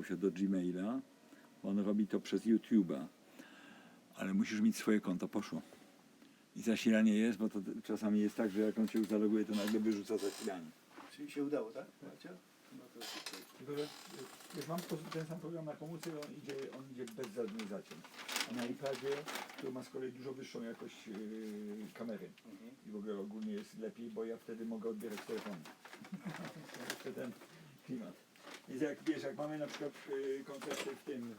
zalogował się do Gmaila. On robi to przez YouTube'a. Ale musisz mieć swoje konto, poszło. I zasilanie jest, bo to czasami jest tak, że jak on się już zaloguje, to nagle wyrzuca zasilanie. Czyli się udało, tak? No to Tylko, że już mam ten sam program na komórce, on idzie bez żadnych zacięć. A na iPadzie, który ma z kolei dużo wyższą jakość kamery. I w ogóle ogólnie jest lepiej, bo ja wtedy mogę odbierać telefon. To jest ten klimat. Więc jak wiesz, jak mamy na przykład koncerty w tym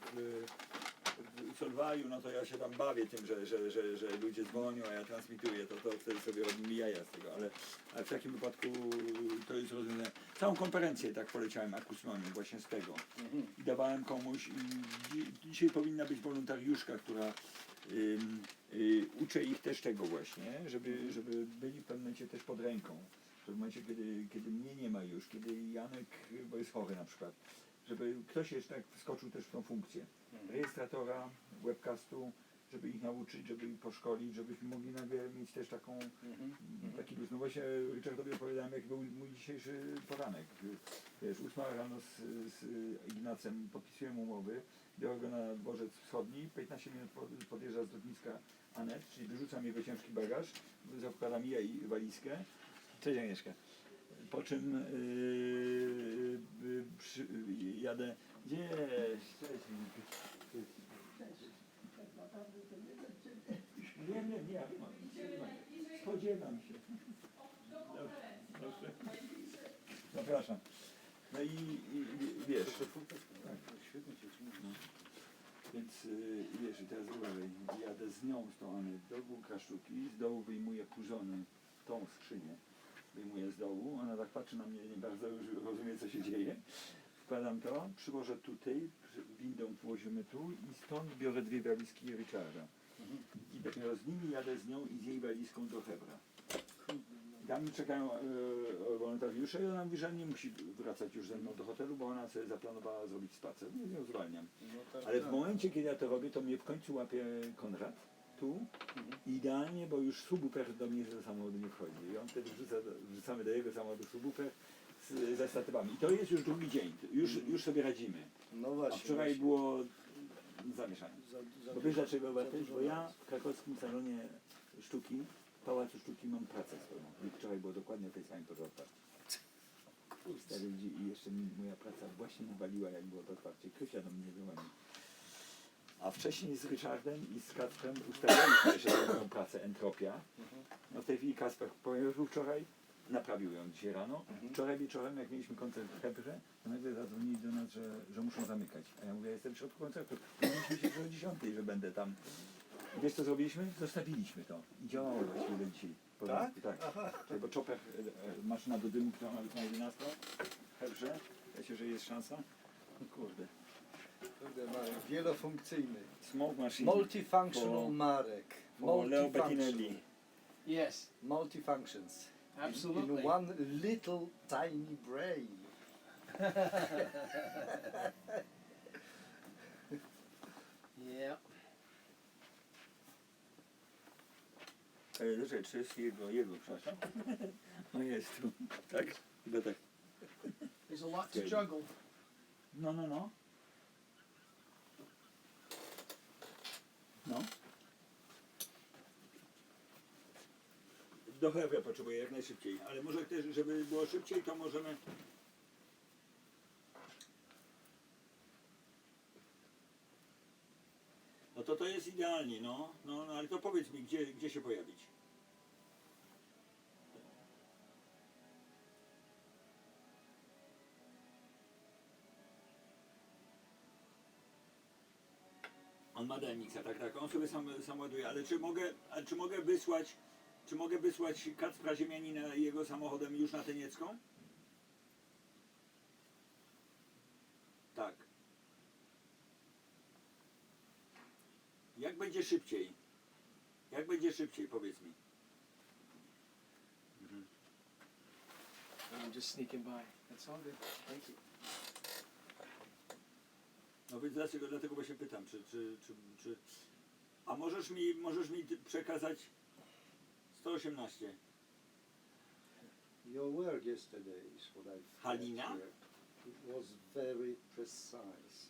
w Solwaju, no to ja się tam bawię tym, że ludzie dzwonią, a ja transmituję, to wtedy sobie robimy jaja z tego, ale w takim wypadku to jest rozwiązane. Całą konferencję tak poleciałem akusmoniem właśnie z tego. I dawałem komuś i dzisiaj powinna być wolontariuszka, która uczy ich też tego właśnie, żeby byli w pewnym momencie też pod ręką. W momencie, kiedy mnie nie ma już, kiedy Janek, bo jest chory na przykład, żeby ktoś jeszcze tak wskoczył też w tą funkcję rejestratora, webcastu, żeby ich nauczyć, żeby ich poszkolić, żebyśmy mogli nagle mieć też taką, taki luz. No właśnie Richardowi opowiadałem, jak był mój dzisiejszy poranek. Wiesz, 8 rano z Ignacem podpisujemy umowy, biorę go na dworzec wschodni, 15 minut podjeżdża z lotniska Anet, czyli wyrzucam jego ciężki bagaż, zakładam ja i walizkę. Cześć Agnieszka. Po czym jadę. Gdzie? Cześć. Nie, ja spodziewam się. Dobrze. Zapraszam. No i wiesz. Tak. świetnie się trzyma. Więc wiesz, i teraz uważaj, jadę z nią, z tą Anę, do Bułka Sztuki, z dołu wyjmuję kurzony tą skrzynię. Wyjmuję z dołu, ona tak patrzy na mnie, nie bardzo już rozumie, co się dzieje. Wkładam to, przyłożę tutaj, windą włożymy tu i stąd biorę 2 walizki Richarda. I dopiero z nimi jadę z nią i z jej walizką do Hebra. I tam czekają wolontariusze i ona mówi, że nie musi wracać już ze mną do hotelu, bo ona sobie zaplanowała zrobić spacer. No ją zwalniam. Ale w momencie, kiedy ja to robię, to mnie w końcu łapie Konrad. Tu idealnie, bo już subwoofer do mnie do samochodu nie wchodzi. I on wtedy wrzucamy do jego samochodu subwoofer ze statywami. I to jest już drugi dzień. Już sobie radzimy. No właśnie. A wczoraj było zamieszanie. Bo wiesz dlaczego, Bartosz? Bo ja w krakowskim salonie sztuki, Pałacu Sztuki mam pracę swoją. I wczoraj było dokładnie w tej samej porze. I jeszcze mi moja praca właśnie nawaliła, jak było to otwarcie. Krysia do mnie dzwoni. A wcześniej z Richardem i z Kacprem ustawialiśmy jeszcze tę pracę Entropia. No w tej chwili Kacper pojechał wczoraj, naprawił ją dzisiaj rano. Wczoraj wieczorem, jak mieliśmy koncert w Hebrze, to nagle zadzwonili do nas, że muszą zamykać. A ja mówię, ja jestem w środku koncertu. Mówiliśmy się że o 10, że będę tam. I wiesz co zrobiliśmy? Zostawiliśmy to. I działało właściwie do dzisiaj. Tak? Tak. Bo Chopper, maszyna do dymu, która ma być na 11 w Hebrze. Wiecie, że jest szansa? No kurde. Wielofunkcyjny. Smoke machine. Multifunctional Marek. For Leo Bettinelli. Yes, Multifunctions. absolutely. In one little tiny brain. Yeah. Dobrze, czy jest jego, przepraszam? No jest tu. Tak? Chyba tak. There's a lot to juggle. No. No. Do Hebra potrzebuję jak najszybciej, ale może też, żeby było szybciej, to możemy... No to jest idealnie, no, ale to powiedz mi, gdzie się pojawić? On ma DMX-a, tak, on sobie sam ładuje, ale czy mogę wysłać Kacpra Ziemianina jego samochodem już na Tyniecką? Tak. Jak będzie szybciej? Powiedz mi. I'm just sneaking by. That's all good. Thank you. No więc dlatego właśnie pytam, czy... A możesz mi przekazać 118? Your work yesterday is what I Halina? It was very precise.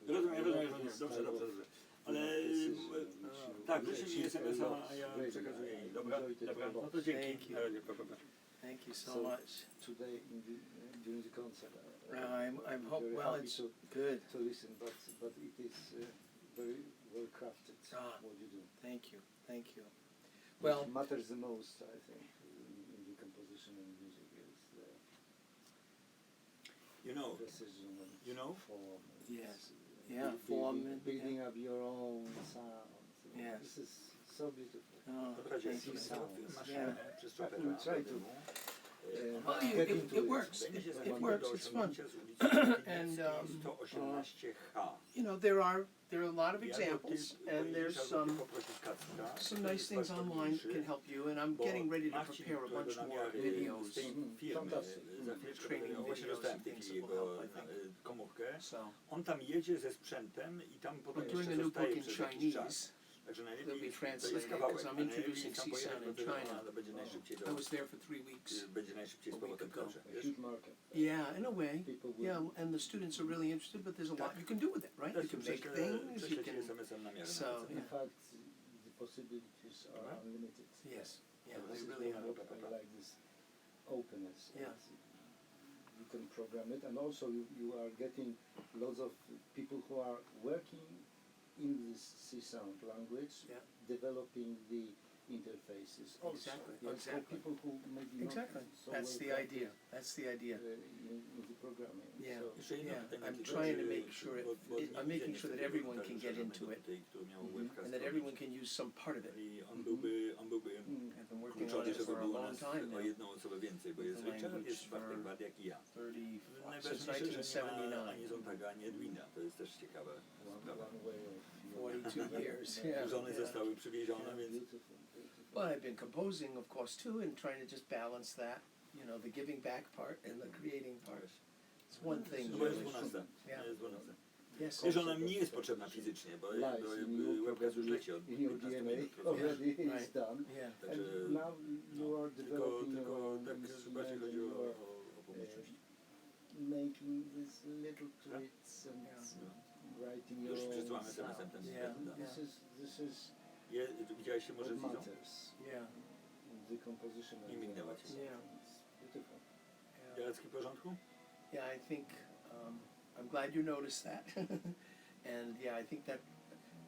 Rozumiem. Dobrze. Ale tak, wyślij mi SMS-a, a ja przekazuję jej. Dobra, no to dzięki. Na razie, pa. Thank you so So, much. Today during the concert, I'm hope very well happy it's to, good. to listen, but it is very well crafted Ah. what you do. Thank you. Well, What matters the most, I think, in the composition and music is the precision and form. yes. Yeah, form and building up your own sound. Yes. This is so beautiful. Oh, thank you. Yeah. We try to Oh, get into it works. It works. It's fun. And you know, there are a lot of examples, and there's some nice things online that can help you. And I'm getting ready to prepare a bunch more videos, training videos and things that will help, I think. komórkę. So On tam jedzie ze sprzętem i tam potem I'm doing a jeszcze new book zostaje in przez jakiś czas. Chinese. Także It'll najlepiej be to jest translated kawałek, because I'm a najlepiej introducing tam CSUN pojechać, in bo China. to będzie najszybciej I was there for 3 weeks. będzie najszybciej z powrotem w dobrze. a huge market. Yeah, in a way. People will Yeah, and the students are really interested, but there's a lot you can do with it, right? You can make things, you Prześlecie can... SMS-em na miarę. So, In yeah. fact, the possibilities are Right. unlimited. Yes, yeah, This they is really what are. I like this openness. Yeah. You can program it, and also you are getting lots of people who are working in this C-sound language, Yeah. developing the interfaces. Also. Exactly, But exactly. for people who maybe Exactly. not so That's well the idea. crafted, That's the idea. in the programming. Yeah. So Jeszcze jedno Yeah, pytanie I'm tylko, trying to czy- make sure it- bo it- I'm nie making widzę sure that niestety everyone komentarzy can get żadnego into it. tutaj, który miał Mhm. webcast And that robić. everyone can use some part of it. I on byłby I've been working on kluczowy, it żeby for a było long nas time o now. jedną osobę więcej, bo jest The Richard, language jest Bartek for Wad, jak i ja. 30, since Najważniejsze, że nie ma 1979. ani Zontaga, ani Edwina, to jest też ciekawe sprawa. one way of 42 years, yeah. Żony yeah. zostały przywiezione, więc beautiful. Well, I've been composing, of course, too, and trying to just balance that, you know, the giving back part and the creating part. It's one thing. no bo jest really. 12. Yeah. Jest 12. Yes. Wiesz, ona mi nie jest potrzebna fizycznie, bo webcast już leci od in your 15 DNA minut. rozumiesz? already is Right. done. Yeah. Także And now you are tylko developing your own tak bardziej instrument, chodzi you o are publiczność. making these little tweaks and Yeah. writing your Już own przesyłamy sound. SMS-em ten Yeah. This is Widziałeś się może what z Izą? matters. Yeah. The composition I minęła cię. Yeah. It's beautiful. Yeah. Jarecki w porządku? Yeah, I think I'm glad you noticed that, and yeah, I think that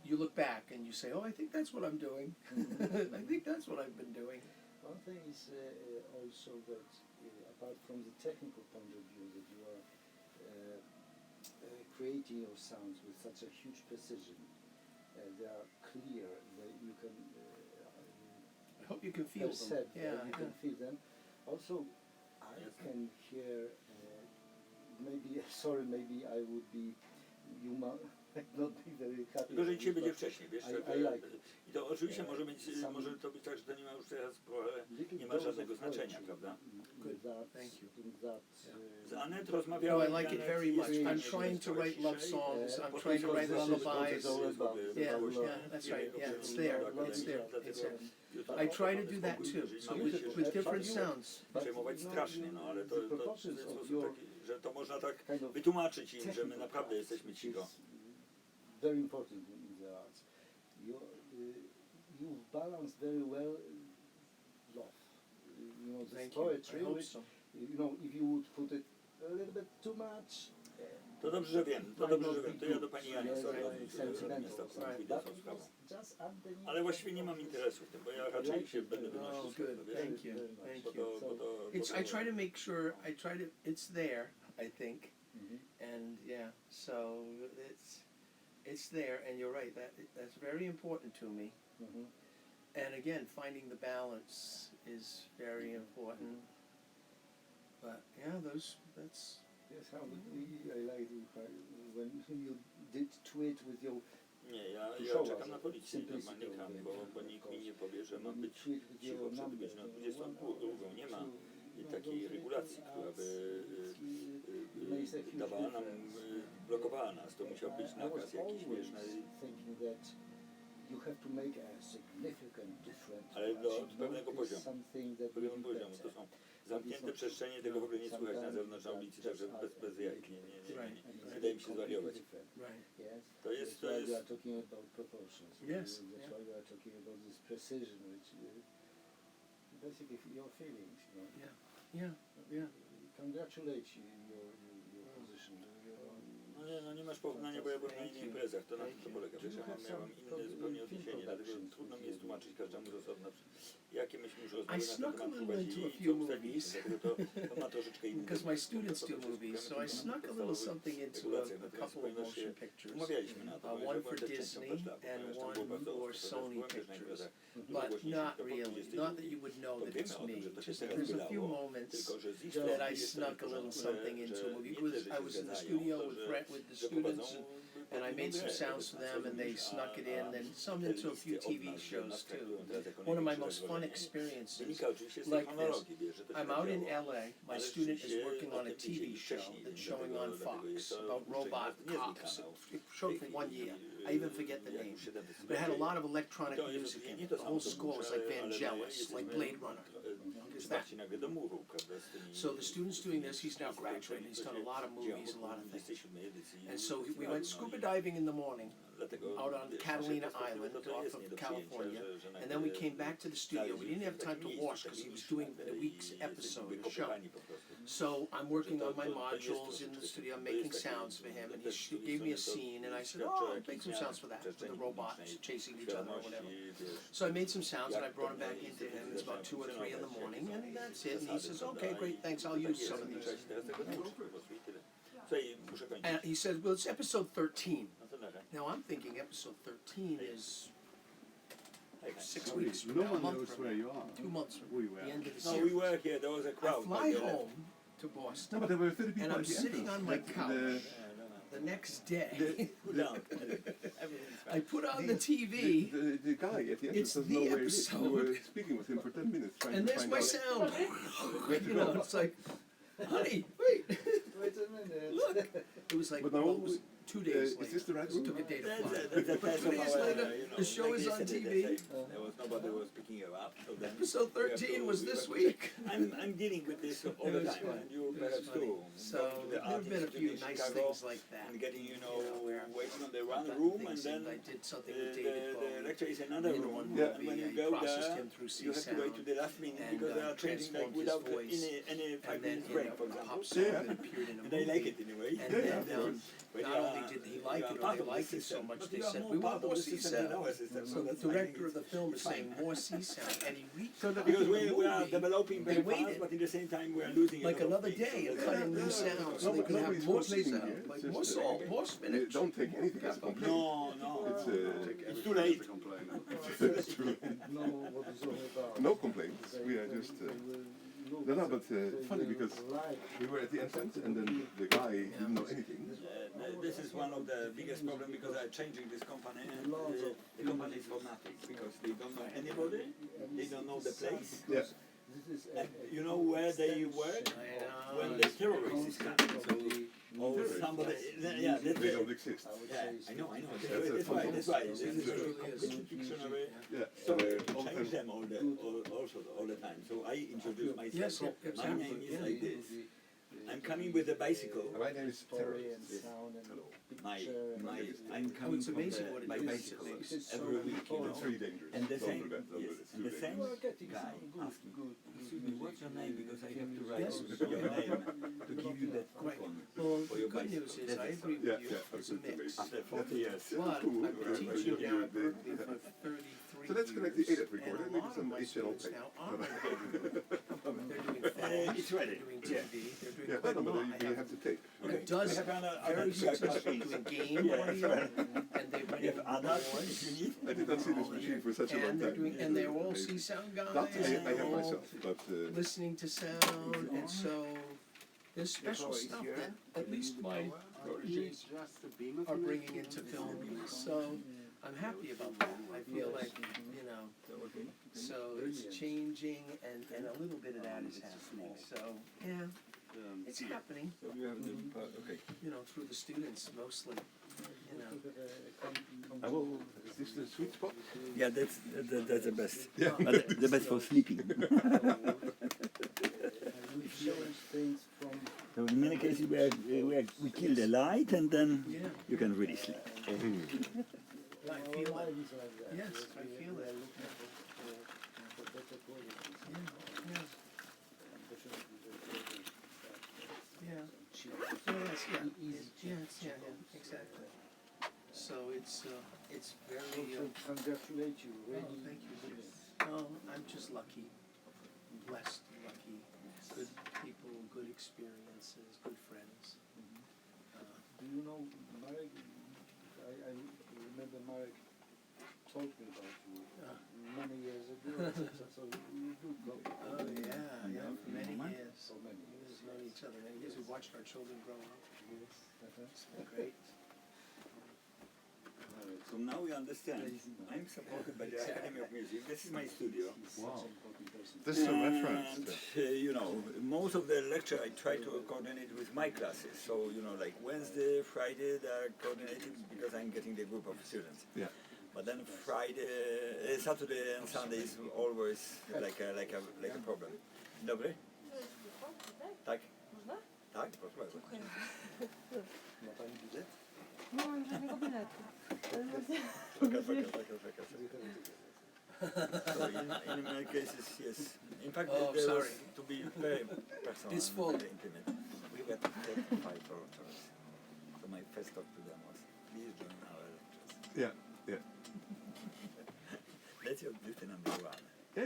you look back and you say, "Oh, I think that's what I'm doing. I think that's what I've been doing." One thing is also that apart from the technical point of view, that you are creating your sounds with such a huge precision. They are clear. That you can I hope you can feel them. perceive them. Yeah, You can yeah. feel them. Also, I Yes. can hear. Maybe maybe I would be. You might not be very happy. Tylko, że with dzisiaj this, będzie but wcześniej, wiesz? I tak, like it. I to oczywiście może Some- to być tak, że to nie ma już teraz little nie ma dose żadnego of znaczenia, poetry prawda? Good. in that, Thank you. in that, Z Anet No, rozmawiałem. I like it Janek very jest much. I'm ciszej, trying to jest write love ciszej. songs. I'm Potem trying to write jest lullabies. w ogóle Yeah, całość yeah, that's right. jego Yeah, it's przyjemności there. do It's akademii, there. dlatego It's there. jutro I try to mamy do that spokój, too. jeżeli So mamy się with different sounds. przejmować strasznie, no ale to w proportions ten of sposób your taki, że to można tak kind of wytłumaczyć im, że my technical naprawdę part jesteśmy cicho. is very important in the arts. You balance very well love. You know, this Thank you. poetry, I hope which, so. you know, if you would put it a little bit too much. To dobrze, że wiem, to dobrze, że wiem. To ja do pani Jani sobie sentimental, z tą but sprawą. just underneath. Ale właściwie nie mam interesu w tym, bo ja raczej się będę Oh, wynosić. good. wiesz? Thank you. Very Thank Bo you. to, bo to, It's. I try to make sure. It's there. I think. Mhm. And yeah, so it's there, and you're right. That's very important to me. Mhm. And again, finding the balance is very important. But yeah, that's Yes, how I like when you did tweet with your Nie, ja show czekam us na policję simplicity normalnie of tam, it, bo of nikt mi course. nie powie, że mam when you być tweet with cicho your przed number, godziną 22. Nie ma takiej regulacji, która by dawała nam, blokowała nas. To musiał być nakaz jakiś, wiesz, thinking that you have to make a significant difference. ale do pewnego poziomu. Something that Pewnego will be poziomu. To better. są zamknięte przestrzenie, tego w ogóle nie słychać na zewnątrz na ulicy, także bez jaj. Nie. Wydaje mi się, się zwariować. different. Right. Yes. To jest, That's to why we jest, are talking about proportions. Yes, That's yeah. why we are talking about this precision, which basically your feelings. You know. Yeah. Yeah. Congratulate you your position. no nie masz porównania, bo ja byłem na innych imprezach, to na tym to polega. Wiesz, ja mam inne zupełnie odniesienie, dlatego trudno mi jest tłumaczyć każdemu z osobna, jakie myśmy już rozmowy na ten snuck a temat little prowadzili into a i few co ustaliliśmy, movies. dlatego to ma troszeczkę inny Because my students do movies, so I snuck a little something into a couple of motion pictures. Umawialiśmy na to, One for Disney and one for Sony Pictures, but not really. Not that you would know that it's me. Just there's a few moments that I snuck a little something into a movie. I was in the studio with the students, and I made some sounds for them, and they snuck it in, and some into a few TV shows too. One of my most fun experiences, like this. I'm out in LA. My student is working on a TV show that's showing on Fox about robot cops. It showed for 1 year. I even forget the name. But it had a lot of electronic music in it. The whole score was like Vangelis, like Blade Runner. Is that? So the student's doing this. He's now graduated. He's done a lot of movies, a lot of things. And so we went scuba diving in the morning out on Catalina Island off of California, and then we came back to the studio. We didn't have time to wash because he was doing the week's episode of the show. So I'm working on my modules in the studio, I'm making sounds for him, and he gave me a scene, and I said, oh, I'll make some sounds for that, for the robots chasing each other or whatever. So I made some sounds, and I brought him back into him. It's about 2 or 3 in the morning, and that's it. And he says, okay, great, thanks, I'll use some of these. And he said, well, it's episode 13. Now I'm thinking episode 13 is 6 weeks from No now, a one month knows from where now, you are. 2 months from We now, were. the end of the No, series. we were here, there was a I crowd. fly but, home to No, Boston, but there were 30 people and at I'm the sitting entrance. on my Like, couch. The next day, Cool down. I put on the TV, The guy at the entrance It's doesn't the know where he is. We were episode. speaking with him for 10 minutes trying and to there's find my out. sound. Where to You know, go. it's like, honey, wait, Wait a minute. look. It was like, But now, well, it was 2 days is later. this the right It room? took a day to That's fly. a But test 2 of days our, later, you the show like is they on said it, TV. they say, there was nobody was picking you up. So then Episode we have 13 to- was we this have to- week. I'm dealing with this all the It was time, funny. and you It was perhaps funny. too. So Going to the there have been a artist few in nice Chicago things like that. and getting, you know, where waiting on the I've run done room, and things, then I did something the, with David the Bowie. lecture is another In room, one Yeah. and when movie, you I go processed there, him through you have to wait to C-sound, the last minute and, because they are changing like transformed his without voice, any 5 and then minutes in break, a for example. pop song Yeah. that appeared in a And they like movie. it anyway. And Yeah, then of course. When not you are- only did he like you it, are or part they of the liked it so system, much, but they you are said, more we part want of more the system than our C-sound. system, So the that's why director of the it's film is fine. saying more C-sound, and he Because we are developing They very fast, waited but in the same time we are losing like a lot of another things. day So and that's- cutting new no, sounds so no, they but could have nobody's more complaining C-sound, here. like It's more just, salt, more spinach. Don't take anything as a complaint. No, no. It's, It's too late. It's true. No, what is all about? No complaints. We are just. No, but funny because we were at the entrance and then the guy didn't know anything. This is one of the biggest problems because I'm changing this company and the company is for nothing because they don't know anybody, they don't know the place, Yeah. and you know where they work when the terrorist is coming. So, or somebody, yeah, that's They it. don't exist. Yeah, I know. That's That's why. That's why. This is It a really completely fictionary. Yeah. So all the to change time. them all the time. So I introduce myself. Yes, My exactly, name is yeah. like this. I'm coming with a bicycle. My name is Terrence. I'm Oh, coming it's from amazing what it my is. bicycle It makes every week, you know. It's very dangerous. And the Don't same, do that. Don't do yes, it. It's and too the same dangerous. guy asked me, excuse me, what's your name? Because I have to write Yes. your name to give you that Right. coupon Well, for the your good bicycle. news is, That's I it. agree Yeah, with you, yeah, it's a mix. After 40 years. But Cool. I've been teaching down at Berkeley for 33 So let's connect the years, ADAT recorder, and a maybe lot some of my HL students tape. now are in Hollywood. They're doing film, It's ready. they're doing Yeah. TV, they're doing Yeah, quite a no, lot. but you have to tape. Okay. A dozen, We have another very two extra successful machines. doing game Yeah, audio, right. and they're We winning have others if awards. you need. I did not see this machine for such a long And they're time. doing, and they're all C-sound guys, That I and have they're all myself, but listening to sound, and so there's special stuff that at least my proteges are bringing into film. So I'm happy about that. I feel like, you know, so it's changing, and a little bit of that is happening. So yeah, it's happening. So you have the, okay. You know, through the students mostly. You know. I will. Is this the sweet spot? Yeah, that's the best. Yeah. But the best for sleeping. We've changed things from So in many cases we kill the light and then Yeah. you can really sleep. I feel it. Why is like that? Yes, Because I we- feel we it. are looking for better qualities. Yeah. Unfortunately, the quality Yeah. is cheap. Yes, yeah. Easy Yeah, exactly. So it's very. So congratulate you, really. thank you. brilliant. Oh, I'm just lucky, blessed, lucky. Good people, good experiences, good friends. Do you know Marek? I remember Marek talking about you many years ago. so you do go. Oh yeah, for many years. For many We've years. known each other many years. We've watched our children grow up. Yes. It's been great. So now we understand. I'm supported by the Academy of Music. This is my studio. Wow. Such an important person. This is a reference. And, you know, most of the lecture I try to coordinate with my classes. So, you know, like Wednesday, Friday, they're coordinated because I'm getting the group of students. Yeah. But then Saturday and Sunday is always like a problem. Dobry? Tak? Można? Tak? Proszę bardzo. Ma pani bilet? Nie mam żadnego biletu. Ale właśnie... Focus. So in many cases, yes. In fact, Oh, there was, sorry. to be very personal It's full. and intimate, we got 35 orators. So my first talk to them was, please join our lectures. Yeah, yeah. That's your duty number one. Yeah.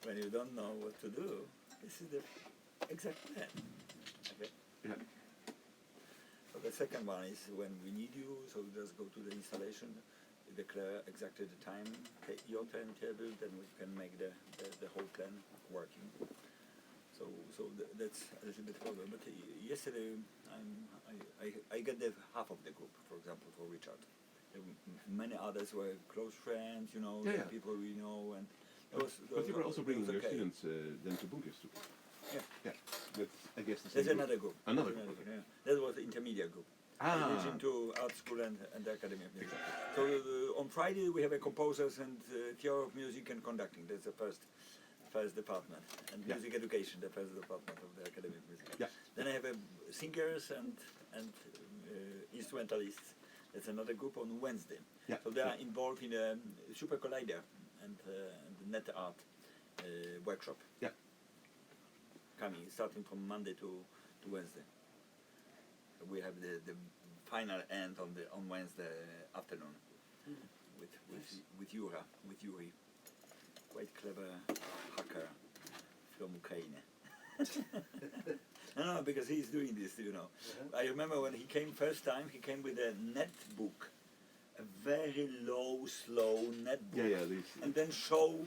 When you don't know what to do, this is the exact plan. Okay? Yeah. So the second one is when we need you, so just go to the installation, declare exactly the time, take your timetable, then we can make the whole plan working. So that's a little bit problem. But yesterday I got the half of the group, for example, for Richard. Many others were close friends, you know, Yeah. people we know, and But you were also bringing your okay. students then to Bunkers too. Yeah. Yeah. That's, I guess, the same There's group. another group. Another There's group. yeah. That was the intermediate group. Ah. Into art school and the Academy of Music. So on Friday we have a composers and theory of music and conducting. That's the first department. And Yeah. music education, the first department of the Academy of Music. Yeah. Then I have singers and instrumentalists. That's another group on Wednesday. Yeah. So they are involved in a Super Collider and the Net Art workshop. Yeah. Coming, starting from Monday to Wednesday. We have the final end on Wednesday afternoon with Yuri, quite clever hacker from Ukraine. No, because he's doing this, you know. I remember when he came first time, he came with a netbook, a very low, slow netbook, Yeah, these. and then show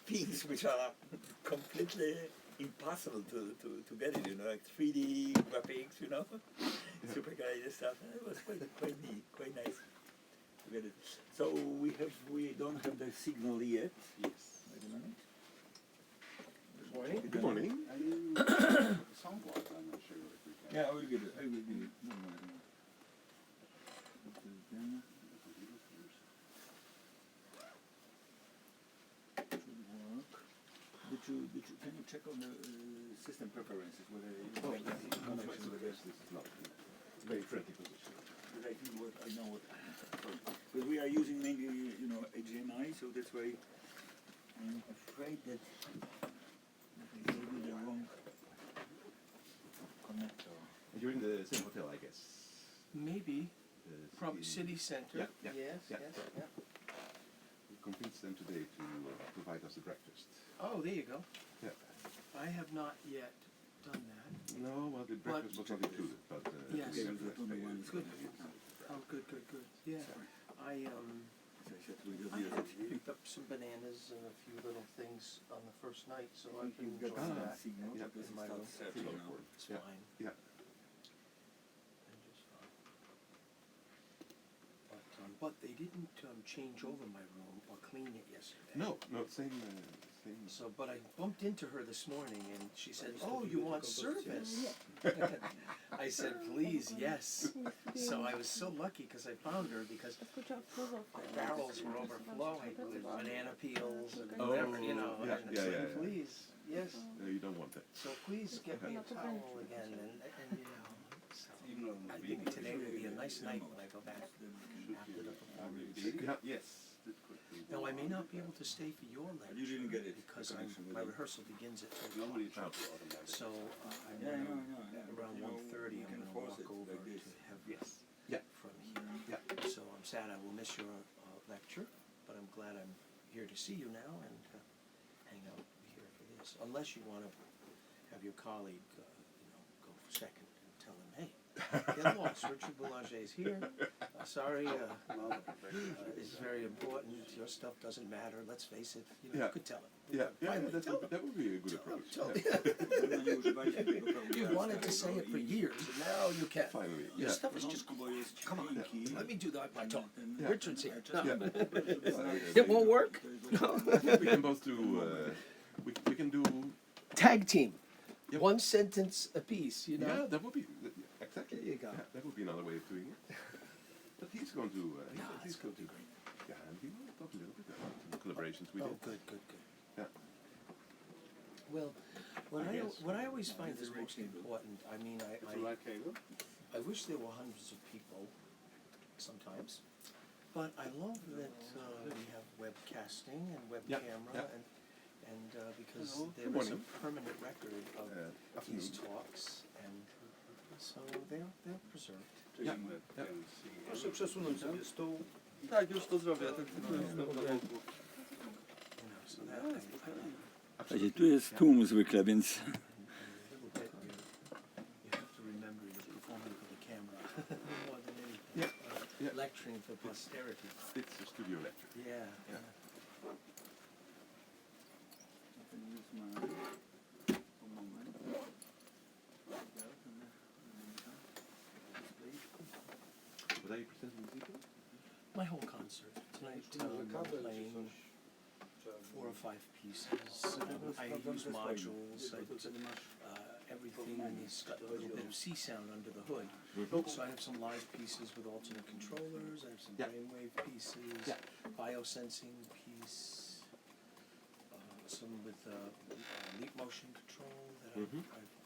things which are completely impossible to get it, you know, like 3D graphics, you know, super guy stuff. It was quite neat, quite nice to get it. So we don't have the signal yet. Yes. Wait a minute. Good morning. Good morning. Soundboard, I'm not sure if we can. Yeah, I will give it. No worry. Can you check on the system preferences whether it's connection with This is not. It's very friendly position. But I think I know what. But we are using mainly, you know, HDMI, so that's why I'm afraid that I gave you the wrong connector. And you're in the same hotel, I guess. Maybe. The Probably city center. Yeah, yeah, Yes. yeah. We convinced them today to provide us a breakfast. Oh, there you go. Yeah. I have not yet done that. No, well, the breakfast was not included, but Yes. we have That to only pay. one is Good. connected. Oh, good. Yeah. I As I said, we will I use had it. picked up some bananas and a few little things on the first night, so I can You've enjoy got that. signal Yeah. because In it my starts room. searching now. It's Yeah. fine. Yeah. I'm just fine. But they didn't change over my room or clean it yesterday. No, same. So, but I bumped into her this morning and she said, "Oh, you want service?" I said, "Please, yes." So I was so lucky because I found her because barrels were overflowing with banana peels and Oh, whatever, you know. yeah, and yeah, so yeah. please, yes. You don't want that. So please get me a towel again and yeah. no, I think today will be a nice night when I go back after the performance. Yeah, yes. Now, I may not be able to stay for your lecture. You didn't get it. Because the connection with my it. rehearsal begins at 2 Normally o'clock. it should be automatic. So I'm Yeah, I know, gonna, I know. around You know, 1:30, you I'm can gonna force walk it over like this. to have Yes. from here. So I'm sad I will miss your lecture, but I'm glad I'm here to see you now and hang out here for this. Unless you want to have your colleague, go second and tell him, hey, get lost. Richard Boulanger is here. Sorry, it's very important. Your stuff doesn't matter. Let's face it. You Yeah. could tell him. Yeah, Finally, tell him. that would be a good approach. Tell him. Yeah. You wanted to say it for years, and now you can. Finally, Your yeah. stuff is just come on. Let me do that my talk. Yeah. Richard's here. No. Yeah. It won't work. We can both do. We can do. Tag team. Yep. One sentence apiece. You know. Yeah, that would be exactly. There you go. Yeah, that would be another way of doing it. But he's going to. No, he's it's going gonna to. be great. Yeah, and he will talk a little bit about the collaborations we Oh, did. good. Yeah. Well, what I always find is most important. I mean, It's the right cable. I wish there were hundreds of people sometimes, but I love that we have webcasting and web Yeah, camera yeah. and because Hello. there Good is a morning. permanent record of these Afternoon. talks, and so they're preserved. So Yeah. you Yeah. can see. Proszę przesunąć sobie stół. Tak, już to zrobię, ja tylko jestem na boku. You know, so that Słuchajcie, tu jest tłum zwykle, więc a little bit you have to remember you're performing for the camera more than anything. Yeah, yeah. Lecturing for posterity. It's a studio lecture. Yeah. Would I present music? My whole concert tonight, I'm playing 4 or 5 pieces. I use modules. Everything has got a little bit of C sound under the hood. So I have some live pieces with alternate controllers. I have some Yeah. brainwave pieces, Yeah. biosensing piece, some with leap motion control that I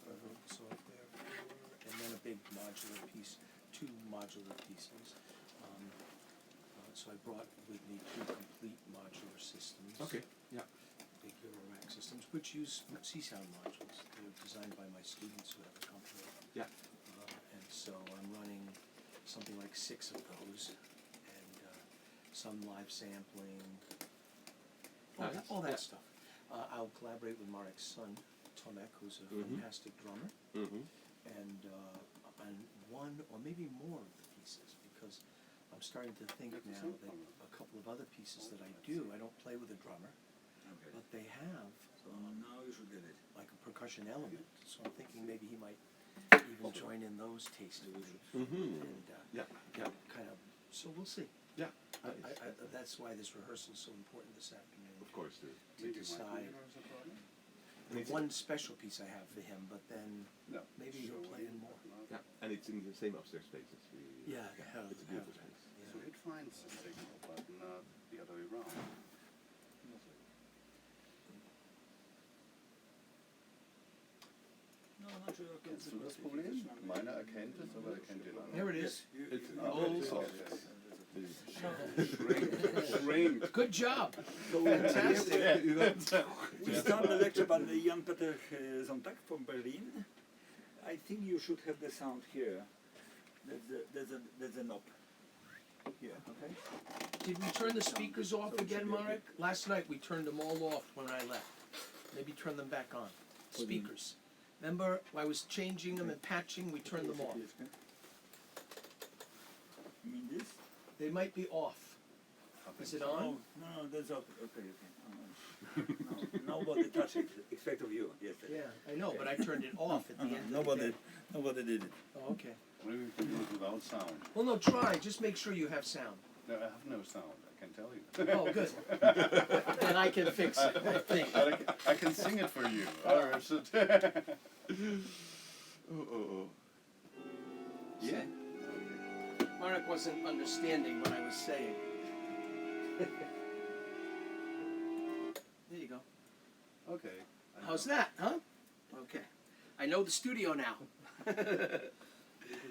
wrote the software for, and then a big modular piece, 2 modular pieces. So I brought with me 2 complete modular systems. Okay. Yeah. Big Eurorack systems, which use C-Sound modules. They were designed by my students who have a company. Yeah. And so I'm running something like 6 of those, and some live sampling, Nice. all that Yeah. stuff. I'll collaborate with Marek's son, Tomek, who's a fantastic drummer, and on 1 or maybe more of the pieces, because I'm starting to think now that a couple of other pieces that I do, I don't play with a drummer, but they have so now you should get it. like a percussion element. So I'm thinking maybe he might even join in those tastings. And Yeah. Yeah. kind of, so we'll see. Yeah. That's why this rehearsal is so important this afternoon, Of course. to decide. And it's, One special piece I have for him, but then No. maybe he'll play in more. yeah, and it's in the same upstairs space as we. Yeah, It's a beautiful space. So it finds the signal, but not the other way around. Kennst du das Problem? Meiner erkennt es, aber erkennt den anderen. There it is. It's Oh. Shrink. Good job. Fantastic. We start the lecture by Jan Peter Zontak from Berlin. I think you should have the sound here. There's a knob. Here, okay? Did we turn the speakers off again, Marek? Last night we turned them all off when I left. Maybe turn them back on. Speakers. Remember, I was changing them and patching, we turned them off. You mean this? They might be off. Is it on? No, that's okay. Okay. No, nobody touched it, except of you yesterday. Yeah, I know, but I turned it off at the end of the Nobody, day. nobody did it. Oh, okay. Maybe we can do it without sound. Well, no, try, just make sure you have sound. No, I have no sound, I can tell you. Oh, good. Then I can fix it, I think. I can sing it for you. Or is it? Oh. Yeah. Marek wasn't understanding what I was saying. There you go. Okay. How's that, huh? Okay. I know the studio now.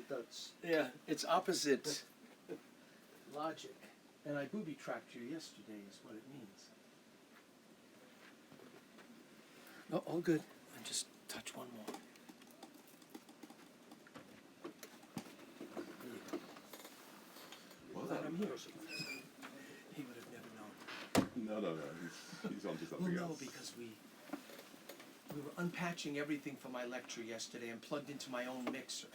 that's Yeah, it's opposite logic. And I booby-trapped you yesterday is what it means. No, all good. I just touch one more. Well Glad done. I'm here. He would have never known. No. He's on to Well, something no, else. because we were unpatching everything for my lecture yesterday and plugged into my own mixer.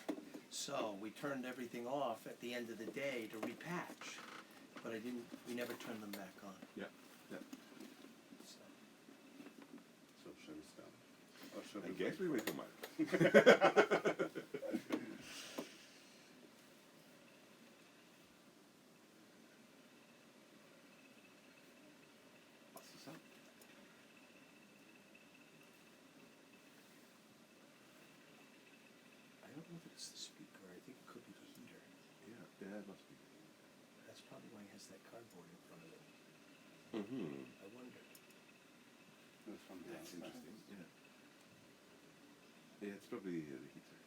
So we turned everything off at the end of the day to repatch, but we never turned them back on. Yeah. So. So shall we start? Or shall I we guess wait? we wait for Mike. What's this up? I don't know if it's the speaker. I think it could be the heater. Yeah, it must be. That's probably why he has that cardboard in front of it. Mm-hmm. I wonder. That's from the That's outside. interesting. Yeah. Yeah, it's probably the heater.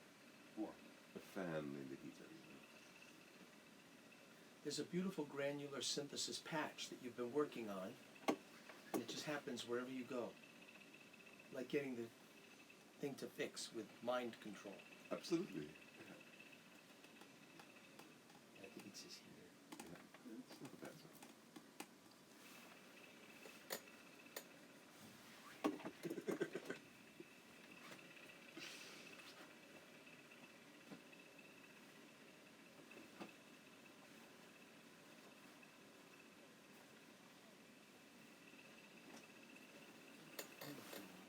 What? A fan in the heater. There's a beautiful granular synthesis patch that you've been working on, and it just happens wherever you go. Like getting the thing to fix with mind control. Absolutely. I think it's his heater. Yeah. It's not a bad song.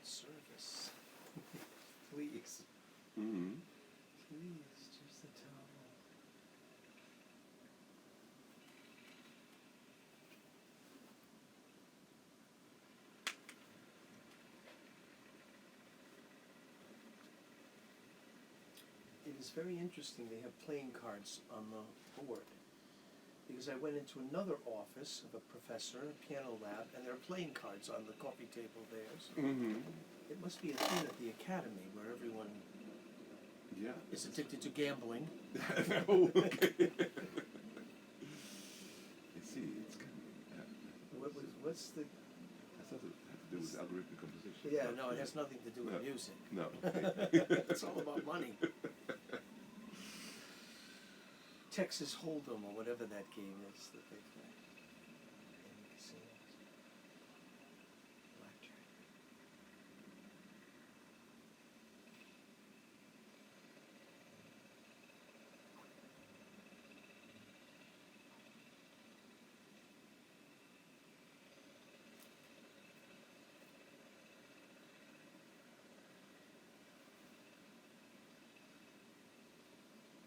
Service. Please. Mm-hmm. Please, just the towel. It is very interesting they have playing cards on the board. Because I went into another office of a professor, a piano lab, and there are playing cards on the coffee table there. So Mm-hmm. it must be a thing at the academy where everyone Yeah. is addicted to gambling. Oh, okay. I see. It's coming. Yeah. What's the... That's not have to do with algorithmic composition. Yeah, no, it has nothing to do with No. music. No. It's all about money. Texas Hold'em or whatever that game is that they play in the casinos. Blackjack.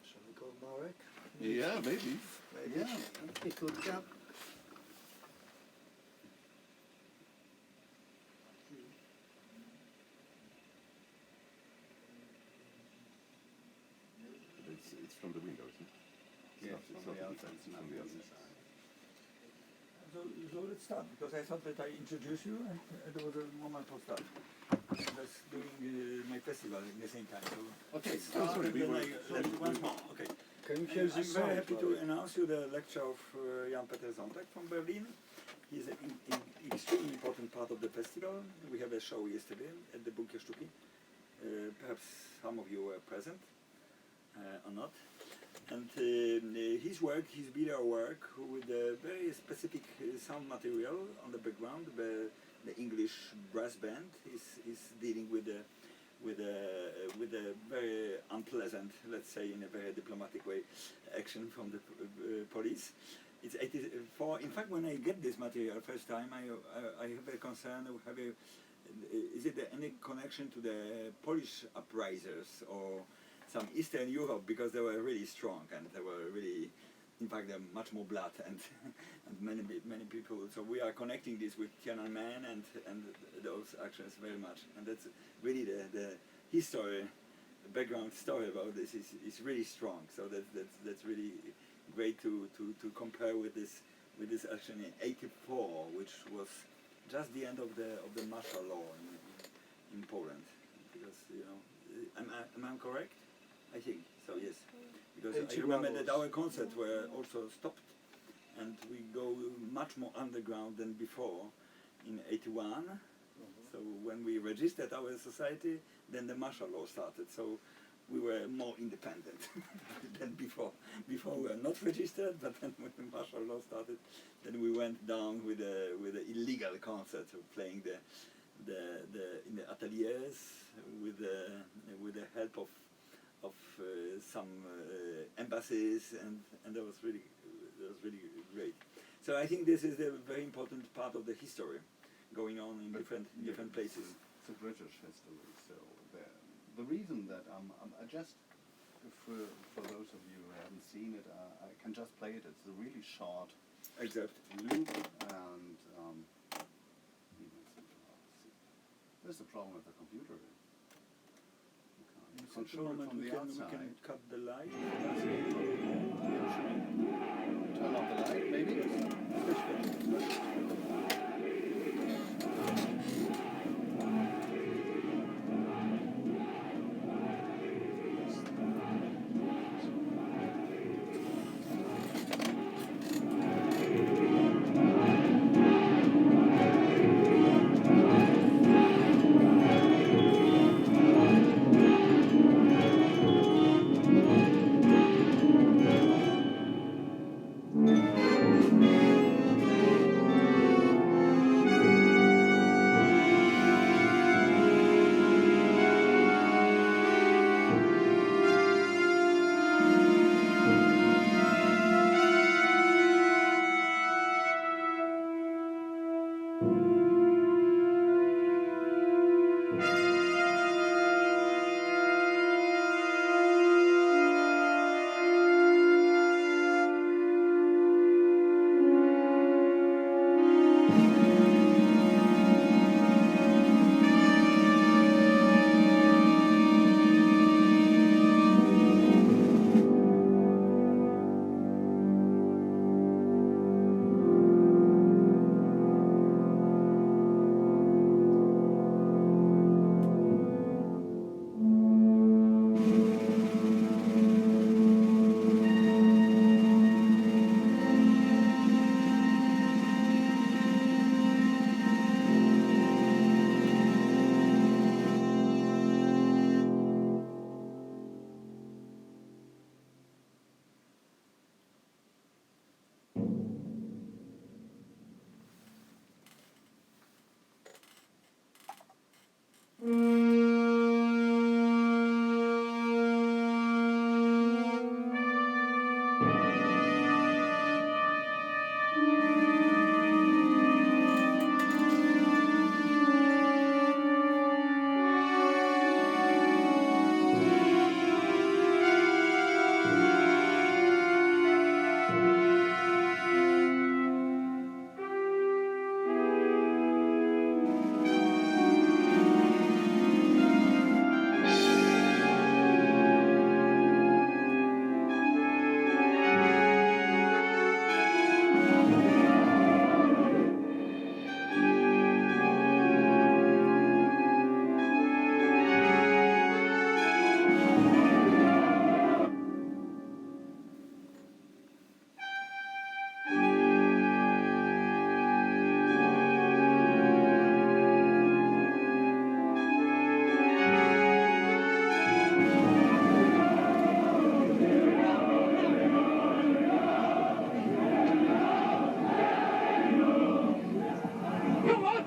shall we go, Marek? Yeah, maybe. Maybe. Yeah. Okay, good job. It's from the window, isn't it? Yes, It's from not the the outside, inside, it's not from the the outside. inside. So let's start, because I thought that I introduced you and there was a moment for start. Just doing my festival at the same time. So Okay, start sorry, and we then were- I left once more. Okay. Can you I'm choose the very happy to Marek? announce you the lecture of Jan Peter Zontek from Berlin. He's an extremely important part of the festival. We had a show yesterday at the Bunker Sztuki. Perhaps some of you were present or not. And his work, his video work, with a very specific sound material on the background, the English brass band is dealing with a very unpleasant, let's say in a very diplomatic way, action from the police. In fact, when I get this material first time, I have a concern. Is it any connection to the Polish uprisers or some Eastern Europe, because they were really strong and they were really, in fact, they're much more blood and many people. So we are connecting this with Tiananmen and those actions very much, and that's really the history, the background story about this is really strong. So that's really great to compare with this action in '84, which was just the end of the martial law in Poland, because am I correct? I think So yes, because And I two remember that levels. our concerts were also stopped, and we go much more underground than before in '81. So when we registered our society, then the martial law started. So we were more independent than before. Before we were not registered, but then when the martial law started, then we went down with the illegal concerts, of playing in the ateliers with the help of some embassies, and that was really great. So I think this is a very important part of the history going on in different places. It's a British history, so the reason that I just, for those of you who haven't seen it, I can just play it. It's a really short Exact. loop, and there's a problem with the computer. You can't control it from the outside. We can cut the light. Turn off the light, maybe?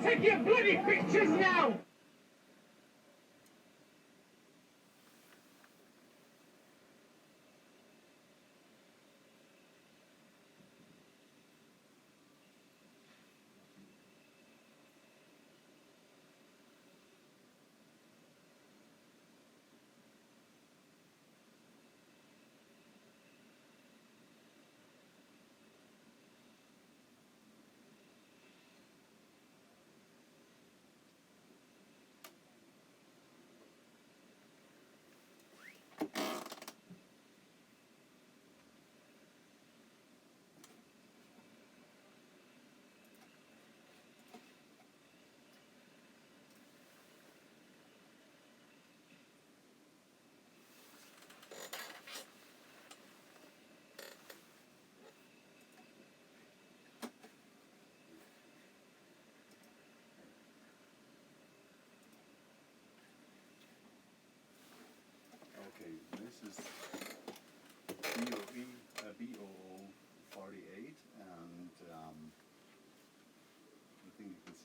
Take your bloody pictures now!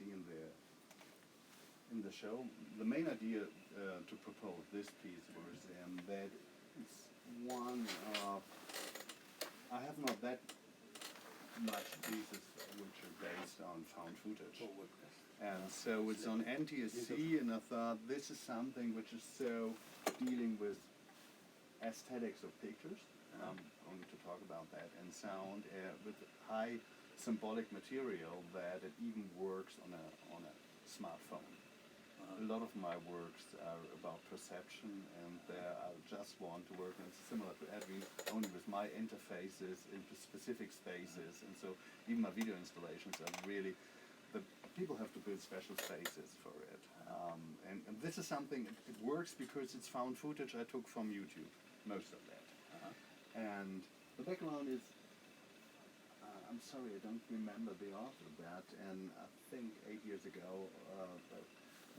see in the show. The main idea to propose this piece was that it's one of, I have not that much pieces which are based on found footage. And so it's on NTSC, and I thought this is something which is so dealing with aesthetics of pictures. I'm going to talk about that, and sound with high symbolic material that it even works on a smartphone. A lot of my works are about perception, and I just want to work, and it's similar to Edwin, only with my interfaces into specific spaces, and so even my video installations are really, the people have to build special spaces for it. And this is something, it works because it's found footage I took from YouTube, most of that. And the background is, I'm sorry, I don't remember the author of that, and I think 8 years ago there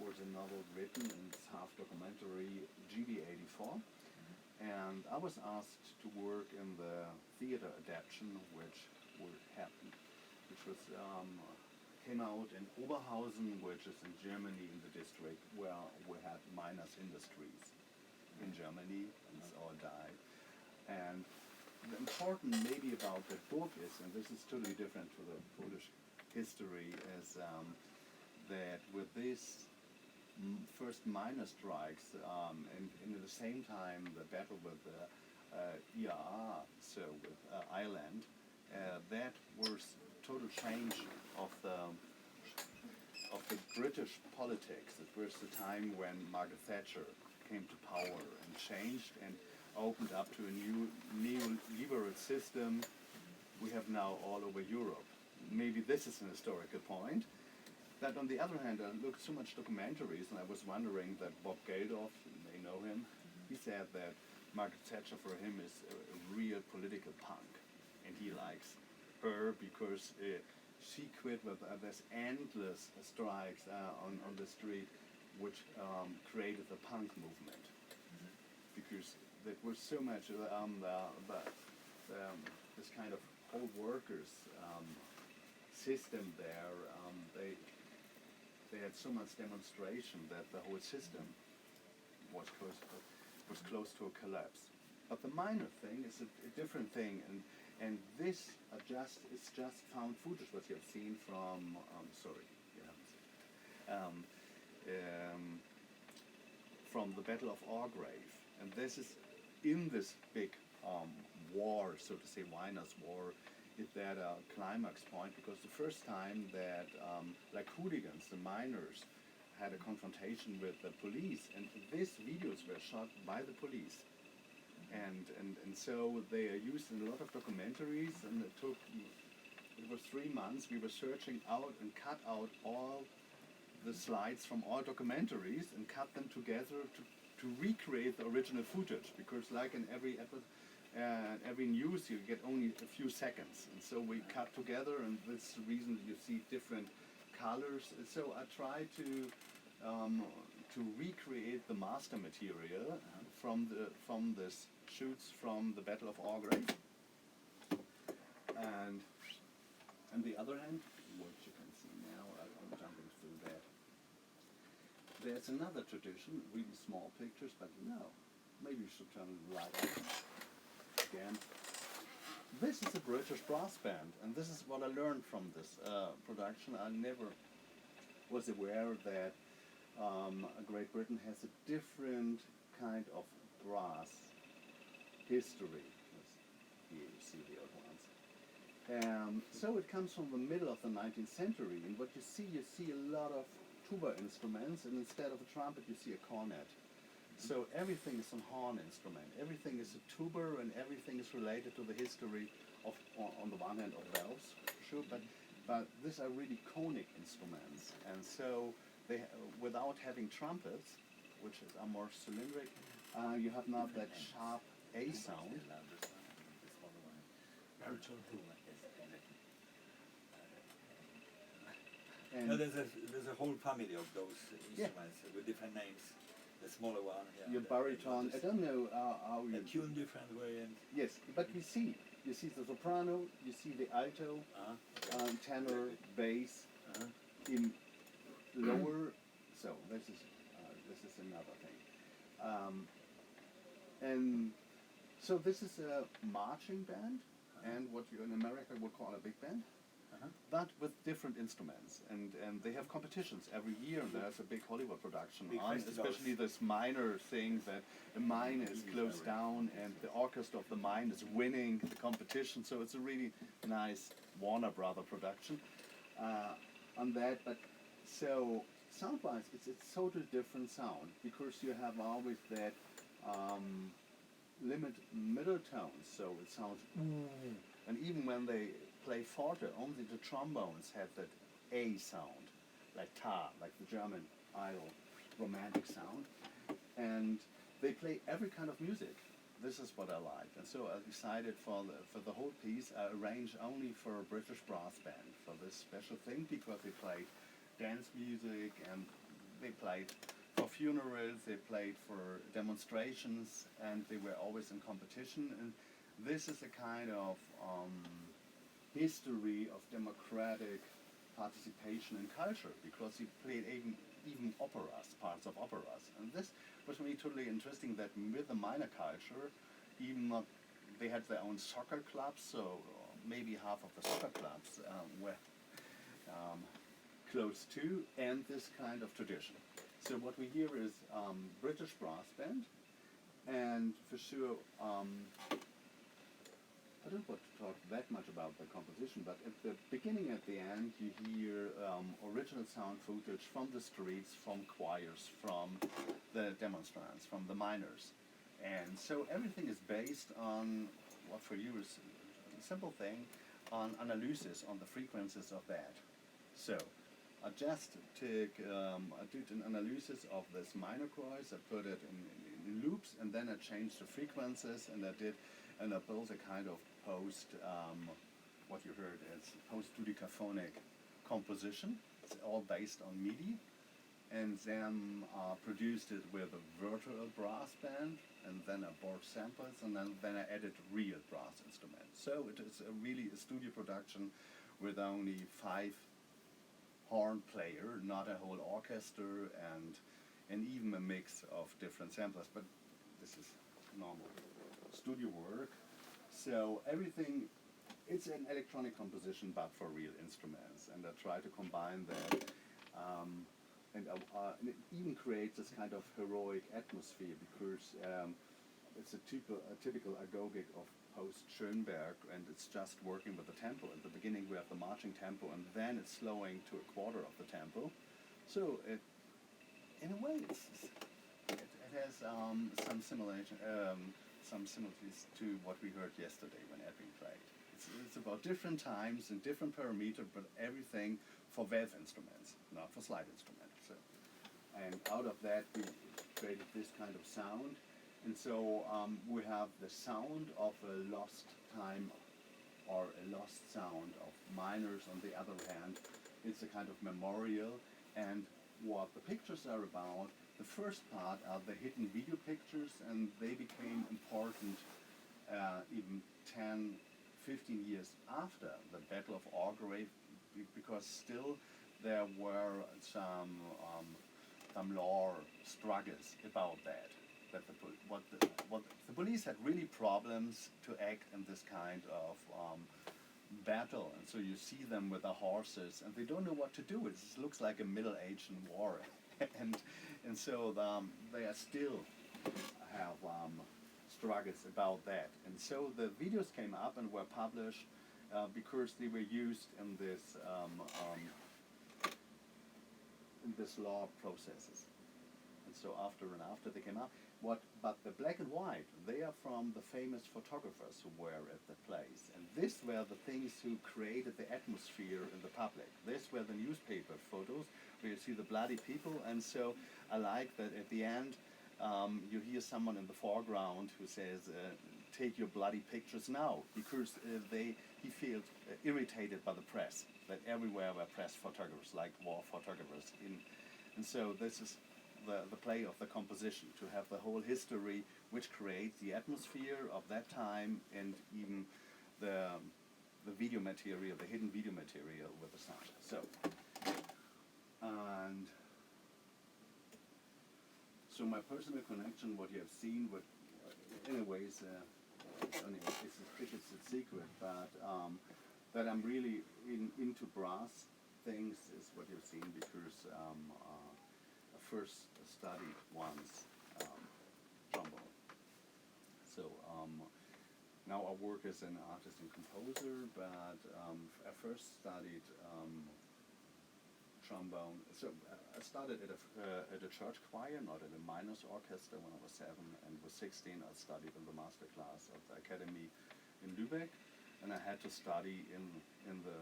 was a novel written, and it's half documentary, GB84, and I was asked to work in the theater adaptation which happened, which was came out in Oberhausen, which is in Germany, in the district where we had miners industries in Germany, and it's all died. And the important maybe about the book is, and this is totally different to the Polish history, is that with this first miner strikes, and at the same time the battle with IRA, so with Ireland, that was total change of the British politics. It was the time when Margaret Thatcher came to power and changed and opened up to a new neoliberal system we have now all over Europe. Maybe this is an historical point. But on the other hand, I looked so much documentaries, and I was wondering that Bob Geldof, you may know him, he said that Margaret Thatcher for him is a real political punk, and he likes her because she quit with this endless strikes on the street, which created the punk movement, because there was so much this kind of whole workers system there. They had so much demonstration that the whole system was close to a collapse. But the minor thing is a different thing, and this is just found footage what you have seen from. Sorry, you haven't seen. From the Battle of Orgrave, and this is in this big war, so to say, miners' war. Is that a climax point, because the first time that like hooligans, the miners, had a confrontation with the police, and these videos were shot by the police, and so they are used in a lot of documentaries, and it was 3 months. We were searching out and cut out all the slides from all documentaries and cut them together to recreate the original footage, because like in every news you get only a few seconds, and so we cut together, and that's the reason you see different colors. And so I try to recreate the master material from this shoots from the Battle of Orgrave. And on the other hand, what you can see now, I'm jumping through that. There's another tradition, really small pictures, but no, maybe you should turn the light on. Again. This is a British brass band, and this is what I learned from this production. I never was aware that Great Britain has a different kind of brass history. Here you see the old ones. So it comes from the middle of the 19th century, and what you see a lot of tuba instruments, and instead of a trumpet you see a cornet. So everything is a horn instrument, everything is a tuba, and everything is related to the history of, on the one hand, of valves, sure, but these are really conic instruments, and so they, without having trumpets, which are more cylindric, you have not that sharp A sound. And no, there's a whole family of those instruments with different names. The smaller one. Yeah, your baritone. I don't know how you tune different way. And yes, but you see the soprano, you see the alto, tenor, bass, in lower. So this is another thing. And so this is a marching band, and what you in America would call a big band, but with different instruments. And they have competitions every year. And there's a big Hollywood production Big on, festivals. especially this minor thing that a mine is closed down and the orchestra of the mine is winning the competition. So it's a really nice Warner Brother production on that. But so sound-wise, it's totally different sound because you have always that middle tones, so it sounds and even when they play forte, only the trombones have that A sound, like ta, like the German idol romantic sound, and they play every kind of music. This is what I like, and so I decided for the whole piece I arranged only for a British brass band for this special thing because they played dance music and they played for funerals, they played for demonstrations, and they were always in competition. And this is a kind of history of democratic participation in culture because he played even operas, parts of operas. And this was for me totally interesting that with the minor culture, even they had their own soccer clubs, so maybe half of the soccer clubs were close to, and this kind of tradition. So what we hear is British brass band, and for sure, I don't want to talk that much about the composition, but at the beginning, at the end, you hear original sound footage from the streets, from choirs, from the demonstrants, from the miners. And so everything is based on what for you is a simple thing, on analysis on the frequencies of that. So I just did an analysis of this minor chorus, I put it in loops, and then I changed the frequencies, and I built a kind of what you heard is post-dudecaphonic composition. It's all based on MIDI, and then produced it with a virtual brass band, and then I bought samples, and then I added real brass instruments. So it is really a studio production with only 5 horn player, not a whole orchestra, and even a mix of different samplers. But this is normal studio work. So everything, it's an electronic composition, but for real instruments, and I try to combine that. And it even creates this kind of heroic atmosphere because it's a typical agogic of post-Schoenberg, and it's just working with the tempo. At the beginning we have the marching tempo, and then it's slowing to a quarter of the tempo. So it, in a way, it has some similarities to what we heard yesterday when Edwin played. It's about different times and different parameters, but everything for valve instruments, not for slide instruments. So, and out of that we created this kind of sound. And so we have the sound of a lost time or a lost sound of miners. On the other hand, it's a kind of memorial. And what the pictures are about, the first part are the hidden video pictures, and they became important even 10, 15 years after the Battle of Orgreave, because still there were some law struggles about that. That the police had really problems to act in this kind of battle, and so you see them with the horses, and they don't know what to do. It looks like a middle-aged war, and so they are still have struggles about that. And so the videos came up and were published because they were used in this law processes. And so after they came out. But the black and white, they are from the famous photographers who were at the place. And these were the things who created the atmosphere in the public. These were the newspaper photos where you see the bloody people. And so I like that at the end you hear someone in the foreground who says, take your bloody pictures now, because he feels irritated by the press, that everywhere were press photographers, like war photographers. And so this is the play of the composition, to have the whole history which creates the atmosphere of that time, and even the video material, the hidden video material with the sound. So And so my personal connection, what you have seen, what in a way is it's a secret, but that I'm really into brass things is what you've seen because I first studied once trombone. So now I work as an artist and composer, but I first studied trombone. So I started at a church choir, not at a minors orchestra when I was 7, and was 16 I studied in the master class of the academy in Lübeck, and I had to study in the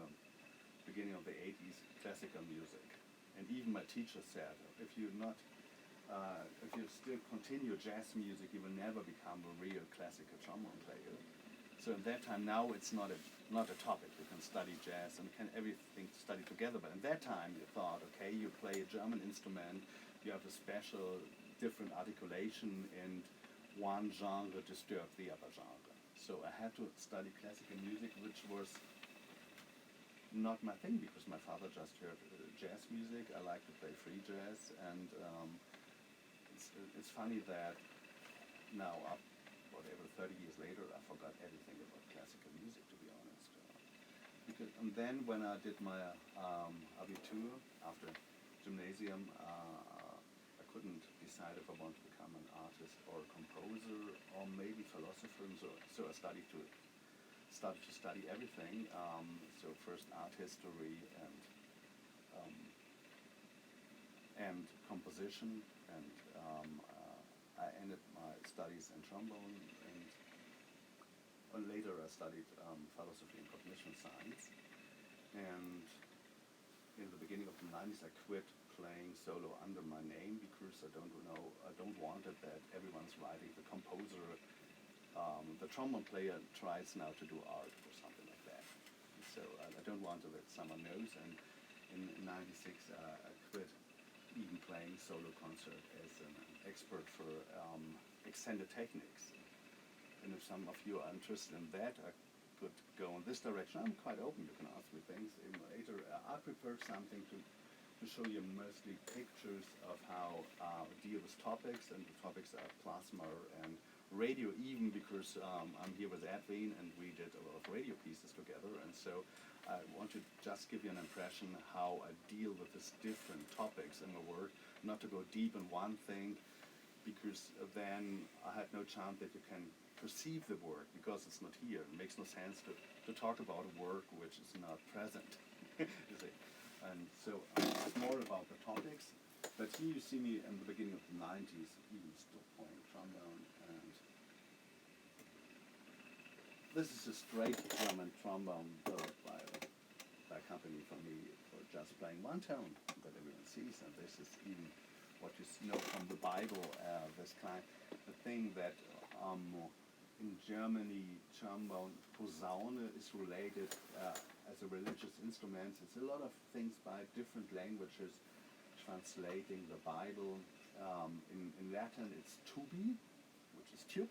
beginning of the 80s classical music. And even my teacher said, if you still continue jazz music, you will never become a real classical trombone player. So at that time, now it's not a topic. You can study jazz and can everything study together. But at that time, you thought, okay, you play a German instrument, you have a special, different articulation, and one genre disturbs the other genre. So I had to study classical music, which was not my thing because my father just heard jazz music. I like to play free jazz, and it's funny that now, whatever, 30 years later, I forgot everything about classical music, to be honest. And then when I did my Abitur after gymnasium, I couldn't decide if I want to become an artist or a composer or maybe philosopher. So I started to study everything. So first art history and composition, and I ended my studies in trombone, and later I studied philosophy and cognition science. And in the beginning of the 90s, I quit playing solo under my name because I don't want it that everyone's writing. The composer, the trombone player tries now to do art or something like that. So I don't want it that someone knows. And in 96, I quit even playing solo concert as an expert for extended techniques. And if some of you are interested in that, I could go in this direction. I'm quite open. You can ask me things even later. I prepared something to show you mostly pictures of how I deal with topics, and the topics are plasma and radio, even because I'm here with Edwin and we did a lot of radio pieces together. And so I want to just give you an impression how I deal with these different topics in my work, not to go deep in one thing, because then I had no chance that you can perceive the work because it's not here. It makes no sense to talk about a work which is not present. You see? And so it's more about the topics. But here you see me in the beginning of the 90s, even still playing trombone. And this is a straight German trombone built by a company for me for just playing one tone that everyone sees. And this is even what you know from the Bible, the thing that in Germany, trombone, posaune is related as a religious instrument. It's a lot of things by different languages translating the Bible. In Latin, it's tubi, which is tube.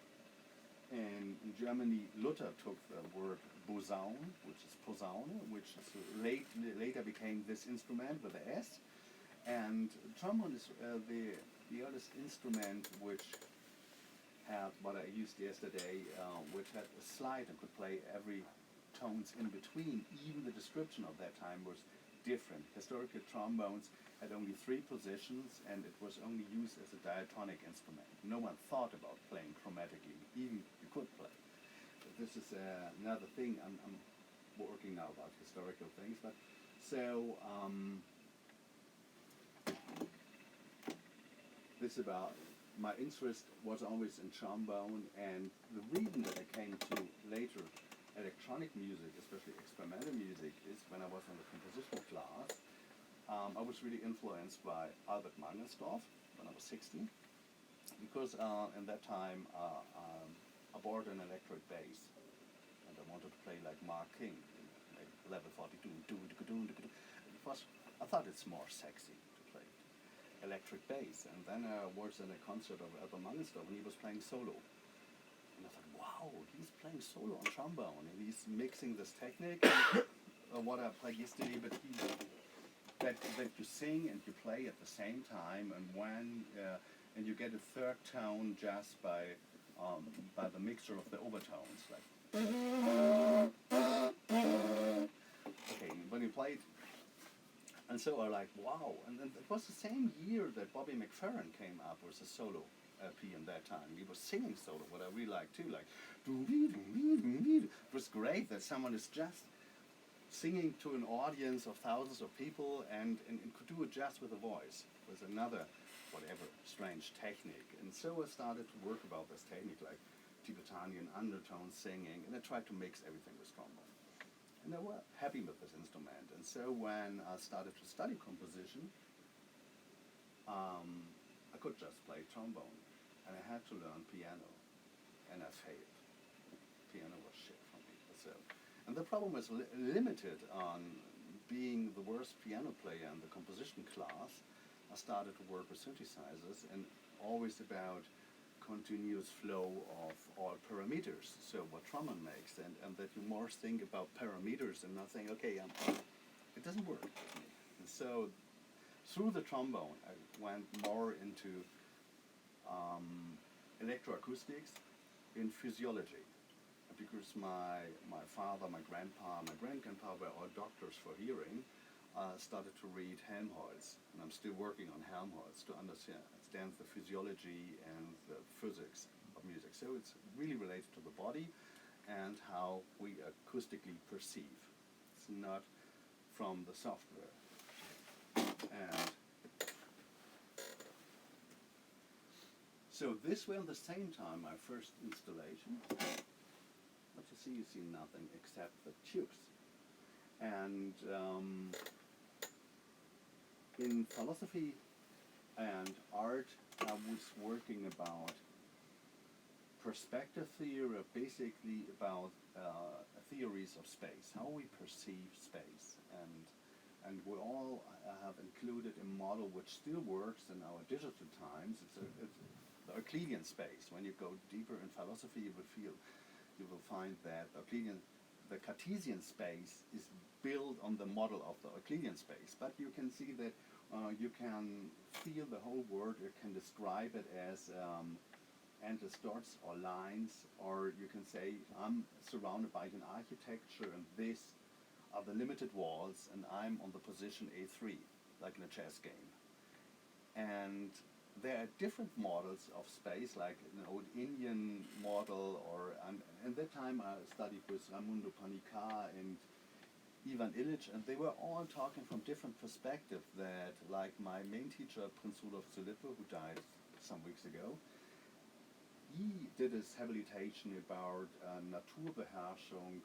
And in Germany, Luther took the word bosaun, which is posaune, which is later became this instrument with the S. And trombone is the oldest instrument which had what I used yesterday, which had a slide and could play every tones in between. Even the description of that time was different. Historical trombones had only 3 positions, and it was only used as a diatonic instrument. No one thought about playing chromatically, even you could play. But this is another thing. I'm working now about historical things, but so this about my interest was always in trombone, and the reason that I came to later electronic music, especially experimental music, is when I was in the composition class. I was really influenced by Albert Mangelsdorff when I was 16, because in that time I bought an electric bass, and I wanted to play like Mark King, level 42, I thought it's more sexy to play electric bass. And then I was in a concert of Albert Mangelsdorff, and he was playing solo. And I thought, wow, he's playing solo on trombone, and he's mixing this technique, and, what I played yesterday, but that you sing and you play at the same time, and when and you get a third tone just by the mixture of the overtones, like. Okay, when you played, and so I like, wow, and then it was the same year that Bobby McFerrin came up with a solo LP in that time. He was singing solo, what I really like too, like, it was great that someone is just singing to an audience of thousands of people and could do it just with a voice, with another, whatever, strange technique. And so I started to work about this technique, like Tibetanian undertone singing, and I tried to mix everything with trombone. And they were happy with this instrument. And so when I started to study composition, I could just play trombone, and I had to learn piano, and I failed. Piano was shit for me. So, and the problem was limited on being the worst piano player in the composition class. I started to work with synthesizers, and always about continuous flow of all parameters, so what trombone makes, and that you more think about parameters and not think, okay, it doesn't work with me. And so through the trombone, I went more into electroacoustics in physiology, because my father, my grandpa, my great-grandpa were all doctors for hearing. Started to read Helmholtz, and I'm still working on Helmholtz to understand the physiology and the physics of music. So it's really related to the body and how we acoustically perceive. It's not from the software. And so this were at the same time my first installation. What you see nothing except the tubes. And in philosophy and art, I was working about perspective theory, basically about theories of space, how we perceive space, and we all have included a model which still works in our digital times. It's the Euclidean space. When you go deeper in philosophy, you will find that the Cartesian space is built on the model of the Euclidean space, but you can see that you can feel the whole world. You can describe it as endless dots or lines, or you can say I'm surrounded by an architecture, and these are the limited walls, and I'm on the position A3, like in a chess game. And there are different models of space, like an old Indian model, and at that time I studied with Raimundo Panikkar and Ivan Illich, and they were all talking from different perspectives. That, like my main teacher, Prince Rudolf Zilippe, who died some weeks ago, he did his habilitation about Naturbeherrschung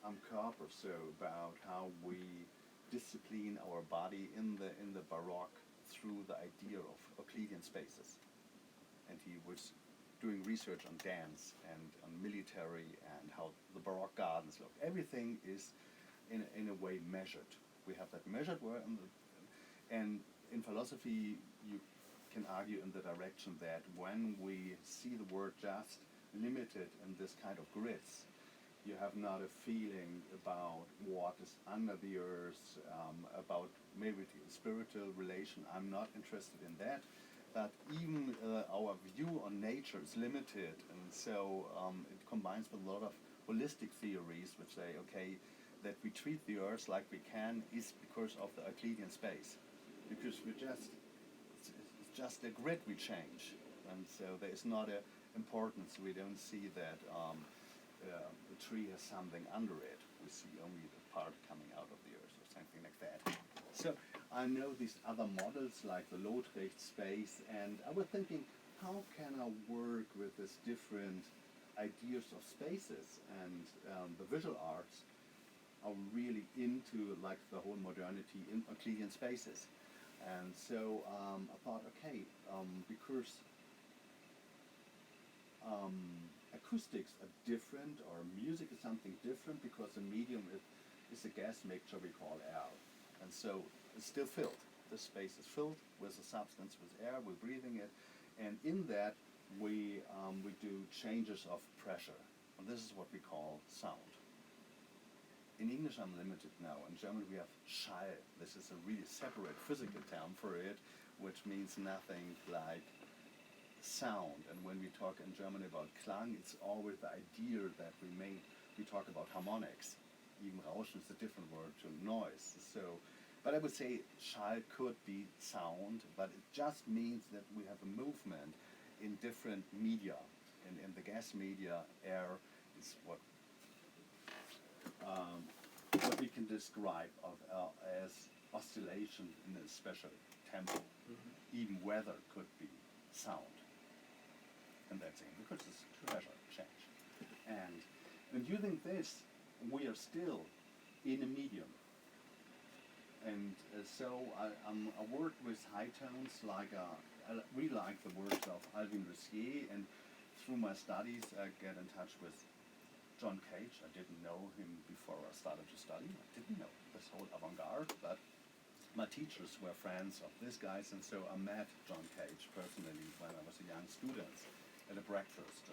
am Körper, so about how we discipline our body in the Baroque through the idea of Euclidean spaces. And he was doing research on dance and on military and how the Baroque gardens look. Everything is in a way measured. We have that measured word, and in philosophy you can argue in the direction that when we see the world just limited in this kind of grids, you have not a feeling about what is under the earth, about maybe the spiritual relation. I'm not interested in that. But even our view on nature is limited, and so it combines with a lot of holistic theories which say, okay, that we treat the earth like we can is because of the Euclidean space. Because it's just a grid we change, and so there is not an importance. We don't see that the tree has something under it. We see only the part coming out of the earth or something like that. So I know these other models like the Lothricht space, and I was thinking, how can I work with these different ideas of spaces? And the visual arts are really into like the whole modernity in Euclidean spaces. And so I thought, okay, because acoustics are different, or music is something different, because the medium is a gas mixture we call air. And so it's still filled. This space is filled with a substance, with air, we're breathing it, and in that we do changes of pressure. And this is what we call sound. in English I'm limited now. In German we have Schall. This is a really separate physical term for it, which means nothing like sound. And when we talk in German about Klang, it's always the idea that we talk about harmonics. Even Rauschen is a different word to noise. So, but I would say Schall could be sound, but it just means that we have a movement in different media. In the gas media, air is what we can describe as oscillation in a special tempo. Even weather could be sound in that thing, because it's pressure change. And using this, we are still in a medium. And so I work with high tones, like I really like the works of Alvin Lussier, and through my studies I get in touch with John Cage. I didn't know him before I started to study. I didn't know this whole avant-garde, but my teachers were friends of these guys, and so I met John Cage personally when I was a young student at a breakfast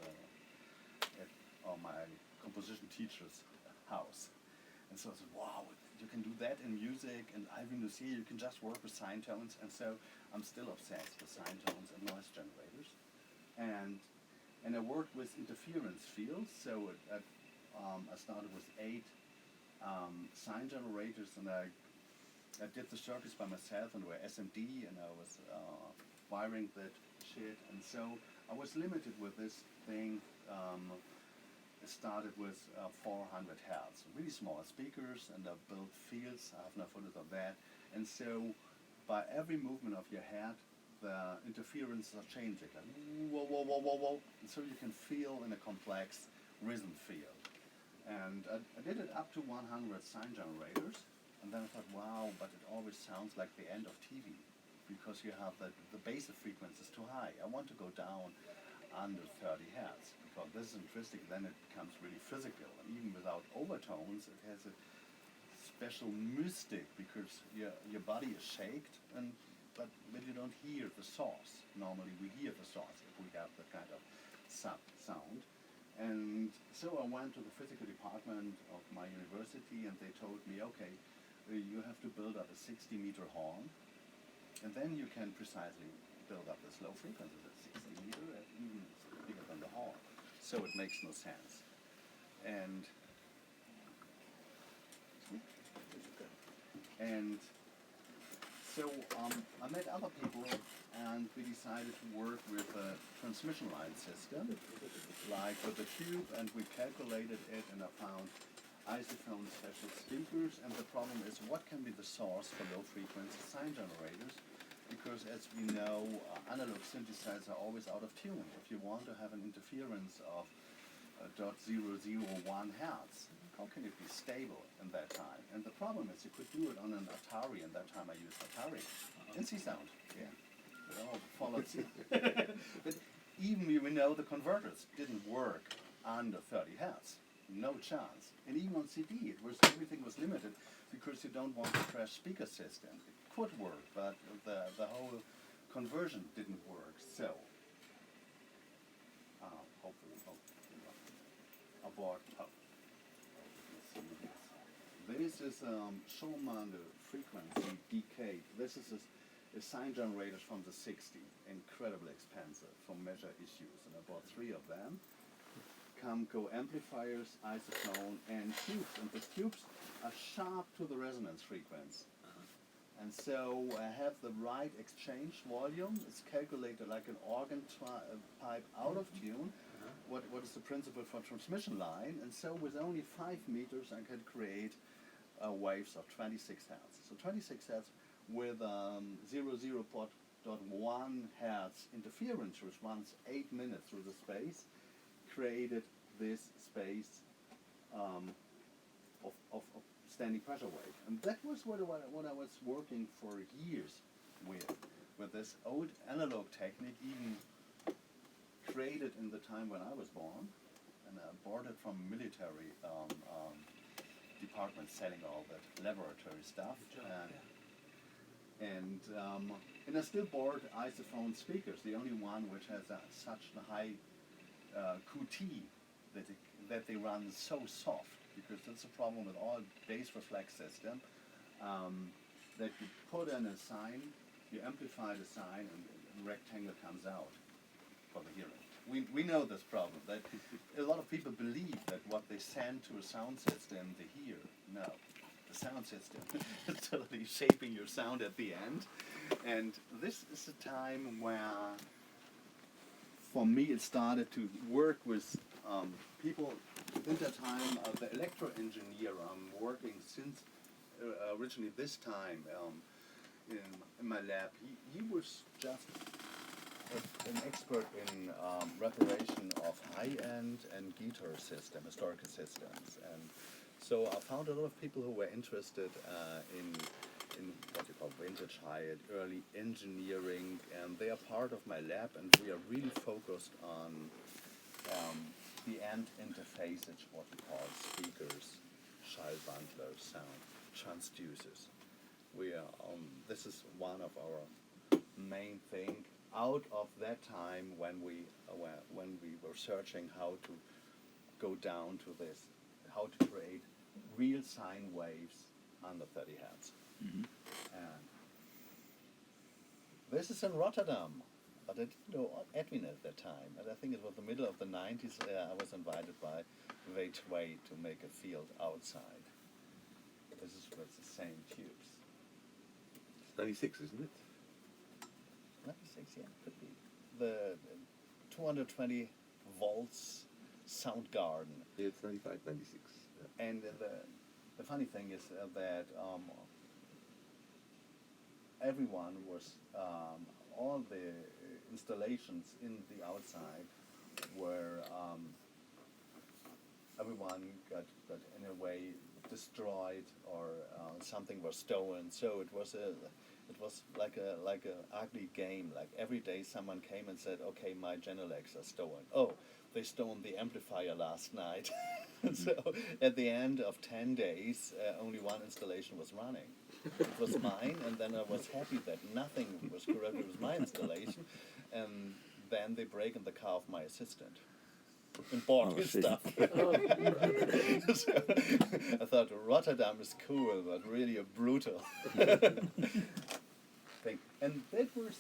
at my composition teacher's house. And so I said, wow, you can do that in music, and Alvin Lussier, you can just work with sine tones. And so I'm still obsessed with sine tones and noise generators. And I worked with interference fields, so I started with 8 sine generators, and I did the circuits by myself, and were SMD, and I was wiring that shit. And so I was limited with this thing. It started with 400 hertz, really small speakers, and I built fields. I have no photos of that. And so by every movement of your head, the interferences are changing. Like, whoa, whoa, whoa, whoa, whoa. And so you can feel in a complex rhythm field. And I did it up to 100 sine generators. And then I thought, wow, but it always sounds like the end of TV, because you have the basic frequency is too high. I want to go down under 30 hertz, because this is interesting. Then it becomes really physical. And even without overtones, it has a special mystic, because your body is shaked, but you don't hear the source. Normally we hear the source if we have the kind of sound. And so I went to the physical department of my university, and they told me, okay, you have to build up a 60-meter horn, and then you can precisely build up this low frequency at 60 meter, and even bigger than the horn. So it makes no sense. And so I met other people, and we decided to work with a transmission line system, like with a tube, and we calculated it, and I found isophone special speakers. And the problem is, what can be the source for low frequency sine generators? Because as we know, analog synthesizers are always out of tune. If you want to have an interference of 0.001 hertz, how can it be stable in that time? And the problem is, you could do it on an Atari, and that time I used Atari. NC Sound, yeah. They all followed. But even we know the converters didn't work under 30 hertz. No chance. And even on CD, everything was limited, because you don't want to crash speaker system. It could work, but the whole conversion didn't work. So hopefully abort. This is Schumann frequency decay. This is a sine generator from the 60s, incredibly expensive for measure issues, and I bought 3 of them. Camco amplifiers, isophone, and tubes, and the tubes are sharp to the resonance frequency. And so I have the right exchange volume. It's calculated like an organ pipe out of tune. What is the principle for transmission line? And so with only 5 meters, I can create waves of 26 hertz. So 26 hertz with 0.001 hertz interference, which runs 8 minutes through the space, created this space of standing pressure wave. And that was what I was working for years with this old analog technique, even created in the time when I was born, and I bought it from military department selling all that laboratory stuff. And I still bought isophone speakers, the only one which has such a high QT that they run so soft. because that's a problem with all base reflex system, that you put in a sign, you amplify the sign, and a rectangle comes out for the hearing. We know this problem, that a lot of people believe that what they send to a sound system, they hear. No. The sound system is totally shaping your sound at the end. And this is a time where, for me, it started to work with people. In that time, the electro engineer I'm working since originally this time in my lab, he was just an expert in reparation of high-end and guitar historical systems. And so I found a lot of people who were interested in what you call vintage high-end, early engineering, and they are part of my lab, and we are really focused on the end interfaces, what we call speakers, Schallwandler, sound transducers. We are this is one of our main thing out of that time when we were searching how to go down to this, how to create real sine waves under 30 hertz. Mhm. And this is in Rotterdam, but I didn't know Edwin at that time. And I think it was the middle of the 90s. I was invited by Way to make a field outside. This is with the same tubes. It's 96, isn't it? 96, yeah, could be. The 220 volts sound garden. Yeah, it's 95, 96. Yeah. And the funny thing is that everyone was, all the installations in the outside were, everyone got in a way destroyed, or something was stolen. So it was like a ugly game. Like every day someone came and said, okay, my Genelecs are stolen. Oh, they stole the amplifier last night. So at the end of 10 days, only one installation was running. It was mine, and then I was happy that nothing was corrupt. It was my installation. And then they break in the car of my assistant and bought his shit. stuff. So I thought Rotterdam is cool, but really a brutal thing. And that was,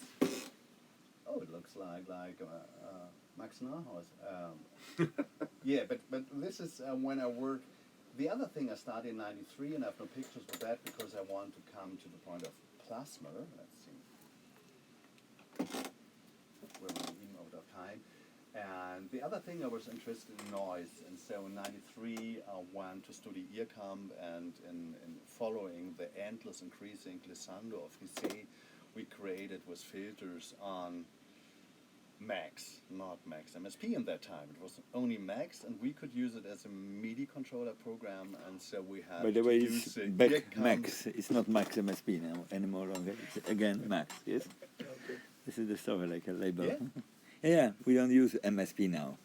oh, it looks like Max Nauhaus. Yeah, but this is when I work. The other thing I started in '93, and I have no pictures of that because I want to come to the point of plasma. Let's see. We're running out of time. And the other thing I was interested in noise, and so in '93 I went to study IRCAM, and in following the endless increasing glissando of Hissé, we created with filters on Max, not Max MSP in that time. It was only Max, and we could use it as a MIDI controller program, and so we had By the to way, use it's the back IRCAM. Max. It's not Max MSP now anymore longer. It's again Max. Yes. Okay. This is the story, like a label. Yeah. Yeah, we don't use MSP now.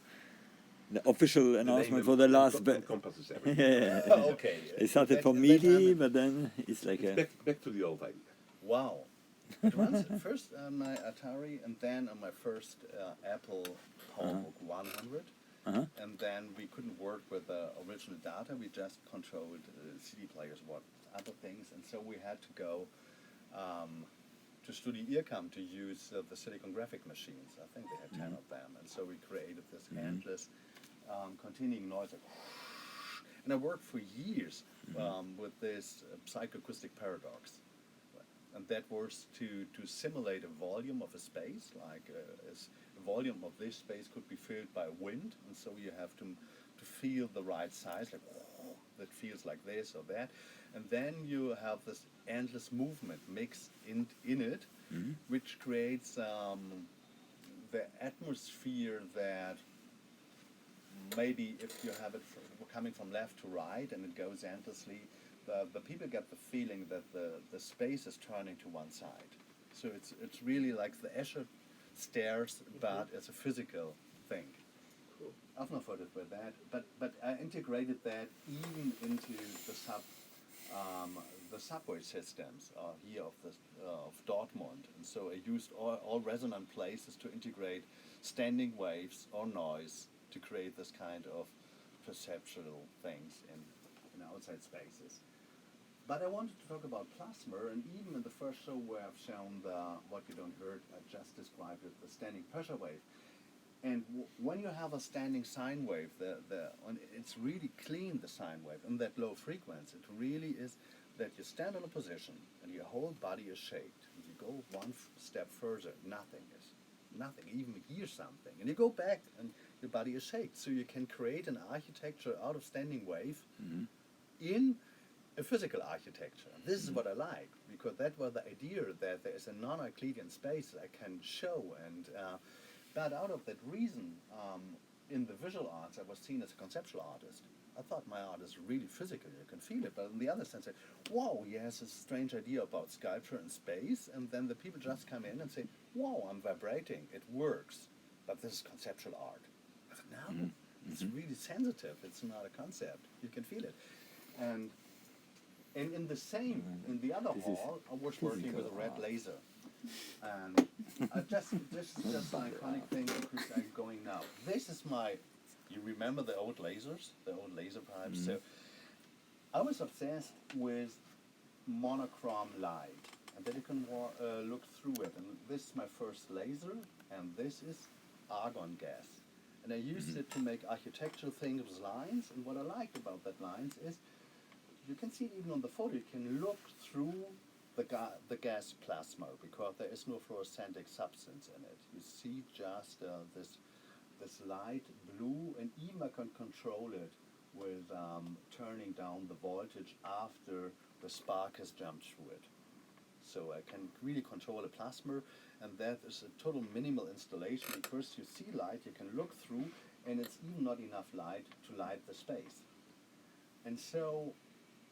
The official announcement for the last. Encompasses everything. Yeah. Okay. It started That- from that MIDI, I'm- but then it's like It's a. back to the old idea. Wow. It runs first on my Atari, and then on my first Apple PowerBook 100. Uh-huh. And then we couldn't work with the original data. We just controlled CD players, what other things, and so we had to go to Studio IRCAM to use the Silicon Graphic machines. I think they had 10 of them, and so we created this endless continuing noise. And I worked for years with this psychoacoustic paradox. And that was to simulate a volume of a space, like a volume of this space could be filled by wind, and so you have to feel the right size, like that feels like this or that, and then you have this endless movement mix in it, which creates the atmosphere that maybe if you have it coming from left to right and it goes endlessly, the people get the feeling that the space is turning to one side. So it's really like the Escher stairs, but it's a physical thing. Cool. I've not thought with that, but I integrated that even into the subway systems here of Dortmund, and so I used all resonant places to integrate standing waves or noise to create this kind of perceptual things in outside spaces. But I wanted to talk about plasma, and even in the first show where I've shown what you don't heard, I just described it, the standing pressure wave. And when you have a standing sine wave, it's really clean, the sine wave, in that low frequency. It really is that you stand in a position and your whole body is shaped. And you go one step further, nothing, even hear something. And you go back and your body is shaped. So you can create an architecture out of standing wave in a physical architecture. This is what I like, because that was the idea that there is a non-Euclidean space I can show. And but out of that reason, in the visual arts, I was seen as a conceptual artist. I thought my art is really physical, you can feel it. But on the other side, I said, whoa, he has this strange idea about sculpture and space. And then the people just come in and say, whoa, I'm vibrating, it works. But this is conceptual art. I said, no, it's really sensitive. It's not a concept. You can feel it. And in the same, in the other hall, I was working with a red laser. And this is just an iconic thing because I'm going now. This is my, you remember the old lasers, the old laser pipes? So I was obsessed with monochrome light, and then you can look through it. And this is my first laser, and this is argon gas. And I used it to make architectural things with lines, and what I liked about that lines is, you can see it even on the photo, you can look through the gas plasma, because there is no fluorescentic substance in it. You see just this light blue, and even I can control it with turning down the voltage after the spark has jumped through it. So I can really control the plasma, and that is a total minimal installation, because you see light, you can look through, and it's even not enough light to light the space. And so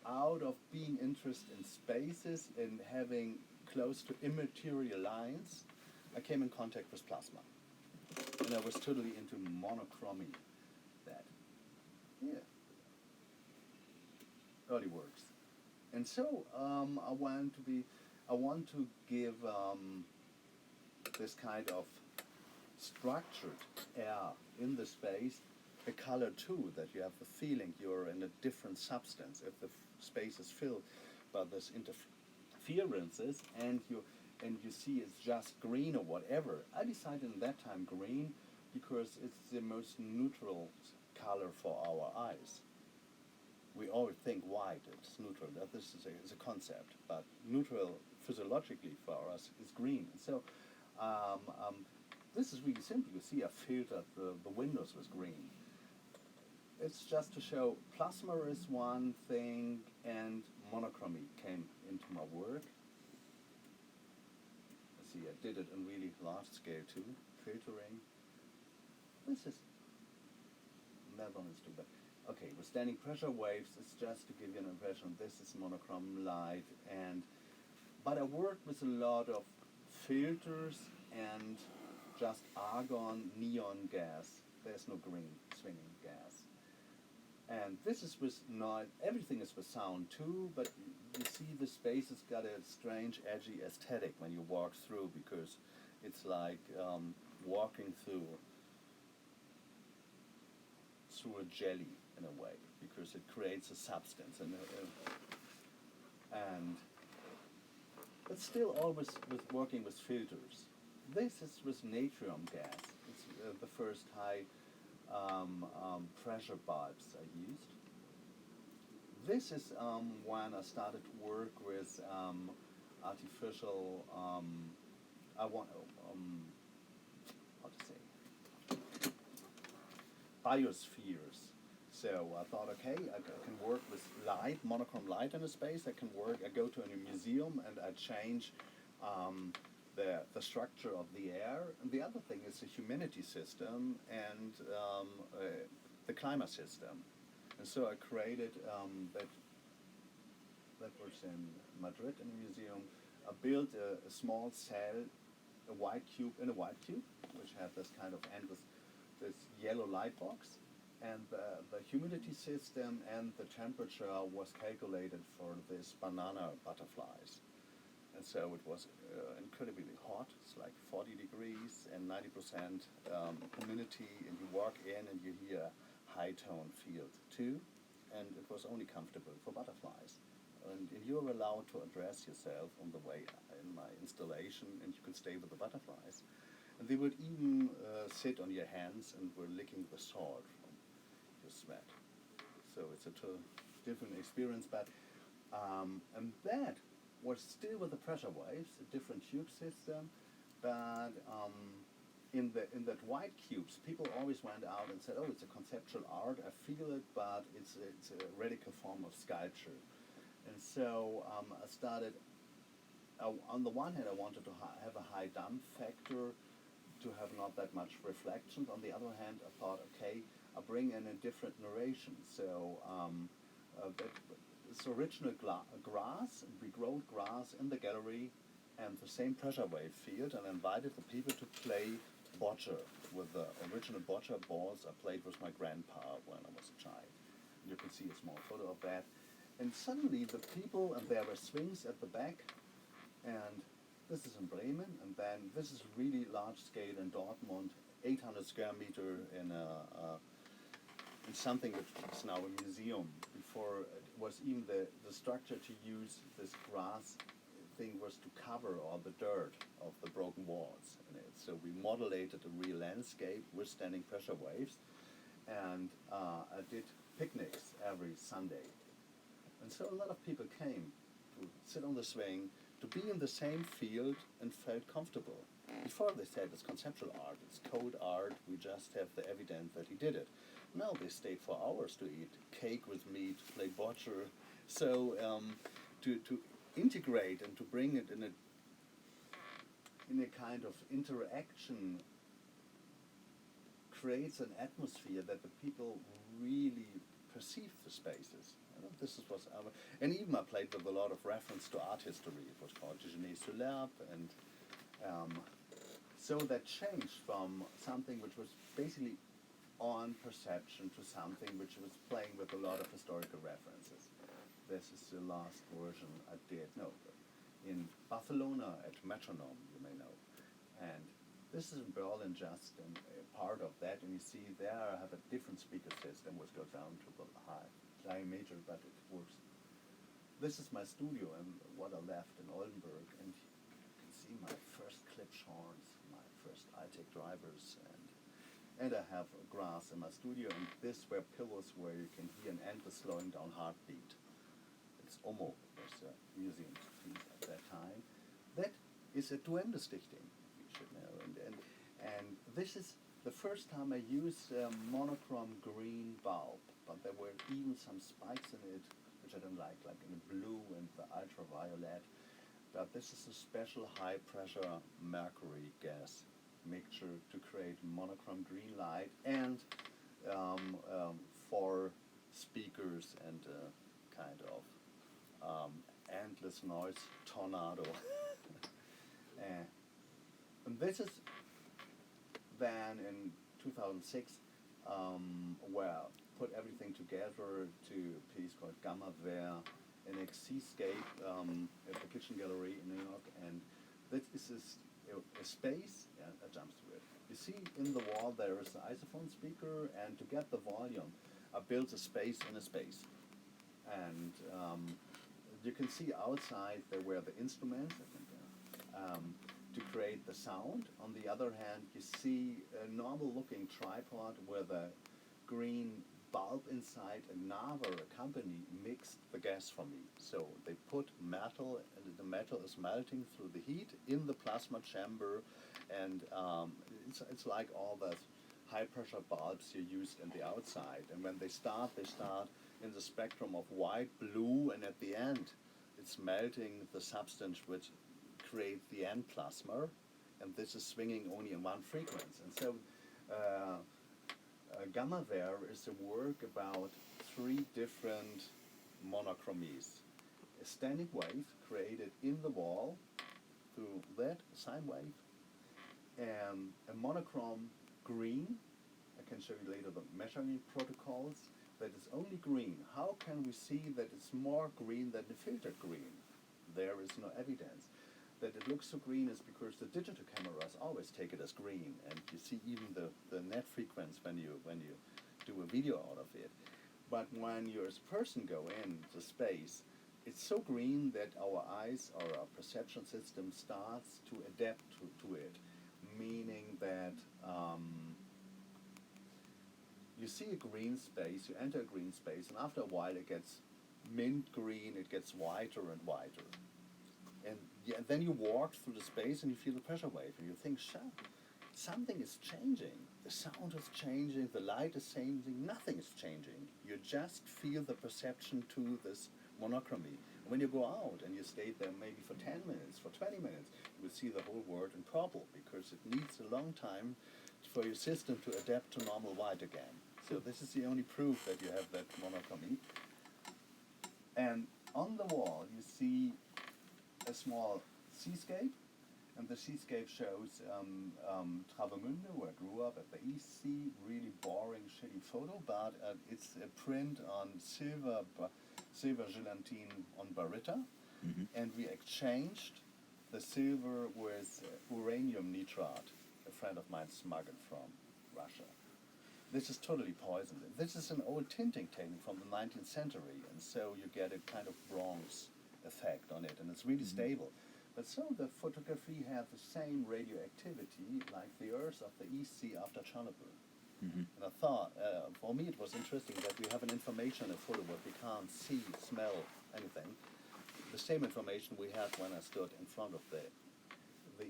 out of being interested in spaces and having close to immaterial lines, I came in contact with plasma. And I was totally into monochromy. That, yeah, early works. And so I want to give this kind of structured air in the space a color too, that you have the feeling you're in a different substance if the space is filled by this interferences, and you see it's just green or whatever. I decided in that time green because it's the most neutral color for our eyes. We always think white, it's neutral, that this is a concept, but neutral physiologically for us is green. So this is really simple. You see I filtered the windows with green. It's just to show plasma is one thing, and monochromy came into my work. See, I did it in really large scale too, filtering. This is, that one is too bad. Okay, with standing pressure waves, it's just to give you an impression, this is monochrome light, but I worked with a lot of filters and just argon, neon gas. There's no green swinging gas. And this is with everything is with sound too, but you see the space has got a strange edgy aesthetic when you walk through, because it's like walking through a jelly in a way, because it creates a substance. And it's still always with working with filters. This is with natrium gas. It's the first high pressure bulbs I used. This is when I started to work with artificial, biospheres. So I thought, okay, I can work with light, monochrome light in a space. I go to a museum and I change the structure of the air. And the other thing is the humidity system and the climate system. And so I created, that was in Madrid in a museum. I built a small cell, a white cube in a white cube, which had this kind of endless, this yellow light box. And the humidity system and the temperature was calculated for this banana butterflies. And so it was incredibly hot. It's like 40 degrees and 90% humidity, and you walk in and you hear a high tone field too. and it was only comfortable for butterflies. And you're allowed to address yourself on the way in my installation, and you can stay with the butterflies. And they would even sit on your hands and were licking the salt from your sweat. So it's a different experience, but and that was still with the pressure waves, a different tube system, but in that white cubes, people always went out and said, "Oh, it's a conceptual art. I feel it, but it's a radical form of sculpture." And so I started. On the one hand, I wanted to have a high dump factor, to have not that much reflections. On the other hand, I thought, okay, I'll bring in a different narration. So it's original grass, and we grow grass in the gallery and the same pressure wave field, and invited the people to play bocce with the original bocce balls I played with my grandpa when I was a child. You can see a small photo of that. And suddenly the people, and there were swings at the back, and this is in Bremen, and then this is really large scale in Dortmund, 800 square meter in something which is now a museum. Before it was even the structure to use this grass thing was to cover all the dirt of the broken walls in it. So we modelated a real landscape with standing pressure waves, and I did picnics every Sunday. And so a lot of people came to sit on the swing, to be in the same field and felt comfortable. Before they said it's conceptual art, it's code art, we just have the evidence that he did it. Now they stayed for hours to eat cake with me, to play bocce. So to integrate and to bring it in a kind of interaction creates an atmosphere that the people really perceive the spaces. This is what and even I played with a lot of reference to art history. It was called Déjeuner sur l'herbe, and so that changed from something which was basically on perception to something which was playing with a lot of historical references. This is the last version I did. No, in Barcelona at Metronome, you may know, and this is in Berlin just a part of that. And you see there I have a different speaker system which goes down to the high major, but it works. This is my studio and what I left in Oldenburg, and you can see my first Klipsch horns, my first iTech drivers, and I have grass in my studio, and this were pillows where you can hear an endless slowing down heartbeat. It's Omo, was a museum piece at that time. That is a Duendestichting, you should know, and this is the first time I used monochrome green bulb, but there were even some spikes in it, which I don't like in the blue and the ultraviolet. But this is a special high pressure mercury gas mixture to create monochrome green light, and for speakers and kind of endless noise tornado. And this is then in 2006 where I put everything together to a piece called Gamma Ver, an seascape at the Kitchen Gallery in New York, and this is a space. Yeah, I jumped through it. You see in the wall there is an isophone speaker, and to get the volume, I built a space in a space. And you can see outside there were the instruments, I think, to create the sound. On the other hand, you see a normal-looking tripod with a green bulb inside, and Naver, a company, mixed the gas for me. So they put metal, and the metal is melting through the heat in the plasma chamber, and it's like all the high-pressure bulbs you use in the outside. And when they start in the spectrum of white, blue, and at the end, it's melting the substance which creates the end plasma, and this is swinging only in one frequency. And so Gamma Ver is a work about 3 different monochromies. A standing wave created in the wall through that sine wave, and a monochrome green. I can show you later the measuring protocols. That is only green. How can we see that it's more green than the filtered green? There is no evidence. That it looks so green is because the digital cameras always take it as green, and you see even the net frequency when you do a video out of it. But when you as a person go into space, it's so green that our eyes or our perception system starts to adapt to it, meaning that you see a green space, you enter a green space, and after a while it gets mint green, it gets whiter and whiter. And then you walk through the space and you feel the pressure wave, and you think, something is changing. The sound is changing, the light is changing, nothing is changing. You just feel the perception to this monochromy. When you go out and you stay there maybe for 10 minutes, for 20 minutes, you will see the whole world in purple, because it needs a long time for your system to adapt to normal white again. So this is the only proof that you have that monochromy. And on the wall you see a small seascape, and the seascape shows Travemünde, where I grew up at the East Sea. Really boring, shitty photo, but it's a print on silver gelatine on Barita, and we exchanged the silver with uranium nitrate. A friend of mine smuggled from Russia. This is totally poisoned. This is an old tinting technique from the 19th century, and so you get a kind of bronze effect on it, and it's really stable. But so the photography had the same radioactivity like the Earth of the East Sea after Chernobyl. And I thought, for me it was interesting that we have an information in a photo but we can't see, smell, anything. The same information we had when I stood in front of the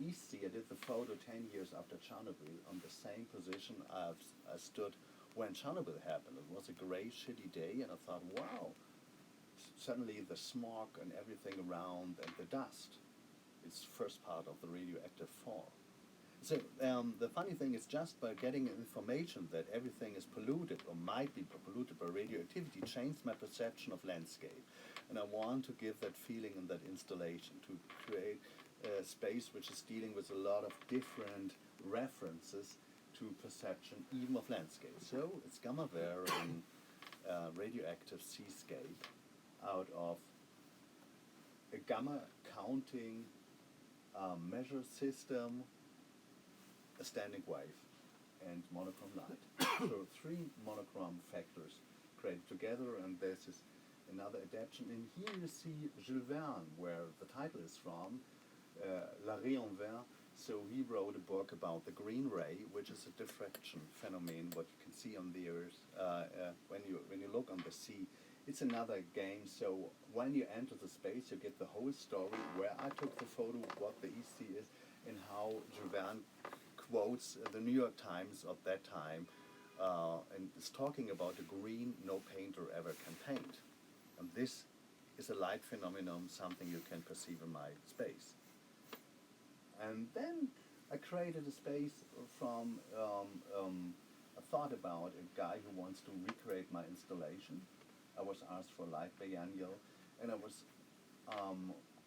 East Sea. I did the photo 10 years after Chernobyl on the same position I stood when Chernobyl happened. It was a gray, shitty day, and I thought, wow, suddenly the smog and everything around and the dust is first part of the radioactive fall. So the funny thing is, just by getting information that everything is polluted or might be polluted by radioactivity changed my perception of landscape. And I want to give that feeling in that installation, to create a space which is dealing with a lot of different references to perception, even of landscape. So it's gamma ware in radioactive seascape out of a gamma counting measure system, a standing wave, and monochrome light. So 3 monochrome factors created together, and this is another adaptation. And here you see Jules Verne, where the title is from, La Rayon Vert. So he wrote a book about the green ray, which is a diffraction phenomenon, what you can see on the Earth when you look on the sea. It's another game. So when you enter the space, you get the whole story, where I took the photo, what the East Sea is, and how Jules Verne quotes the New York Times of that time, and is talking about the green no painter ever can paint. And this is a light phenomenon, something you can perceive in my space. And then I created a space from, I thought about a guy who wants to recreate my installation. I was asked for a light biennial, and I was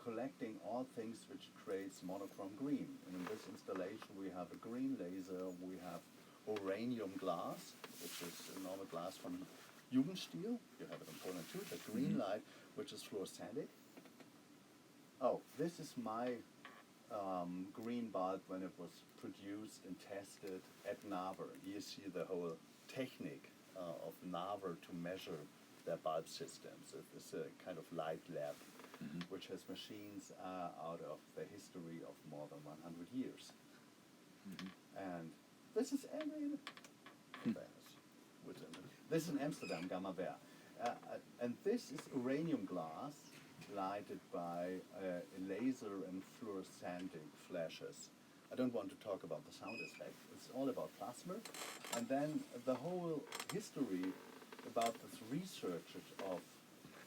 collecting all things which creates monochrome green. And in this installation we have a green laser, we have uranium glass, which is a normal glass from Jugendstil. You have it in Poland too. The green light, which is fluorescent. Oh, this is my green bulb when it was produced and tested at Naver. You see the whole technique of Naver to measure their bulb systems. It's a kind of light lab, which has machines out of the history of more than 100 years. And this is this is in Amsterdam, Gamma Ware. And this is uranium glass lighted by a laser and fluorescent flashes. I don't want to talk about the sound effect. It's all about plasma. And then the whole history about this research of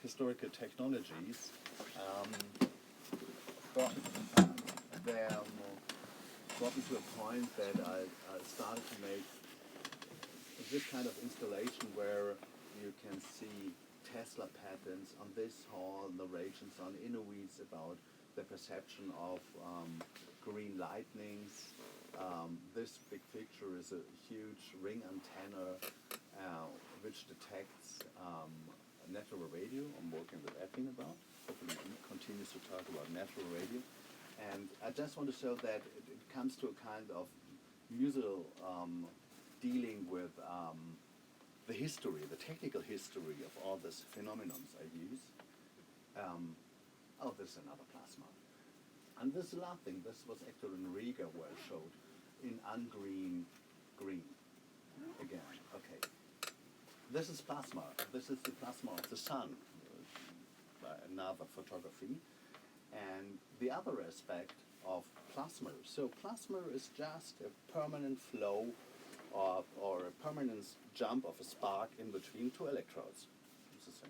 historical technologies brought me to a point that I started to make this kind of installation where you can see Tesla patents on this hall, narrations on Inuits about the perception of green lightnings. This big picture is a huge ring antenna which detects natural radio. I'm working with Edwin about. Hopefully he continues to talk about natural radio. And I just want to show that it comes to a kind of musical dealing with the history, the technical history of all these phenomenons I use. Oh, this is another plasma. And this last thing, this was actually in Riga where I showed in ungreen green. Again, okay. This is plasma. This is the plasma of the sun, by another photography. And the other aspect of plasma. So plasma is just a permanent flow or a permanent jump of a spark in between two electrodes. This is a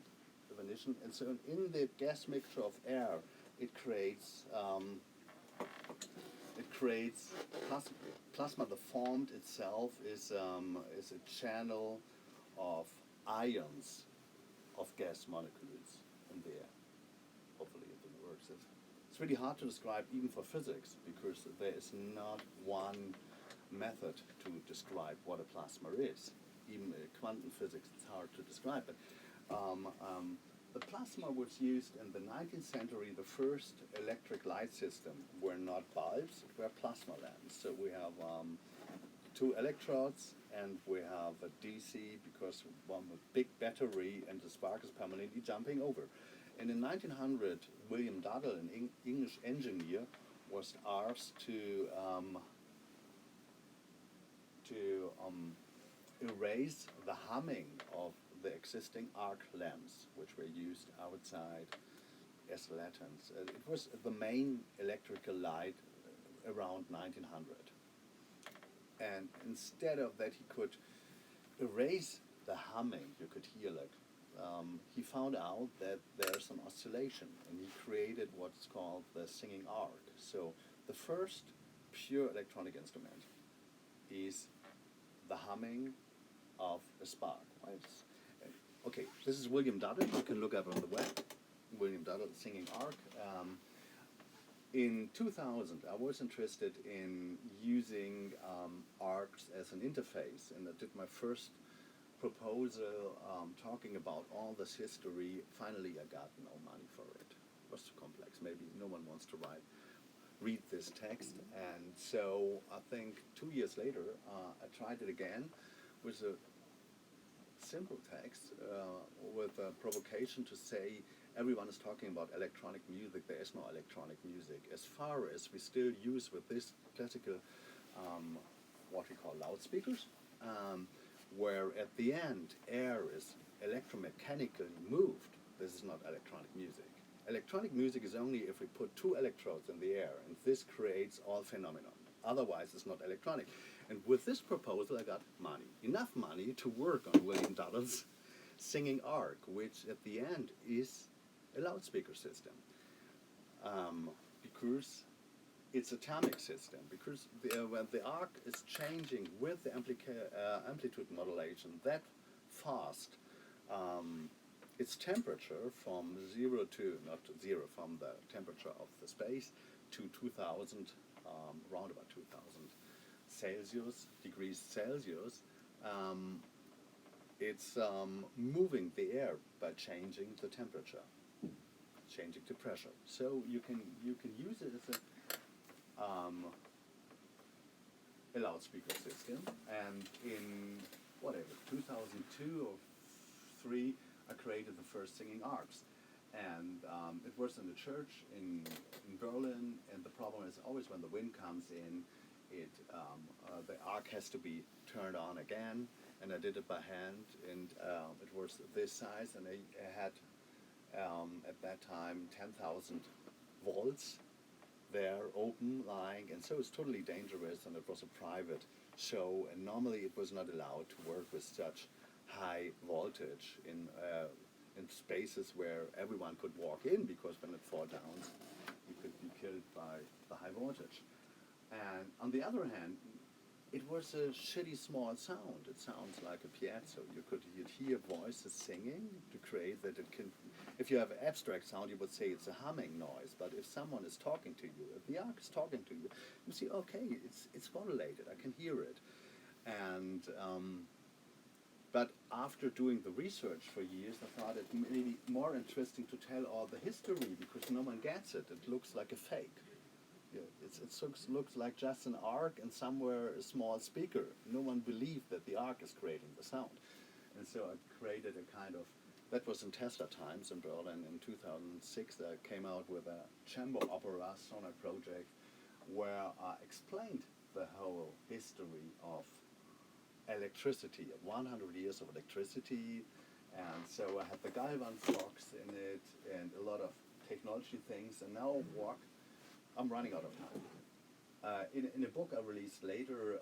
definition. And so in the gas mixture of air, it creates plasma. Plasma, the formed itself, is a channel of ions of gas molecules in the air. Hopefully it works. It's really hard to describe even for physics because there is not one method to describe what a plasma is. Even in quantum physics, it's hard to describe. But the plasma was used in the 19th century. The first electric light system were not bulbs, it were plasma lamps. So we have two electrodes and we have a DC because one with big battery and the spark is permanently jumping over. And in 1900, William Duddell, an English engineer, was asked to erase the humming of the existing arc lamps, which were used outside as lanterns. It was the main electrical light around 1900. And instead of that, he could erase the humming. You could hear he found out that there's some oscillation, and he created what's called the singing arc. So the first pure electronic instrument is the humming of a spark. Right? Okay, this is William Duddell. You can look up on the web. William Duddell, singing arc. In 2000, I was interested in using arcs as an interface, and I did my first proposal talking about all this history. Finally, I got no money for it. It was too complex. Maybe no one wants to read this text. And so I think 2 years later, I tried it again with a simple text with a provocation to say everyone is talking about electronic music. There is no electronic music. As far as we still use with this classical what we call loudspeakers, where at the end air is electromechanically moved. This is not electronic music. Electronic music is only if we put two electrodes in the air, and this creates all phenomenon. Otherwise, it's not electronic. And with this proposal, I got money, enough money to work on William Duddell's singing arc, which at the end is a loudspeaker system, because it's atomic system, because when the arc is changing with the amplitude modulation that fast, its temperature from 0 to, not 0, from the temperature of the space to 2000, around about 2000 degrees Celsius, it's moving the air by changing the temperature, changing the pressure. So you can use it as a loudspeaker system. And in whatever 2002 or 3, I created the first singing arcs, and it was in the church in Berlin. And the problem is always when the wind comes in, the arc has to be turned on again. And I did it by hand, and it was this size, and I had at that time 10,000 volts there open lying, and so it's totally dangerous, and it was a private show, and normally it was not allowed to work with such high voltage in spaces where everyone could walk in, because when it falls down you could be killed by the high voltage. And on the other hand, it was a shitty small sound. It sounds like a piezo. You'd hear voices singing to create that it can. If you have abstract sound, you would say it's a humming noise. But if someone is talking to you, if the arc is talking to you, you see, okay, it's modulated. I can hear it. And but after doing the research for years, I thought it may be more interesting to tell all the history, because no one gets it. It looks like a fake. It looks like just an arc and somewhere a small speaker. No one believed that the arc is creating the sound. And so I created a kind of, that was in Tesla times in Berlin in 2006. I came out with a chamber opera sonnet project where I explained the whole history of electricity, 100 years of electricity. And so I had the Galvan clocks in it and a lot of technology things. And now I'm running out of time. In a book I released later,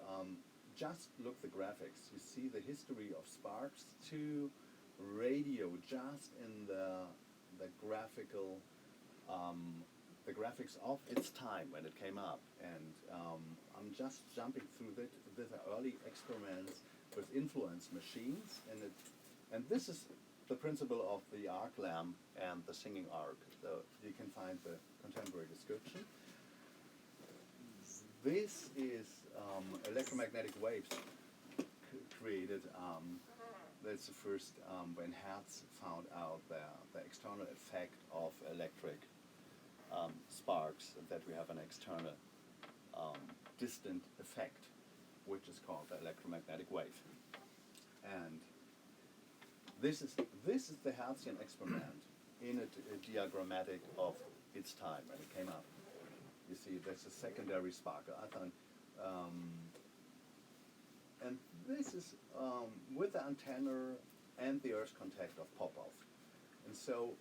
just look the graphics. You see the history of sparks to radio, just in the graphical, the graphics of its time when it came up. And I'm just jumping through the early experiments with influence machines, and this is the principle of the arc lamp and the singing arc. So you can find the contemporary description. This is electromagnetic waves created. That's the first when Hertz found out the external effect of electric sparks, that we have an external distant effect, which is called the electromagnetic wave. And this is the Hertzian experiment in a diagrammatic of its time when it came up. You see, that's a secondary spark. I thought, and this is with the antenna and the Earth contact of Popov. And so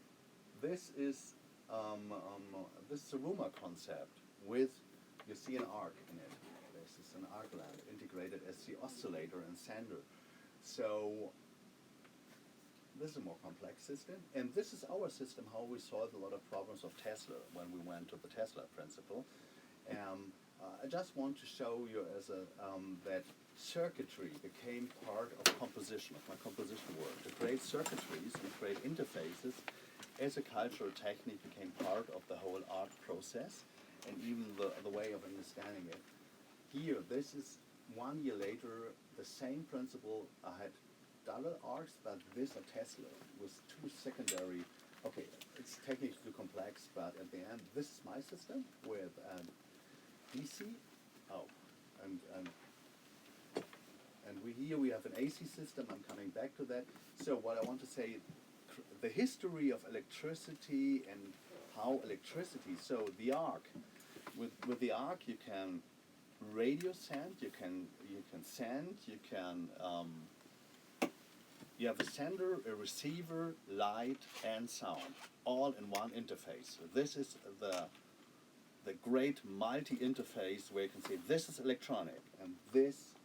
this is a rumor concept with, you see an arc in it. This is an arc lamp integrated as the oscillator and sender. So this is a more complex system, and this is our system, how we solved a lot of problems of Tesla when we went to the Tesla principle. I just want to show you that circuitry became part of composition, of my composition work. To create circuitries and create interfaces as a cultural technique became part of the whole art process, and even the way of understanding it. Here, this is 1 year later, the same principle. I had double arcs, but this a Tesla with two secondary. Okay, it's technically too complex, but at the end, this is my system with DC. Oh, and here we have an AC system. I'm coming back to that. So what I want to say, the history of electricity and how electricity. So the arc, with the arc you can radio send, you can send, you can. You have a sender, a receiver, light, and sound, all in one interface. So this is the great multi-interface where you can say this is electronic and this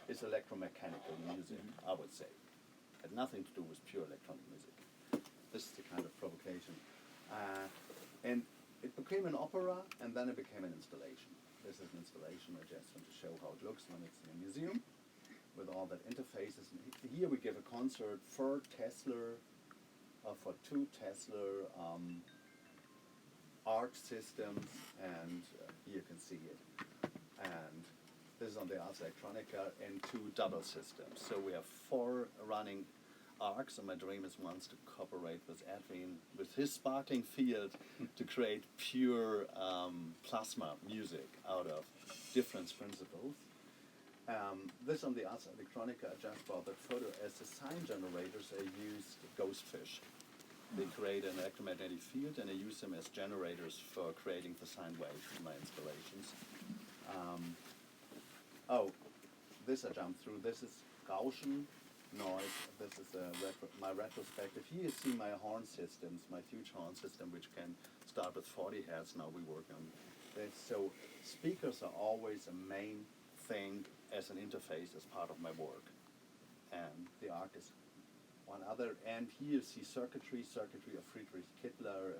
is electromechanical music, I would say. Had nothing to do with pure electronic music. This is the kind of provocation. And it became an opera, and then it became an installation. This is an installation. I just want to show how it looks when it's in a museum, with all that interfaces. And here we give a concert for Tesla, for 2 Tesla arc systems, and here you can see it. And this is on the Ars Electronica, and 2 double systems. So we have 4 running arcs, and my dream is once to cooperate with Edwin, with his sparkling field, to create pure plasma music out of difference principles. This on the Ars Electronica, I just brought that photo. As the sign generators, I used ghost fish. They create an electromagnetic field, and I use them as generators for creating the sine waves in my installations. This I jumped through. This is Rauschen, noise. This is my retrospective. Here you see my horn systems, my huge horn system, which can start with 40 Hz. Now we work on this. So speakers are always a main thing as an interface as part of my work. And the arc is one other. And here you see circuitry of Friedrich Kittler,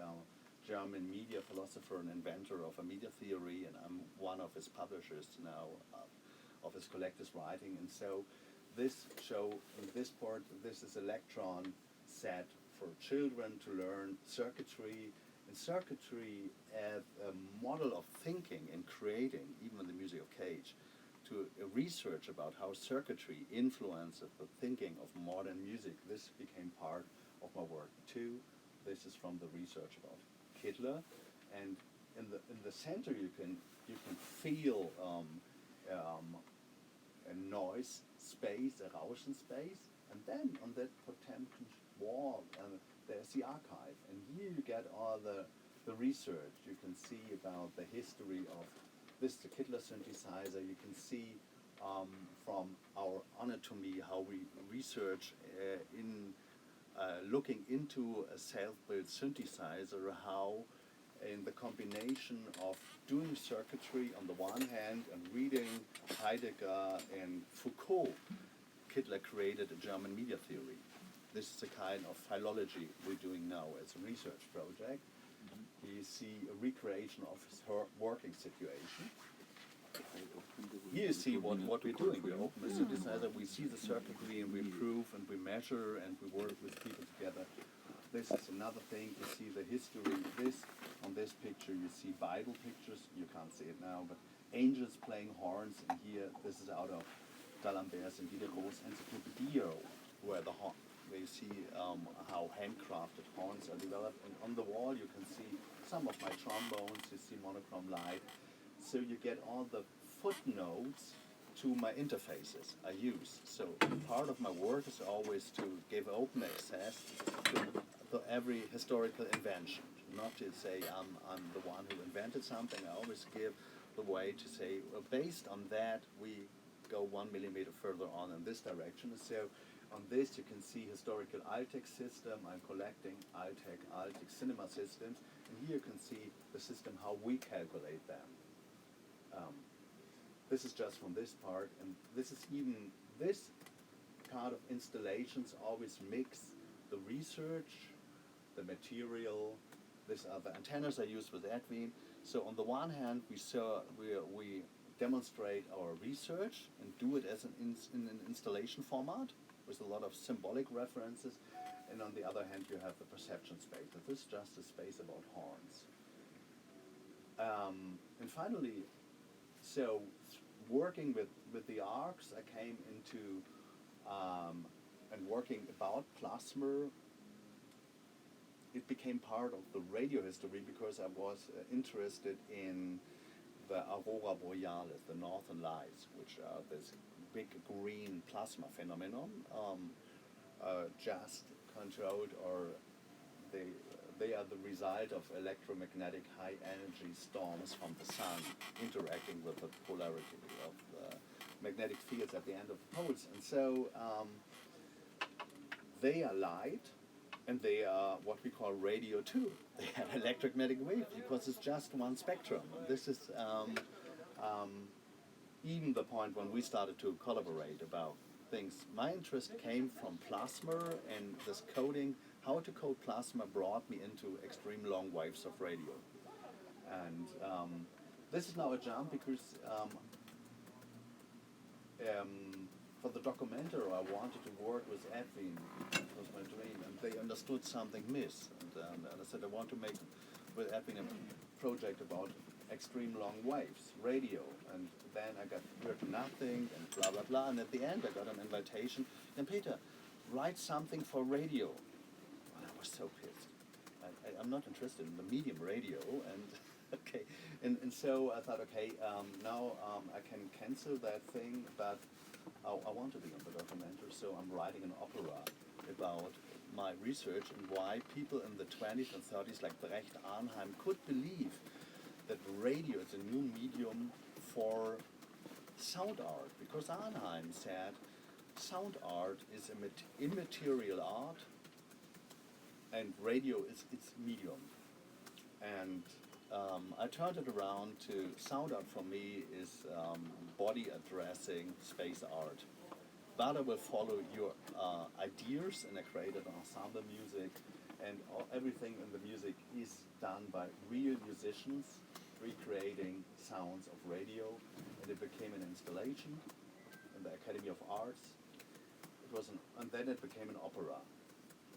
German media philosopher and inventor of a media theory, and I'm one of his publishers now of his collector's writing. And so this show, in this part, this is electron set for children to learn circuitry, and circuitry as a model of thinking and creating, even in the music of Cage, to research about how circuitry influences the thinking of modern music. This became part of my work too. This is from the research about Hitler, and in the center you can feel a noise space, a Rauschen space, And then on that Potemkin wall, there's the archive. And here you get all the research. You can see about the history of this, the Kittler synthesizer. You can see from our anatomy how we research in looking into a self-built synthesizer, how in the combination of doing circuitry on the one hand and reading Heidegger and Foucault, Kittler created a German media theory. This is the kind of philology we're doing now as a research project. You see a recreation of his working situation. Here you see what we're doing. We open the synthesizer, we see the circuitry, and we improve, and we measure, and we work with people together. This is another thing. You see the history. On this picture, you see Bible pictures. You can't see it now, but angels playing horns. And here, this is out of D'Alembert's and Diderot's Encyclopedia, where you see how handcrafted horns are developed. And on the wall, you can see some of my trombones. You see monochrome light. So you get all the footnotes to my interfaces I use. So part of my work is always to give open access to every historical invention. Not to say I'm the one who invented something. I always give the way to say, well, based on that, we go 1 millimeter further on in this direction. So on this, you can see historical Altec system. I'm collecting Altec cinema systems. And here you can see the system, how we calculate them. This is just from this part, and this kind of installations always mix the research, the material. These are the antennas I use with Edwin. So on the one hand, we demonstrate our research and do it as in an installation format with a lot of symbolic references, and on the other hand, you have the perception space. And this is just a space about horns. And finally, so working with the arcs, I came into and working about plasma. It became part of the radio history because I was interested in the aurora borealis, the northern lights, which are this big green plasma phenomenon, just controlled, or they are the result of electromagnetic high energy storms from the sun interacting with the polarity of the magnetic fields at the end of the poles. And so they are light, and they are what we call radio too. They have electromagnetic wave because it's just one spectrum. And this is even the point when we started to collaborate about things. My interest came from plasma, and this coding, how to code plasma, brought me into extreme long waves of radio. And this is now a jump because for the documentary I wanted to work with Edwin. It was my dream, and they understood something miss. And I said I want to make with Edwin a project about extreme long waves, radio. And then I heard nothing and blah blah blah. And at the end I got an invitation. And Peter, write something for radio. And I was so pissed. I'm not interested in the medium radio. And okay, and so I thought, okay, now I can cancel that thing, but I want to be on the documentary, so I'm writing an opera about my research and why people in the 20s and 30s, like Brecht, Arnheim, could believe that radio is a new medium for sound art, because Arnheim said sound art is an immaterial art and radio is its medium. And I turned it around to sound art for me is body addressing space art. But I will follow your ideas, and I created ensemble music, and everything in the music is done by real musicians recreating sounds of radio, and it became an installation in the Academy of Arts. And then it became an opera.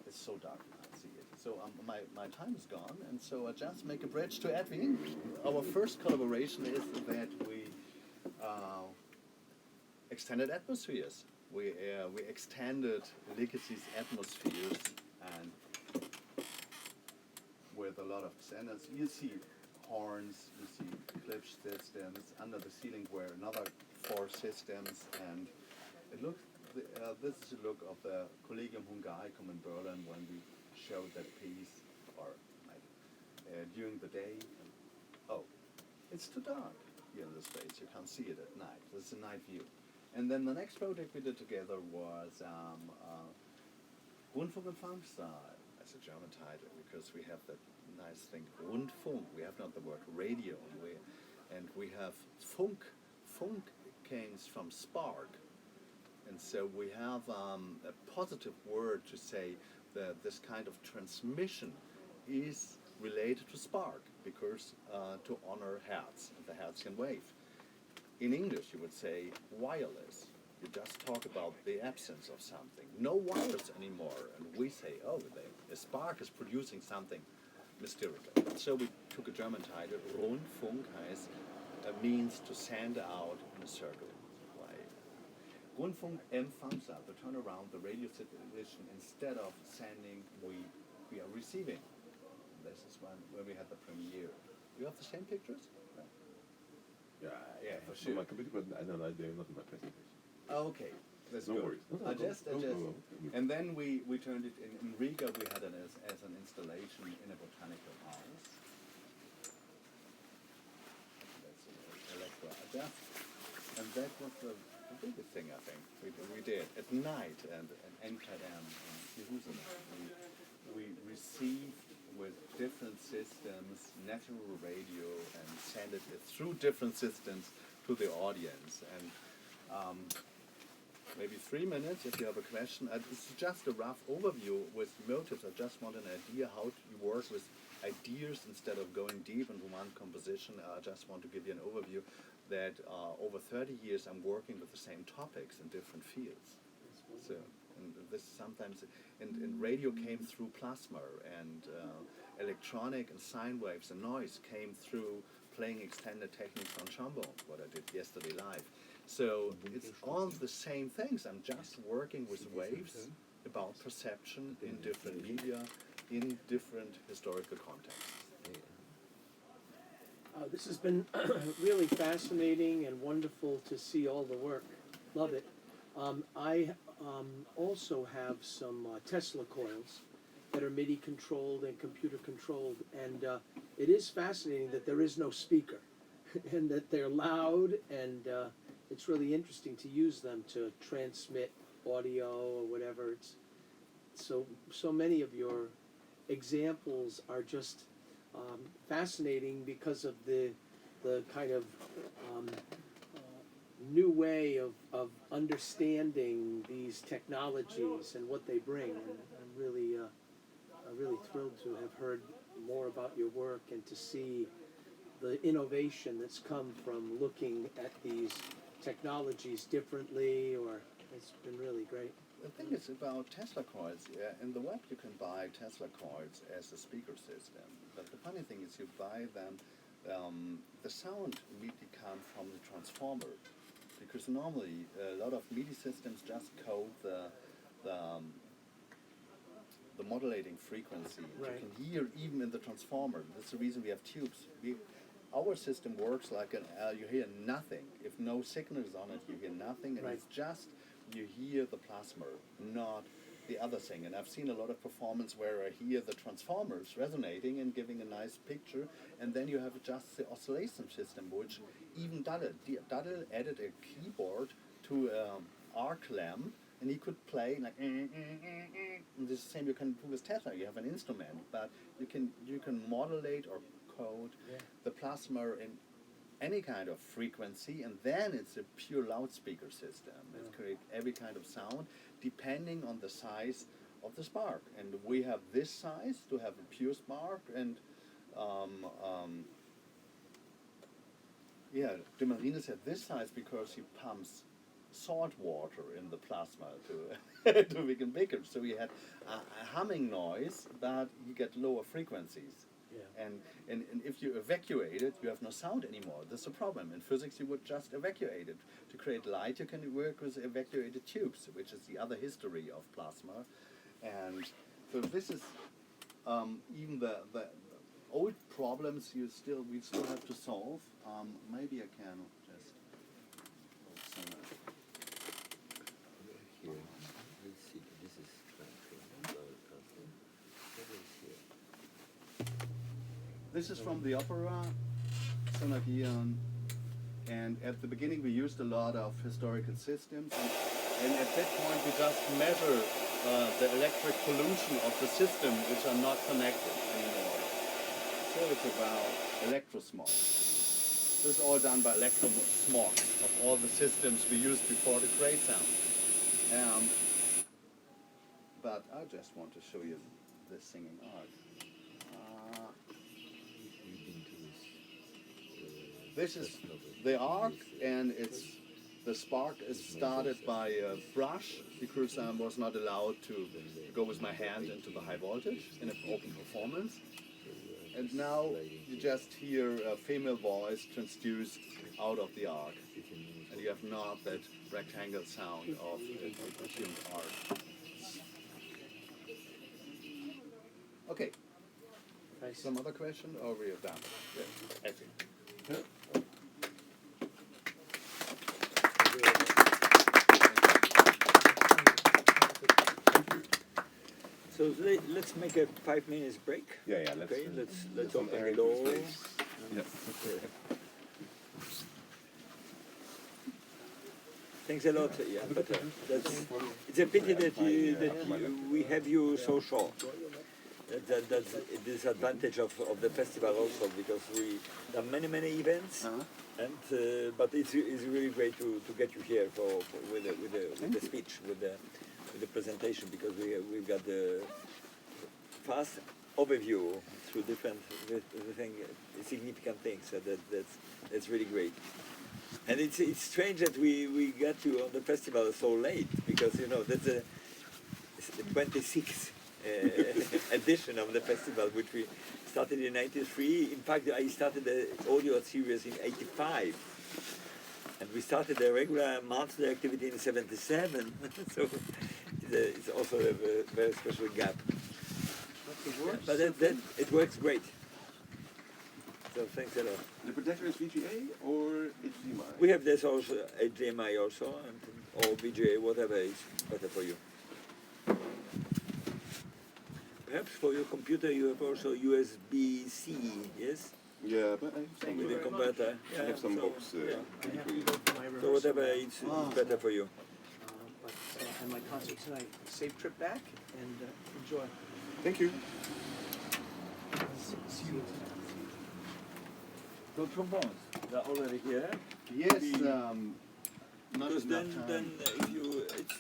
It's so dark now, I see it. So my time is gone, and so I just make a bridge to Edwin. Our first collaboration is that we extended atmospheres. We extended Legacy's atmospheres, and with a lot of standards. You see horns, you see clip systems. Under the ceiling were another 4 systems, and it looks this is a look of the Collegium Hungaricum in Berlin when we showed that piece, or like, during the day. Oh, it's too dark here in the space. You can't see it at night. This is a night view. And then the next project we did together was Rundfunk und Funkstyle. That's a German title because we have that nice thing, Rundfunk. We have not the word radio, and we have Funk. Funk came from spark. And so we have a positive word to say that this kind of transmission is related to spark because to honor Hertz, the Hertzian wave. In English you would say wireless. You just talk about the absence of something. No wires anymore. And we say, oh, a spark is producing something mysterious. So we took a German title, Rundfunk means to send out in a circle. Rundfunk Empfangssaal, to turn around the radio situation, instead of sending, we are receiving. This is when we had the premiere. You have the same pictures? Yeah, for On sure. my computer, but I don't know, they're not in my presentation. Okay, that's No good. worries. No, I go- just. go. And then we turned it in Riga. We had it as an installation in a botanical house. That's an electro adjust, and that was the biggest thing I think we did at night and Amsterdam and Jerusalem. We received with different systems natural radio and send it through different systems to the audience. And maybe 3 minutes if you have a question. It's just a rough overview with motives. I just want an idea how you work with ideas instead of going deep into one composition. I just want to give you an overview that over 30 years I'm working with the same topics in different fields. So, and this sometimes, and radio came through plasma, and electronic and sine waves and noise came through playing extended techniques on trombone, what I did yesterday live. So it's all the same things. I'm just working with waves about perception in different media, in different historical contexts. This has been really fascinating and wonderful to see all the work. Love it. I also have some Tesla coils that are MIDI controlled and computer controlled, and it is fascinating that there is no speaker and that they're loud, and it's really interesting to use them to transmit audio or whatever. It's so many of your examples are just fascinating because of the kind of new way of understanding these technologies and what they bring. And I'm really thrilled to have heard more about your work and to see the innovation that's come from looking at these technologies differently. Or it's been really great. The thing is about Tesla coils, in the web you can buy Tesla coils as a speaker system. But the funny thing is you buy them, the sound immediately comes from the transformer. Because normally a lot of MIDI systems just code the modulating frequency. Right. You can hear even in the transformer. That's the reason we have tubes. Our system works like you hear nothing. If no signal is on it, you hear nothing, and Right. it's just you hear the plasma, not the other thing. And I've seen a lot of performance where I hear the transformers resonating and giving a nice picture, and then you have just the oscillation system, which even Duddle added a keyboard to arc lamp, and he could play like and this is the same you can do with Tesla. You have an instrument, but you can modulate or code the plasma in any kind of frequency, and then it's a pure loudspeaker system. It creates every kind of sound depending on the size of the spark. And we have this size to have a pure spark, and De Marines had this size because he pumps salt water in the plasma to to make it bigger. So he had a humming noise, but you get lower frequencies. Yeah. And if you evacuate it, you have no sound anymore. That's a problem. In physics, you would just evacuate it. To create light, you can work with evacuated tubes, which is the other history of plasma. And so this is even the old problems we still have to solve. Maybe I can just. here. Let's see. This is broadcasting. What is here? This is from the opera Sonagion, and at the beginning we used a lot of historical systems, and at that point we just measure the electric pollution of the system which are not connected anymore. So it's about electrosmog. This is all done by electrosmog of all the systems we used before to create sound. But I just want to show you the singing art. This is the arc, and the spark is started by a brush because I was not allowed to go with my hand into the high voltage in an open performance. And now you just hear a female voice transduced out of the arc, and you have not that rectangle sound of a human arc. Okay. Some other question, or we are done? Yeah. Excellent. So let's make a 5 minutes break. Yeah, Okay, let's some open air the into door. space. Yeah. Thanks a lot, yeah, but it's a pity that we have you so short. That's a disadvantage of the festival also, because we have many events, and but it's really great to get you here with the speech, with the presentation, because we've got the fast overview through different significant things. So that's really great. And it's strange that we got you on the festival so late, because that's the 26th edition of the festival, which we started in '93. In fact, I started the audio series in '85, and we started the regular monthly activity in '77. So it's also a very special gap. But it works great. So thanks a lot. The projector is VGA or HDMI? We have this also HDMI also, or VGA, whatever is better for you. Perhaps for your computer you have also USB-C, yes? Yeah, but I have some, With the converter. I have some box I have to between. go to my So rehearsal whatever now. is better for you. And my concert tonight. Safe trip back, and enjoy. Thank you. See you tonight. So trombones, they're already here. Yes, not Because enough time. then if you it's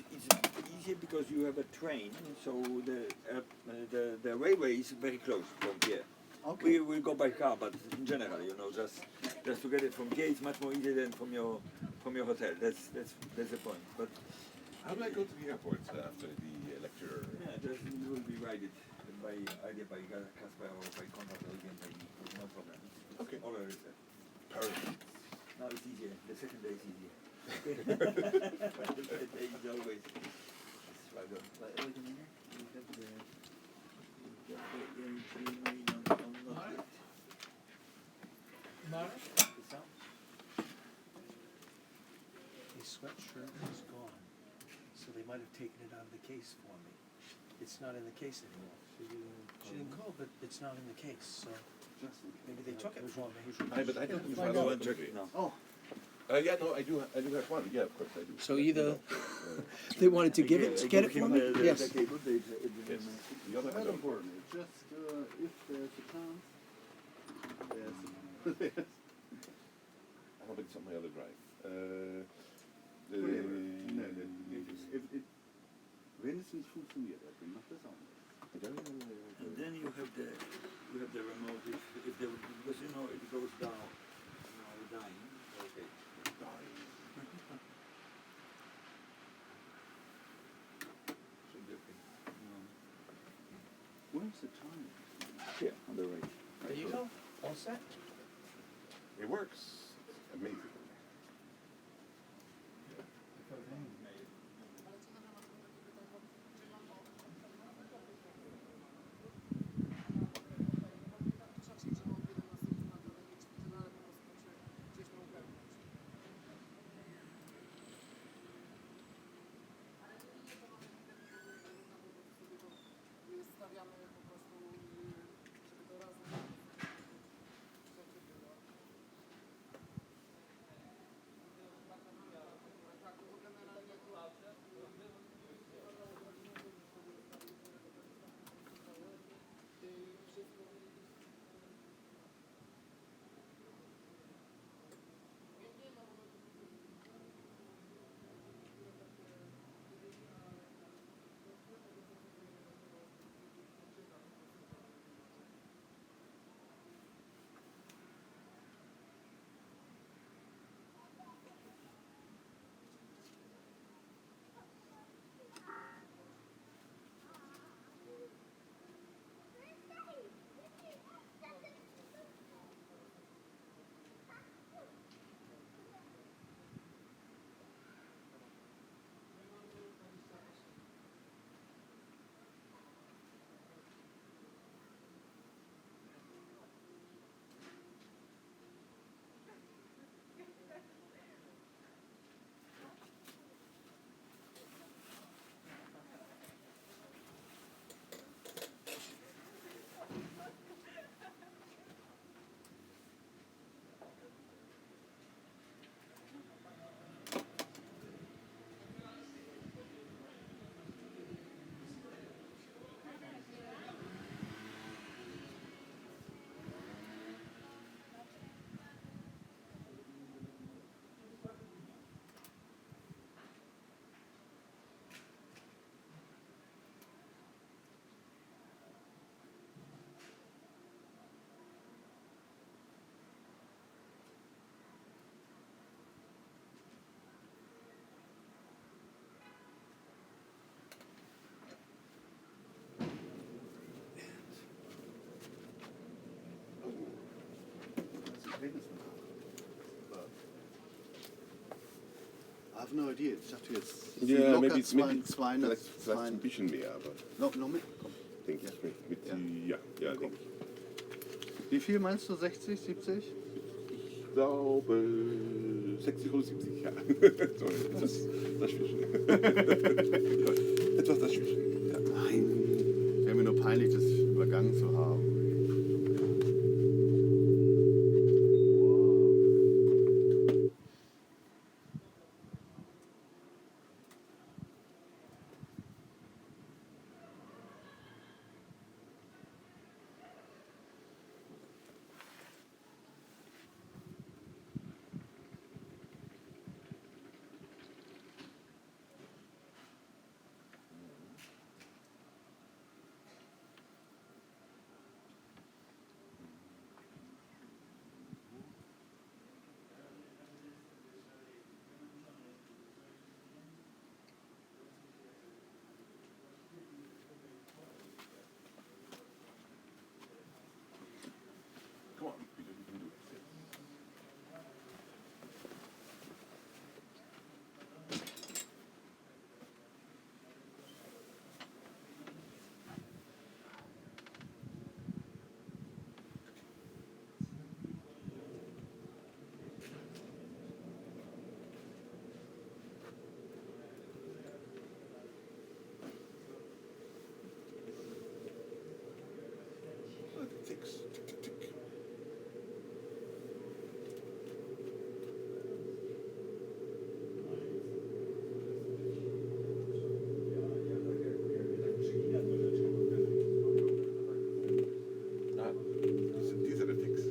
easier because you have a train, so the railway is very close from here. Okay. We will go by car, but in general, just to get it from here, it's much more easier than from your hotel. That's the point. But How do I go to the airport after the lecture? yeah, you will be guided either by Casper or by Conrad or again by me. No problem. Okay. Already there. Perfect. Now it's easier. The second day is easier. The third day is always a struggle. But wait a minute. We have the The sound? The sweatshirt is gone, so they might have taken it out of the case for me. It's not in the case anymore. She didn't call, but it's not in the case, so maybe they took it from me. But I don't use my Go own and check country. it now. Oh, Yeah, no, I do have one. Yeah, of course I do. So either they wanted to get it for me? Yes. it's The other I not don't. important. It's just if there's a chance, there's I have it on my other drive. wenn es nicht funktioniert, dann macht das auch nicht. And then you have the remote if because it goes down. Dying. Okay. Should be okay. Where's the time? Here on the right. There you go, all set. It works. Amazing. Verhältnis von haben. Aber I have no idea. Ich dachte jetzt Ja, locker maybe 200, vielleicht ein bisschen mehr, aber noch mehr. Komm. denke ich mit Ja. ja, denke ich. Wie viel meinst du? 60, 70? Ich glaube 60 oder 70, ja. So, etwas dazwischen. Etwas dazwischen, ja. Nein. Wäre mir nur peinlich, das übergangen zu haben. Come on, you can do it. Ticks, tick, tick, tick. These are the ticks.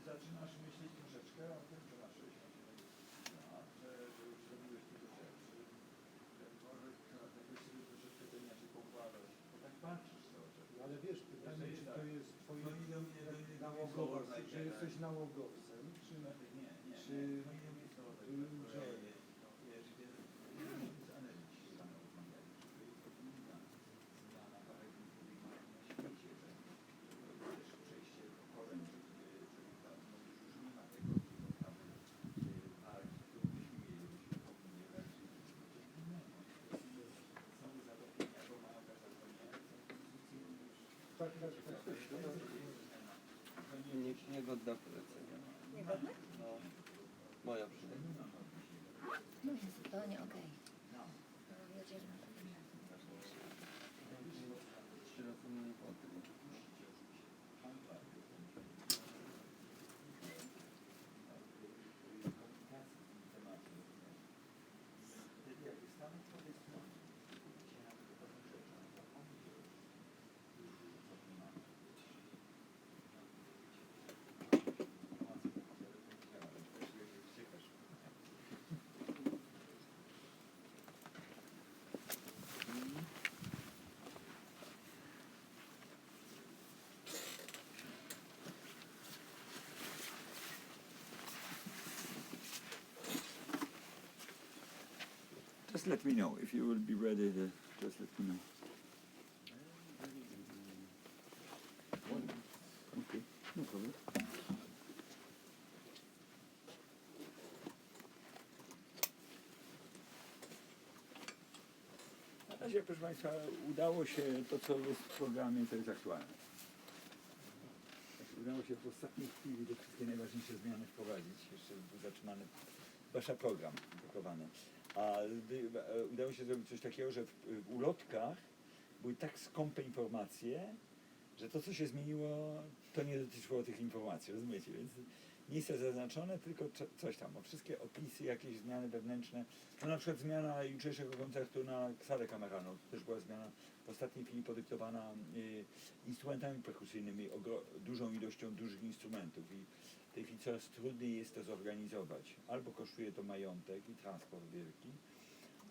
Zaczynasz myśleć troszeczkę o tym, że masz 60 lat, że już zrobiłeś dużo rzeczy, że może dlatego sobie troszeczkę to inaczej poukładasz, bo tak patrzysz cały czas. Ale wiesz, pytanie, czy to jest twoje nałogowce, czy jesteś nałogowcem, czy Niegodna polecenia. Niegodne? No, moja przynajmniej. No Jezu, to nie okej. Mam nadzieję, że na to nie ważniejsze. 3 razy mniej wody. Just let me know if you will be ready. Just let me know. Okay, no problem. Na razie, proszę Państwa, udało się to, co jest w programie, co jest aktualne. Udało się w ostatniej chwili te wszystkie najważniejsze zmiany wprowadzić. Jeszcze był zatrzymany Wasza program blokowany. A udało się zrobić coś takiego, że w ulotkach były tak skąpe informacje, że to, co się zmieniło, to nie dotyczyło tych informacji, rozumiecie? Więc nie jest to zaznaczone, tylko coś tam. Wszystkie opisy, jakieś zmiany wewnętrzne, no na przykład zmiana jutrzejszego koncertu na salę kameralną, to też była zmiana w ostatniej chwili podyktowana instrumentami perkusyjnymi, dużą ilością dużych instrumentów i w tej chwili coraz trudniej jest to zorganizować. Albo kosztuje to majątek i transport wielki,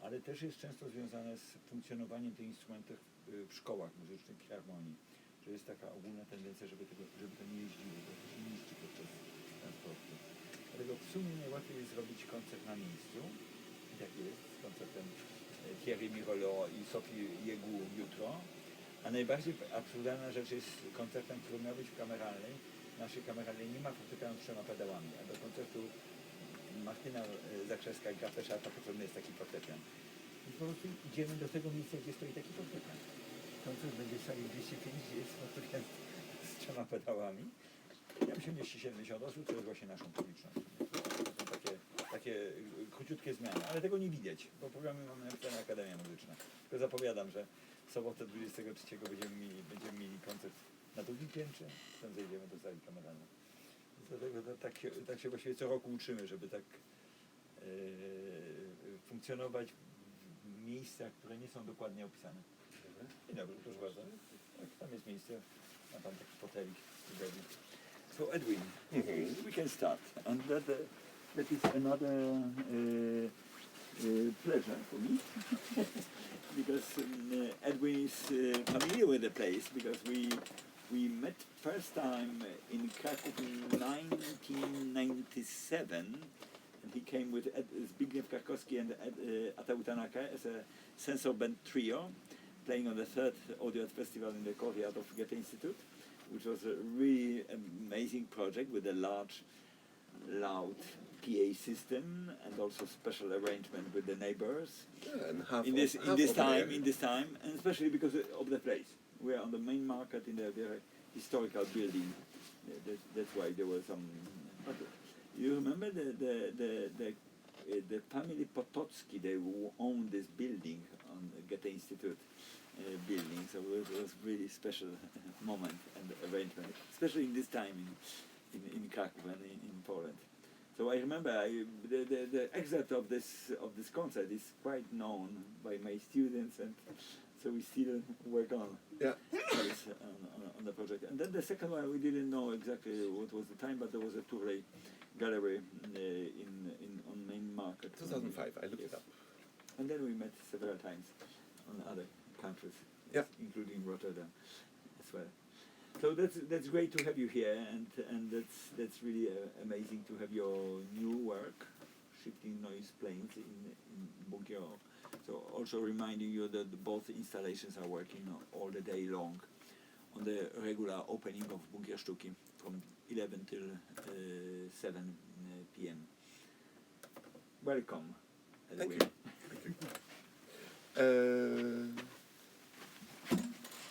ale też jest często związane z funkcjonowaniem tych instrumentów w szkołach muzycznych, filharmonii, że jest taka ogólna tendencja, żeby to nie jeździło, bo to się niszczy podczas transportu. Dlatego w sumie najłatwiej jest zrobić koncert na miejscu, tak jest, z koncertem Thierry Mirolo i Sofii Jegu jutro, A najbardziej absurdalna rzecz jest koncertem, który miał być w kameralnej. W naszej kameralnej nie ma fortepianu z 3 pedałami, a do koncertu Martyna Zakrzewska gra Pesza, to potrzebny jest taki fortepian. I po prostu idziemy do tego miejsca, gdzie stoi taki fortepian. Koncert będzie w sali 205, gdzie jest fortepian z 3 pedałami. Ja się mieści 70 osób, to jest właśnie naszą publicznością. To są takie króciutkie zmiany, ale tego nie widać, bo programy mamy napisane Akademia Muzyczna. Tylko zapowiadam, że w sobotę 23 będziemy mieli koncert na drugim piętrze, potem zejdziemy do sali kameralnej. Dlatego tak się właściwie co roku uczymy, żeby tak funkcjonować w miejscach, które nie są dokładnie opisane. Dzień dobry, proszę bardzo. Tak, tam jest miejsce, ma pan taki fotelik. So Edwin, we can start. And that is another pleasure for me because Edwin is familiar with the place because we met first time in Krakow in 1997, and he came with Zbigniew Karkowski and Ateu Tanaka as a sensor band trio, playing on the 3rd Audio Festival in the courtyard of Goethe Institute, which was a really amazing project with a large, loud PA system and also special arrangement with the neighbors. Yeah, and half in this time, and especially because of the place. We are on the main market in a very historical building. That's why there were some. But you remember the family Potocki? They owned this building on the Goethe Institute building. So it was really special moment and arrangement, especially in this time in Krakow and in Poland. So I remember the excerpt of this concert is quite known by my students, and so we still work on this, on the project. And then the second one, we didn't know exactly what was the time, but there was a Touré gallery on Main Market. 2005, I looked it up. And then we met several times on other countries, including Rotterdam as well. So that's great to have you here, and that's really amazing to have your new work, Shifting Noise Planes in Bunkier. So also reminding you that both installations are working all the day long on the regular opening of Bunkier Sztuki from 11 till 7 p.m. Welcome. Thank you.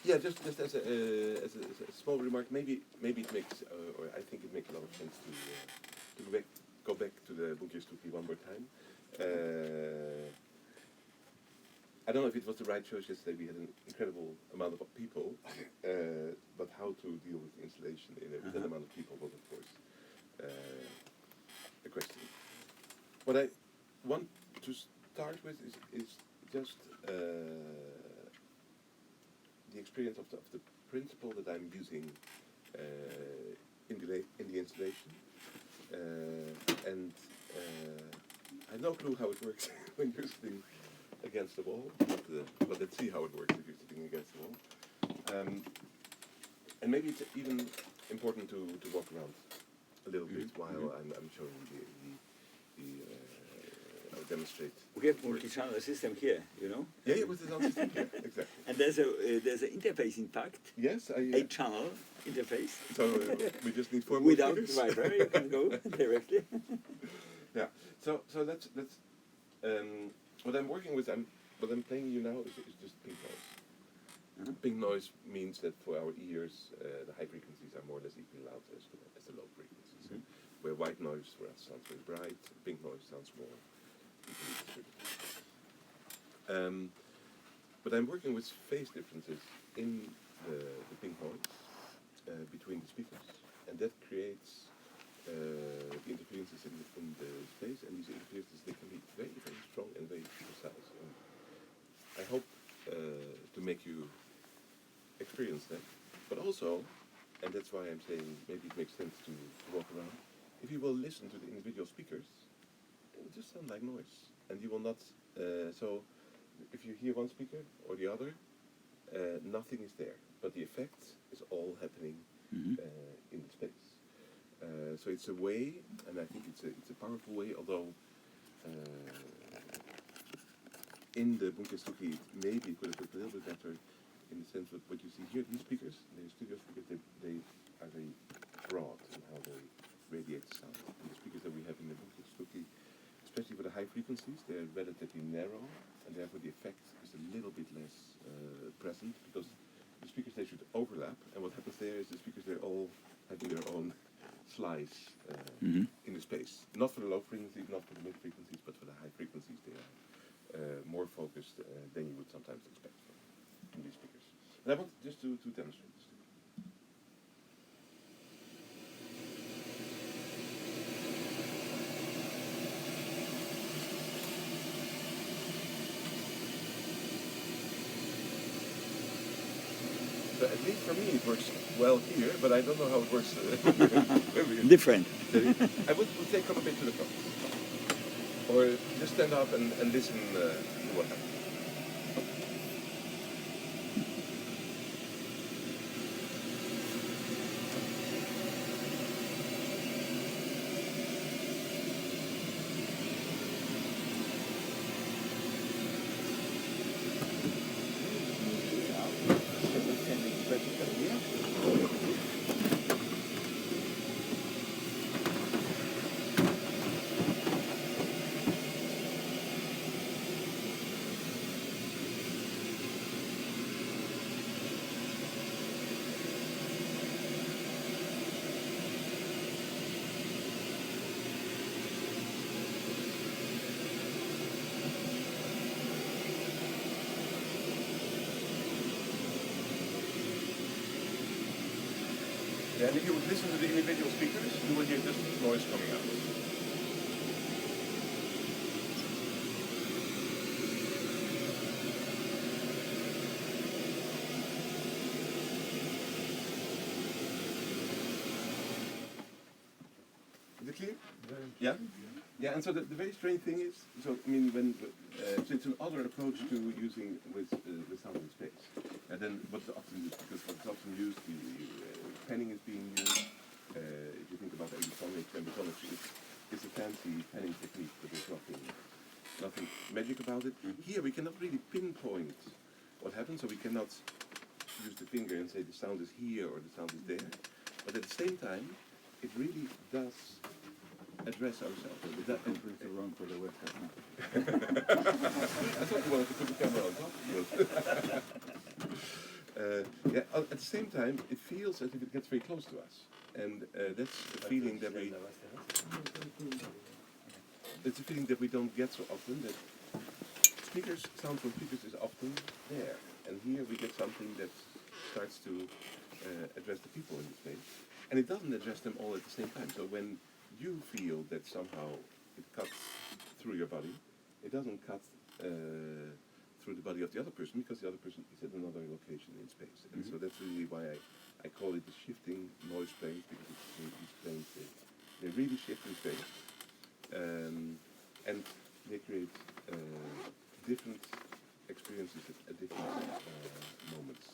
Yeah, just as a small remark, maybe it makes, or I think it makes a lot of sense to go back to the Bunkier Sztuki one more time. I don't know if it was the right choice yesterday. We had an incredible amount of people, but how to deal with the installation with that amount of people was, of course, a question. What I want to start with is just the experience of the principle that I'm using in the installation, and I have no clue how it works when you're sitting against the wall, but let's see how it works if you're sitting against the wall. And maybe it's even important to walk around a little bit while I'm showing I'll demonstrate. We have multi-channel system here, you know. Yeah, with the sound system here, exactly. And there's an interface, in fact. Yes, 8-channel interface. So we just need 4 more Without speakers. driver, you can go directly. Yeah. So that's what I'm working with. What I'm playing you now is just pink noise. Pink noise means that for our ears, the high frequencies are more or less equally loud as the low frequencies. Where white noise for us sounds very bright, pink noise sounds more equally distributed. But I'm working with phase differences in the pink noise between the speakers, and that creates the interferences in the space, and these interferences, they can be very, very strong and very precise. And I hope to make you experience that, but also, and that's why I'm saying maybe it makes sense to walk around, if you will listen to the individual speakers, they will just sound like noise, and you will not, so if you hear one speaker or the other, nothing is there, but the effect is all happening in the space. So it's a way, and I think it's a powerful way, although in the Bunkier Sztuki maybe it could have looked a little bit better in the sense that what you see here, these speakers, the studio speakers, they are very broad in how they radiate sound. And the speakers that we have in the Stuki, especially for the high frequencies, they're relatively narrow, and therefore the effect is a little bit less present, because the speakers, they should overlap, and what happens there is the speakers, they're all having their own slice in the space. Not for the low frequencies, not for the mid frequencies, but for the high frequencies, they are more focused than you would sometimes expect from these speakers. And I want just to demonstrate this. So at least for me it works well here, but I don't know how it works. Different. I would say come a bit to the front. Or just stand up and listen to what happens. Yeah, and if you would listen to the individual speakers, you would hear just noise coming out. Is it clear? Yeah? Yeah, and so the very strange thing is, so I mean, when so it's another approach to using with sound in space. And then what's often used, because what's often used, penning is being used. If you think about electronics and metrology, it's a fancy penning technique, but there's nothing magic about it. Here we cannot really pinpoint what happens, so we cannot use the finger and say the sound is here or the sound is there. But at the same time, it really does address ourselves. And bring it around for the webcam. I thought you wanted to put the camera on top. Yeah, at the same time, it feels as if it gets very close to us. And that's a feeling that we don't get so often, that sound from speakers is often there. And here we get something that starts to address the people in the space. And it doesn't address them all at the same time. So when you feel that somehow it cuts through your body, it doesn't cut through the body of the other person, because the other person is at another location in space. And so that's really why I call it the shifting noise planes, because these planes, they really shift in space. And they create different experiences at different moments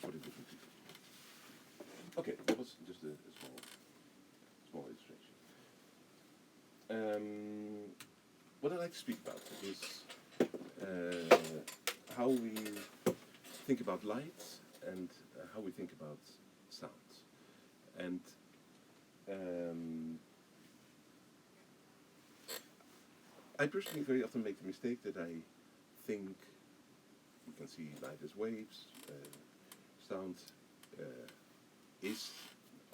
for the different people. Okay, that was just a small illustration. What I'd like to speak about is how we think about light and how we think about sound. And I personally very often make the mistake that I think we can see light as waves, sound is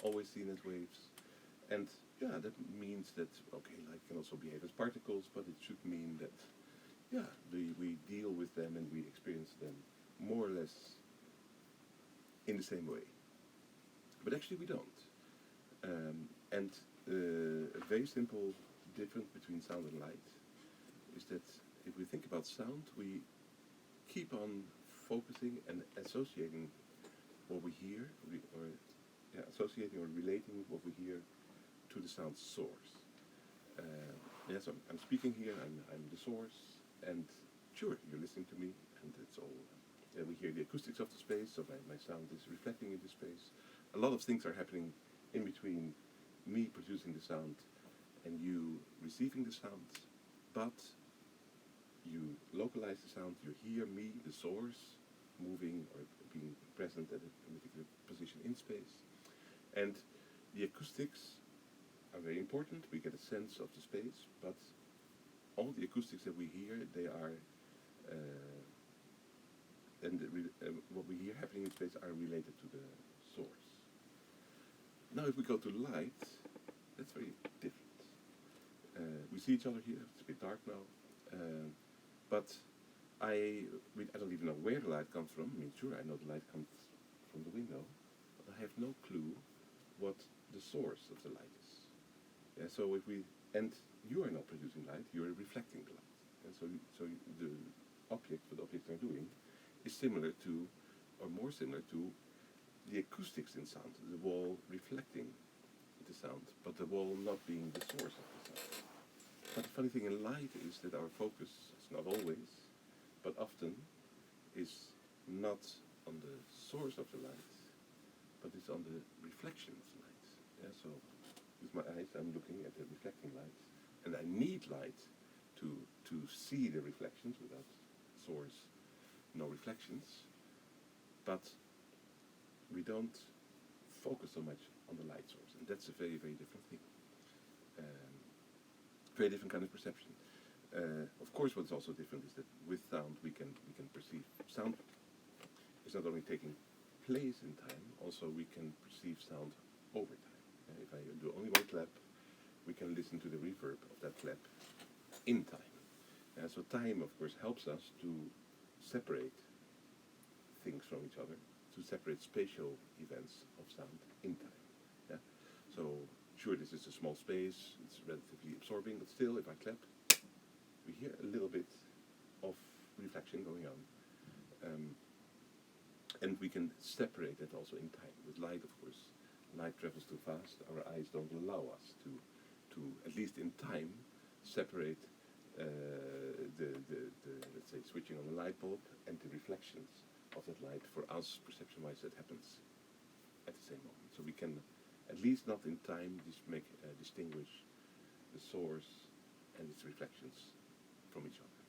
always seen as waves, and yeah, that means that, okay, light can also behave as particles, but it should mean that, yeah, we deal with them and we experience them more or less in the same way. But actually we don't. And a very simple difference between sound and light is that if we think about sound, we keep on focusing and associating what we hear, associating or relating what we hear to the sound source. So I'm speaking here, I'm the source, and sure, you're listening to me, and it's all, we hear the acoustics of the space, so my sound is reflecting into space. A lot of things are happening in between me producing the sound and you receiving the sound, but you localize the sound, you hear me, the source, moving or being present at a particular position in space. And the acoustics are very important. We get a sense of the space, but all the acoustics that we hear, they are, what we hear happening in space are related to the source. Now if we go to light, that's very different. We see each other here, it's a bit dark now, but I don't even know where the light comes from. I mean, sure, I know the light comes from the window, but I have no clue what the source of the light is. Yeah, so if we, and you are not producing light, you are reflecting the light. And so the object, what the objects are doing, is similar to, or more similar to, the acoustics in sound, the wall reflecting the sound, but the wall not being the source of the sound. But the funny thing in light is that our focus is not always, but often is not on the source of the light, but it's on the reflection of the light. Yeah, so with my eyes I'm looking at the reflecting light, and I need light to see the reflections. Without source, no reflections. But we don't focus so much on the light source, and that's a very, very different thing. Very different kind of perception. Of course, what's also different is that with sound we can perceive. Sound is not only taking place in time, also we can perceive sound over time. If I do only one clap, we can listen to the reverb of that clap in time. So time, of course, helps us to separate things from each other, to separate spatial events of sound in time. Yeah? So, sure, this is a small space, it's relatively absorbing, but still, if I clap, we hear a little bit of reflection going on. And we can separate that also in time. With light, of course, light travels too fast, our eyes don't allow us to at least in time, separate the let's say, switching on the light bulb and the reflections of that light. For us, perception-wise, that happens at the same moment. So we can, at least not in time, distinguish the source and its reflections from each other.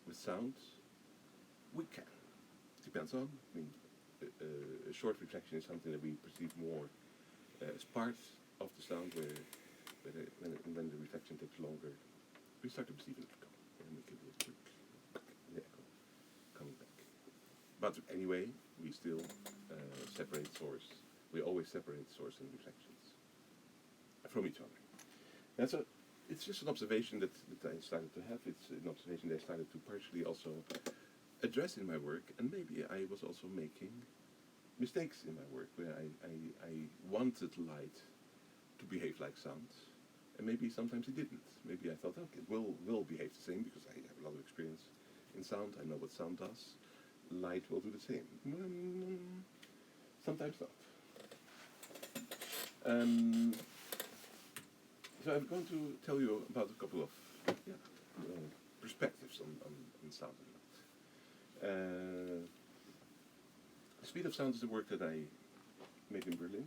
With sound, we can. Depends on. I mean, a short reflection is something that we perceive more as part of the sound, when the reflection takes longer, we start to perceive an echo, and we can hear the echo coming back. But anyway, we still separate source. We always separate source and reflections from each other. And so it's just an observation that I started to have. It's an observation that I started to partially also address in my work, and maybe I was also making mistakes in my work where I wanted light to behave like sound, and maybe sometimes it didn't. Maybe I thought, okay, it will behave the same because I have a lot of experience in sound. I know what sound does. Light will do the same. Sometimes not. So I'm going to tell you about a couple of perspectives on sound and light. Speed of Sound is the work that I made in Berlin,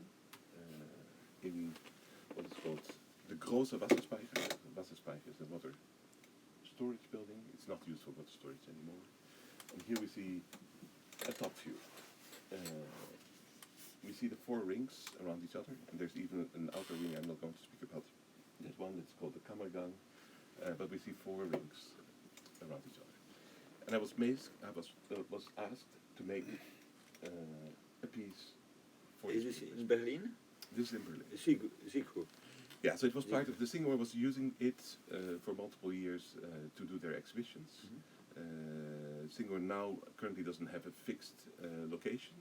in what is called the Große Wasserspeicher. Wasserspeicher is a water storage building. It's not used for water storage anymore. And here we see a top view. We see the 4 rings around each other, and there's even an outer ring. I'm not going to speak about that one. It's called the Kammergang, but we see 4 rings around each other. And I was asked to make a piece for Is this in Berlin? This is in Berlin. Zico. Yeah, so it was part of the Singapore was using it for multiple years to do their exhibitions. Singapore now currently doesn't have a fixed location,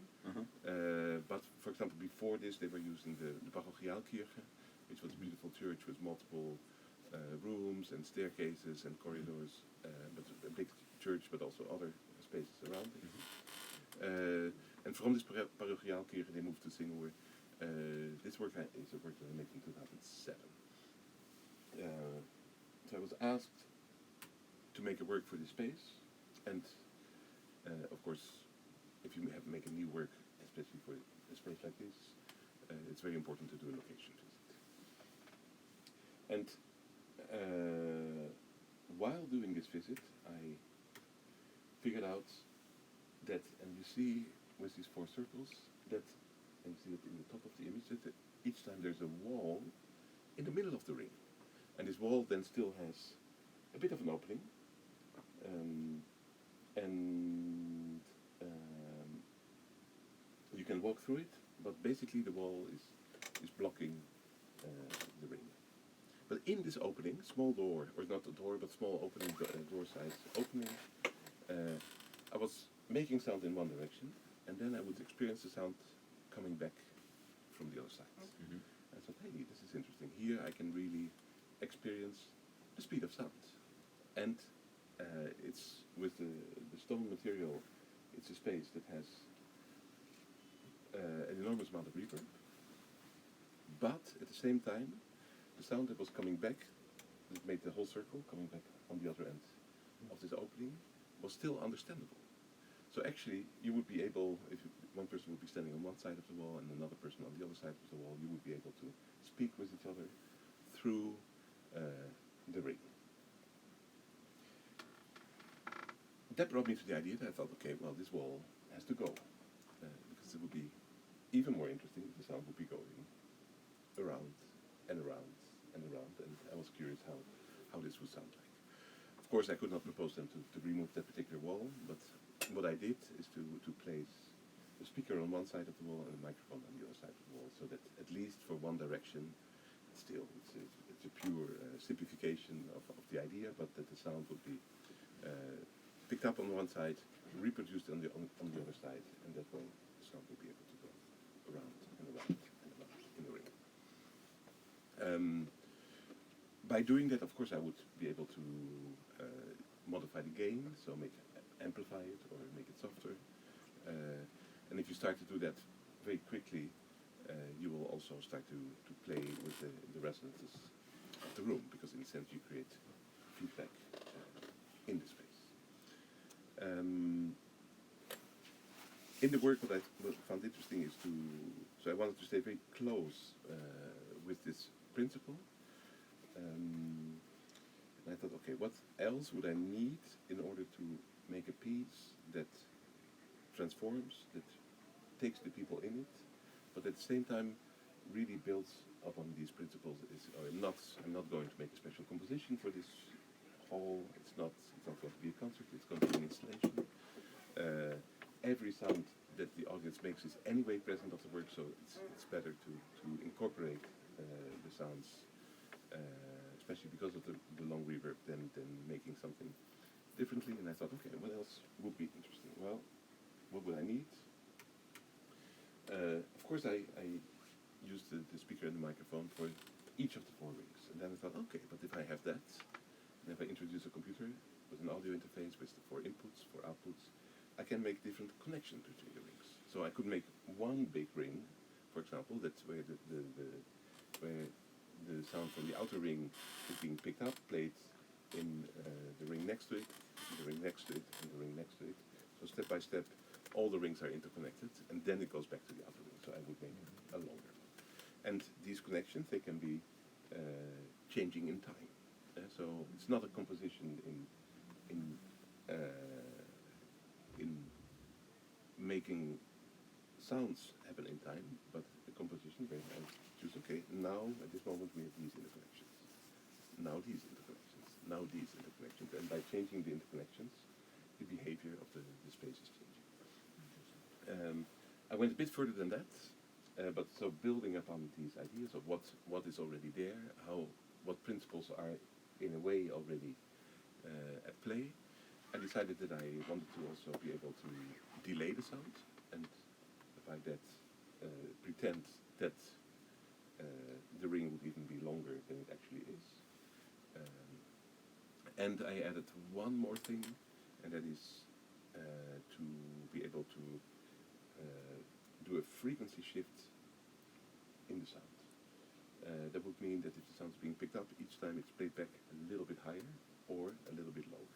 but for example before this they were using the Parochialkirche, which was a beautiful church with multiple rooms and staircases and corridors, but a big church, but also other spaces around it. And from this Parochialkirche they moved to Singapore. This work is a work that I made in 2007. So I was asked to make a work for this space, and of course, if you make a new work, especially for a space like this, it's very important to do a location visit. And while doing this visit, I figured out that, and you see with these 4 circles that, and you see it in the top of the image, that each time there's a wall in the middle of the ring. And this wall then still has a bit of an opening. And you can walk through it, but basically the wall is blocking the ring. But in this opening, small door, or not a door, but small opening, door size opening, I was making sound in one direction, and then I would experience the sound coming back from the other side. Mhm. I thought, hey, this is interesting. Here I can really experience the speed of sound. And it's with the stone material, it's a space that has an enormous amount of reverb, but at the same time, the sound that was coming back, that made the whole circle coming back on the other end of this opening, was still understandable. So actually, you would be able, if one person would be standing on one side of the wall and another person on the other side of the wall, you would be able to speak with each other through the ring. That brought me to the idea that I thought, okay, well, this wall has to go, because it would be even more interesting if the sound would be going around and around and around, and I was curious how this would sound like. Of course, I could not propose them to remove that particular wall, but what I did is to place a speaker on one side of the wall and a microphone on the other side of the wall, so that at least for one direction, still it's a pure simplification of the idea, but that the sound would be picked up on one side, reproduced on the other side, and that way the sound will be able to go around and around and around in the ring. By doing that, of course, I would be able to modify the gain, so amplify it or make it softer. And if you start to do that very quickly, you will also start to play with the resonances of the room, because in a sense you create feedback in the space. In the work, what I found interesting is so I wanted to stay very close with this principle. And I thought, okay, what else would I need in order to make a piece that transforms, that takes the people in it, but at the same time really builds upon these principles? I'm not going to make a special composition for this hall. It's not going to be a concert. It's going to be an installation. Every sound that the audience makes is anyway present of the work, so it's better to incorporate the sounds, especially because of the long reverb, than making something differently. And I thought, okay, what else would be interesting? Well, what would I need? Of course, I used the speaker and the microphone for each of the 4 rings. And then I thought, okay, but if I have that, and if I introduce a computer with an audio interface with the 4 inputs, 4 outputs, I can make different connections between the rings. So I could make one big ring, for example, that's where where the sound from the outer ring is being picked up, played in the ring next to it, the ring next to it, and the ring next to it. So step by step, all the rings are interconnected, and then it goes back to the outer ring. So I would make a longer one. And these connections, they can be changing in time. So it's not a composition in making sounds happen in time, but a composition where I choose, okay, now at this moment we have these interconnections, now these interconnections, now these interconnections, and by changing the interconnections, the behavior of the space is changing. I went a bit further than that, but so building upon these ideas of what is already there, what principles are in a way already at play, I decided that I wanted to also be able to delay the sound, and by that pretend that the ring would even be longer than it actually is. And I added one more thing, and that is to be able to do a frequency shift in the sound. That would mean that if the sound is being picked up, each time it's played back a little bit higher or a little bit lower.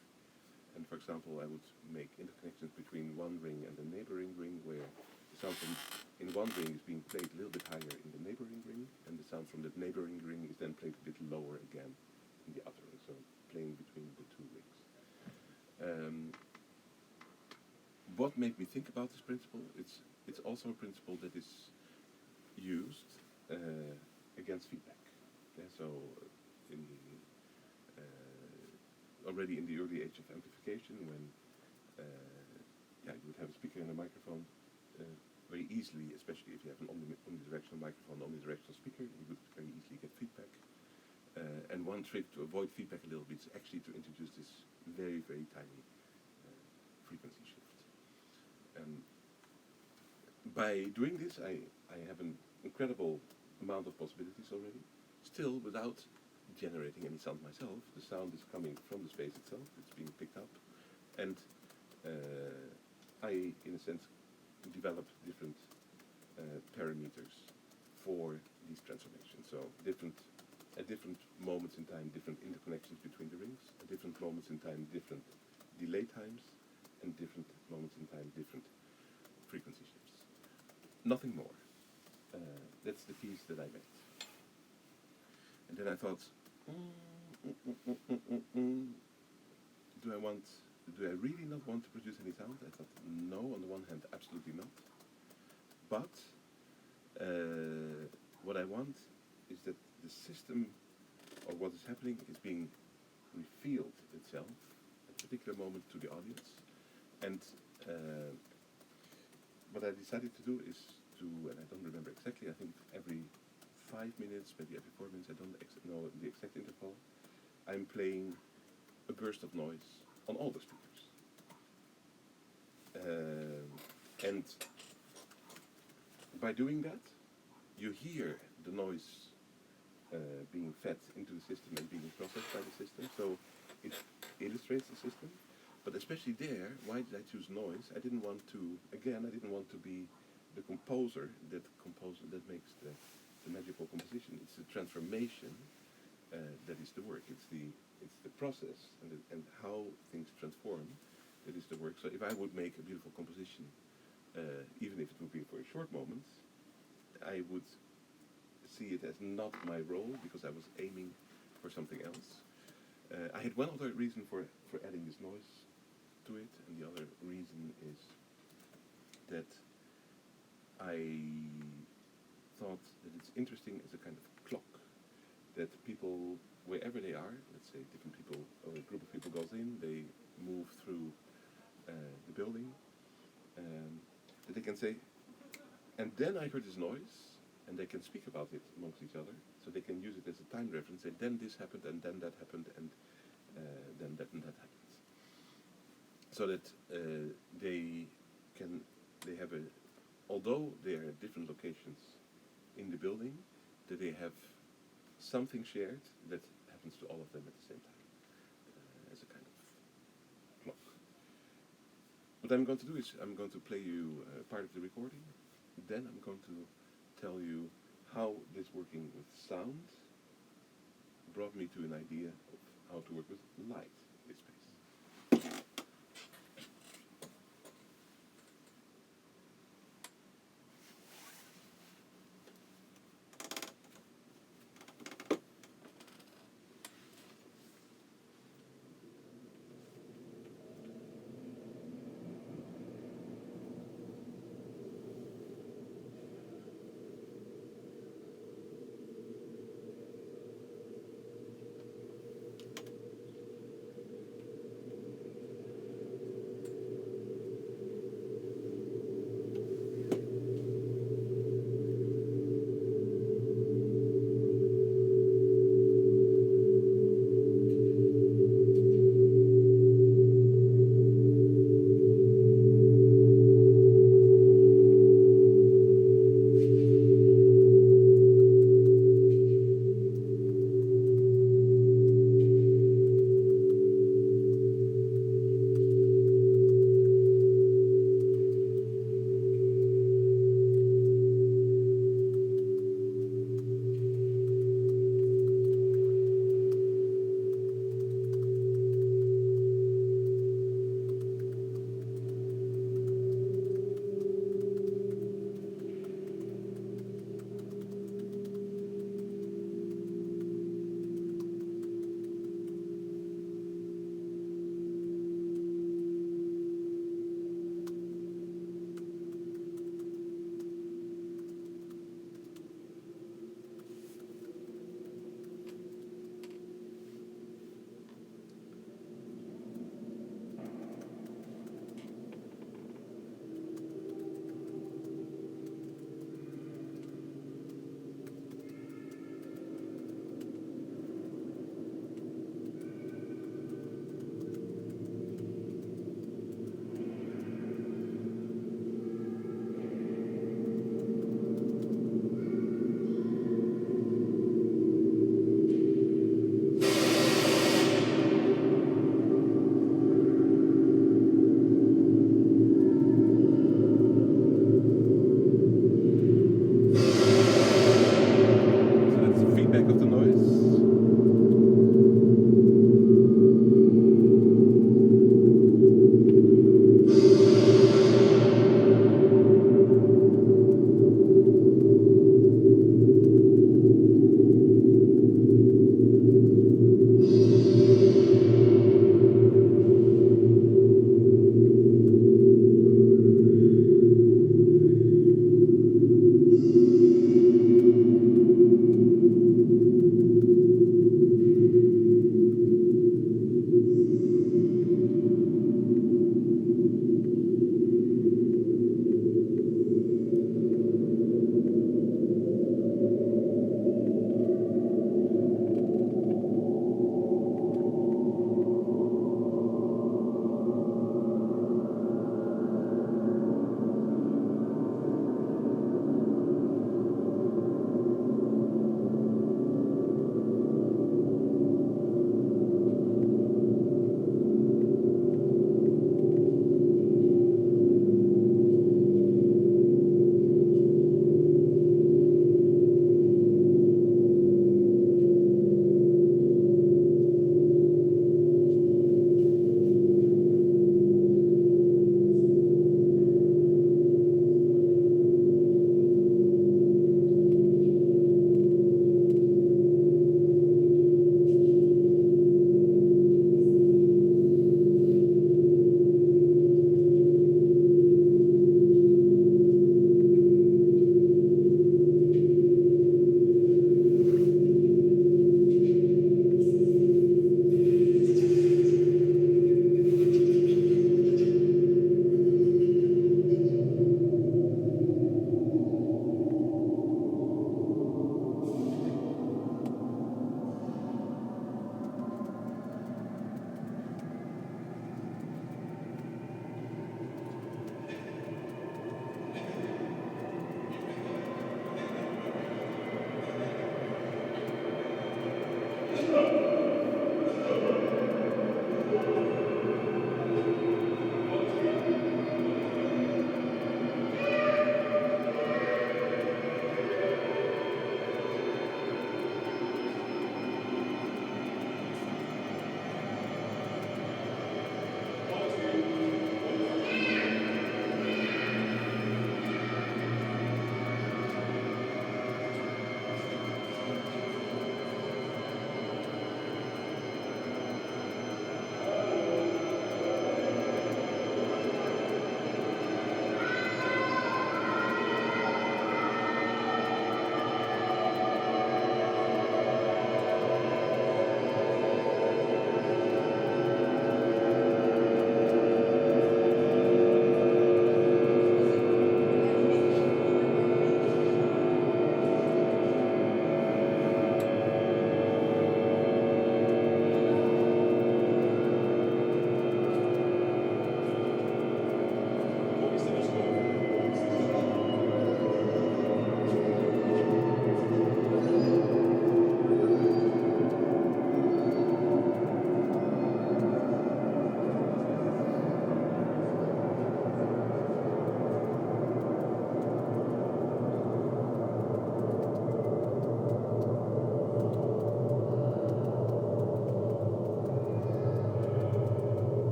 And for example, I would make interconnections between one ring and the neighboring ring, where the sound from in one ring is being played a little bit higher in the neighboring ring, and the sound from that neighboring ring is then played a bit lower again in the other ring, so playing between the 2 rings. What made me think about this principle, it's also a principle that is used against feedback. Yeah, so in already in the early age of amplification, when you would have a speaker and a microphone, very easily, especially if you have an omnidirectional microphone, omnidirectional speaker, you would very easily get feedback. And one trick to avoid feedback a little bit is actually to introduce this very, very tiny frequency shift. By doing this, I have an incredible amount of possibilities already, still without generating any sound myself. The sound is coming from the space itself, it's being picked up, and I, in a sense, develop different parameters for these transformations. So at different moments in time, different interconnections between the rings, at different moments in time, different delay times, and different moments in time, different frequency shifts. Nothing more. That's the piece that I made. And then I thought, do I really not want to produce any sound? I thought, no, on the one hand, absolutely not. But what I want is that the system of what is happening is being revealed itself at a particular moment to the audience. And what I decided to do is and I don't remember exactly, I think every 5 minutes, maybe every 4 minutes, I don't know the exact interval, I'm playing a burst of noise on all the speakers. And by doing that, you hear the noise being fed into the system and being processed by the system, so it illustrates the system. But especially there, why did I choose noise? I didn't want to be the composer that makes the magical composition. It's the transformation that is the work. It's the process and how things transform that is the work. So if I would make a beautiful composition, even if it would be for a short moment, I would see it as not my role because I was aiming for something else. I had one other reason for adding this noise to it, and the other reason is that I thought that it's interesting as a kind of clock, that people, wherever they are, let's say different people, or a group of people goes in, they move through the building, that they can say, and then I heard this noise, and they can speak about it amongst each other, so they can use it as a time reference, say then this happened, and then that happened, and then that and that happened. So that they have although they are at different locations in the building, that they have something shared that happens to all of them at the same time, as a kind of clock. What I'm going to do is I'm going to play you part of the recording, then I'm going to tell you how this working with sound brought me to an idea of how to work with light in space.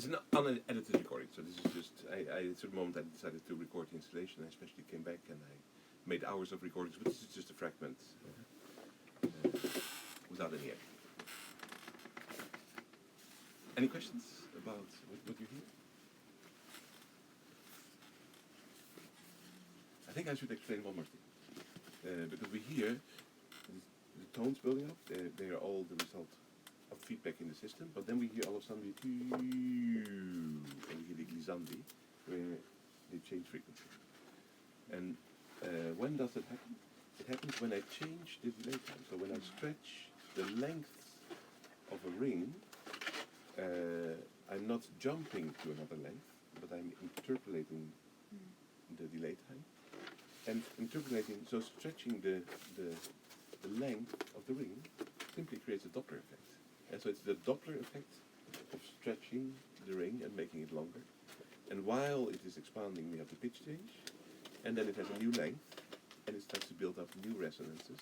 It's an unedited recording, so this is just, at a certain moment I decided to record the installation. I especially came back and I made hours of recordings, but this is just a fragment without any editing. Any questions about what you hear? I think I should explain one more thing. Because we hear the tones building up, they are all the result of feedback in the system, but then we hear all of a sudden and we hear the glissandi, where they change frequency. And when does it happen? It happens when I change the delay time. So when I stretch the length of a ring, I'm not jumping to another length, but I'm interpolating the delay time. And interpolating, so stretching the length of the ring simply creates a Doppler effect. And so it's the Doppler effect of stretching the ring and making it longer. And while it is expanding, we have the pitch change, and then it has a new length, and it starts to build up new resonances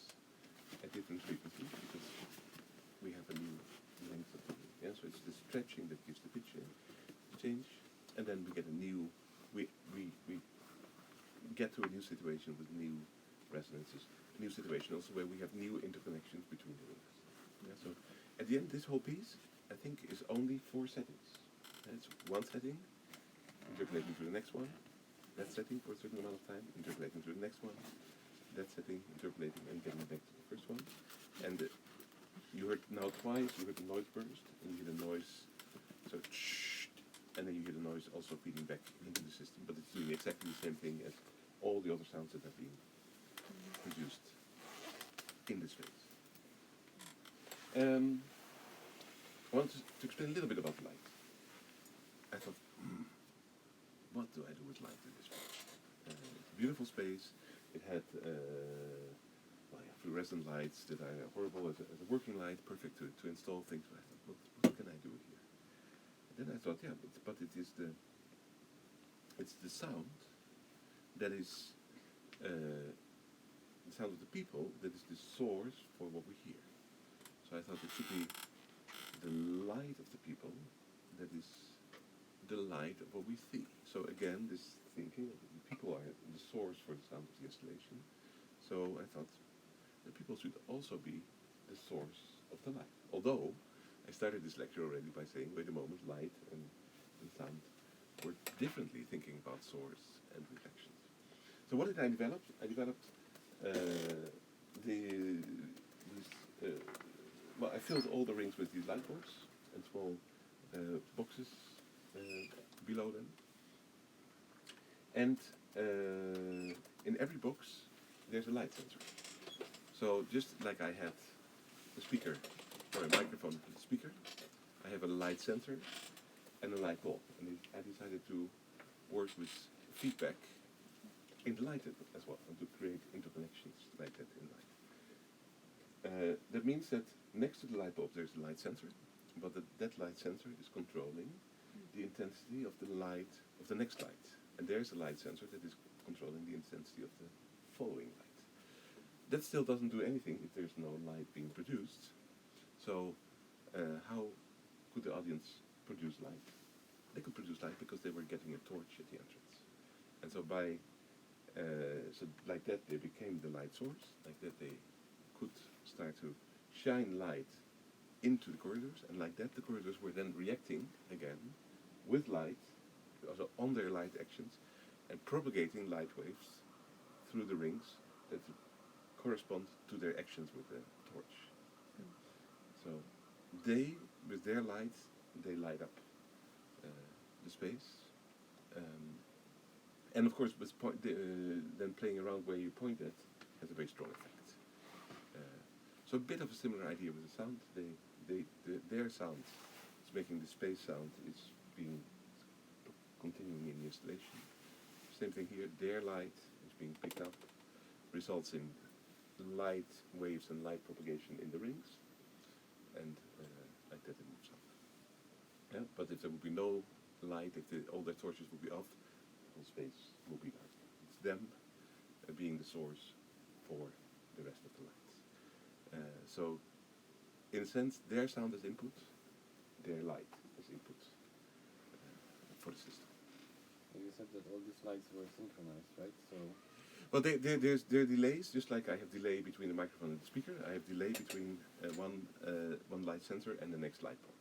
at different frequencies, because we have a new length of the ring. Yeah? So it's the stretching that gives the pitch change, and then we get a new, we get to a new situation with new resonances, a new situation also where we have new interconnections between the rings. Yeah? So at the end, this whole piece, I think, is only 4 settings. It's one setting, interpolating to the next one, that setting for a certain amount of time, interpolating to the next one, that setting, interpolating, and getting back to the first one. And you heard now twice, you heard the noise burst, and you hear the noise, so and then you hear the noise also feeding back into the system, but it's doing exactly the same thing as all the other sounds that have been produced in this space. I want to explain a little bit about light. I thought, what do I do with light in this space? It's a beautiful space. It had fluorescent lights that are horrible as a working light, perfect to install things. But I thought, what can I do here? And then I thought, yeah, but it is it's the sound that is the sound of the people that is the source for what we hear. So I thought it should be the light of the people that is the light of what we see. So again, this thinking of the people are the source for the sound of the installation. So I thought the people should also be the source of the light. Although I started this lecture already by saying, wait a moment, light and sound were differently thinking about source and reflections. So what did I develop? I developed I filled all the rings with these light bulbs and small boxes below them. And in every box there's a light sensor. So just like I had a speaker or a microphone with a speaker, I have a light sensor and a light bulb. And I decided to work with feedback in the light as well, and to create interconnections like that in light. That means that next to the light bulb there's a light sensor, but that light sensor is controlling the intensity of the light of the next light. And there's a light sensor that is controlling the intensity of the following light. That still doesn't do anything if there's no light being produced. So how could the audience produce light? They could produce light because they were getting a torch at the entrance. And so so like that they became the light source, like that they could start to shine light into the corridors, and like that the corridors were then reacting again with light, also on their light actions, and propagating light waves through the rings that correspond to their actions with the torch. So they, with their light, they light up the space. And of course, with then playing around where you point at has a very strong effect. So a bit of a similar idea with the sound. Their sound is making the space sound is being continuing in the installation. Same thing here. Their light is being picked up, results in light waves and light propagation in the rings, and like that it moves up. Yeah? But if there would be no light, if all their torches would be off, the whole space will be dark. It's them being the source for the rest of the lights. So, in a sense, their sound is input, their light is input. you said that all these lights were synchronized, right? So Well, there are delays, just like I have delay between the microphone and the speaker. I have delay between one light sensor and the next light bulb.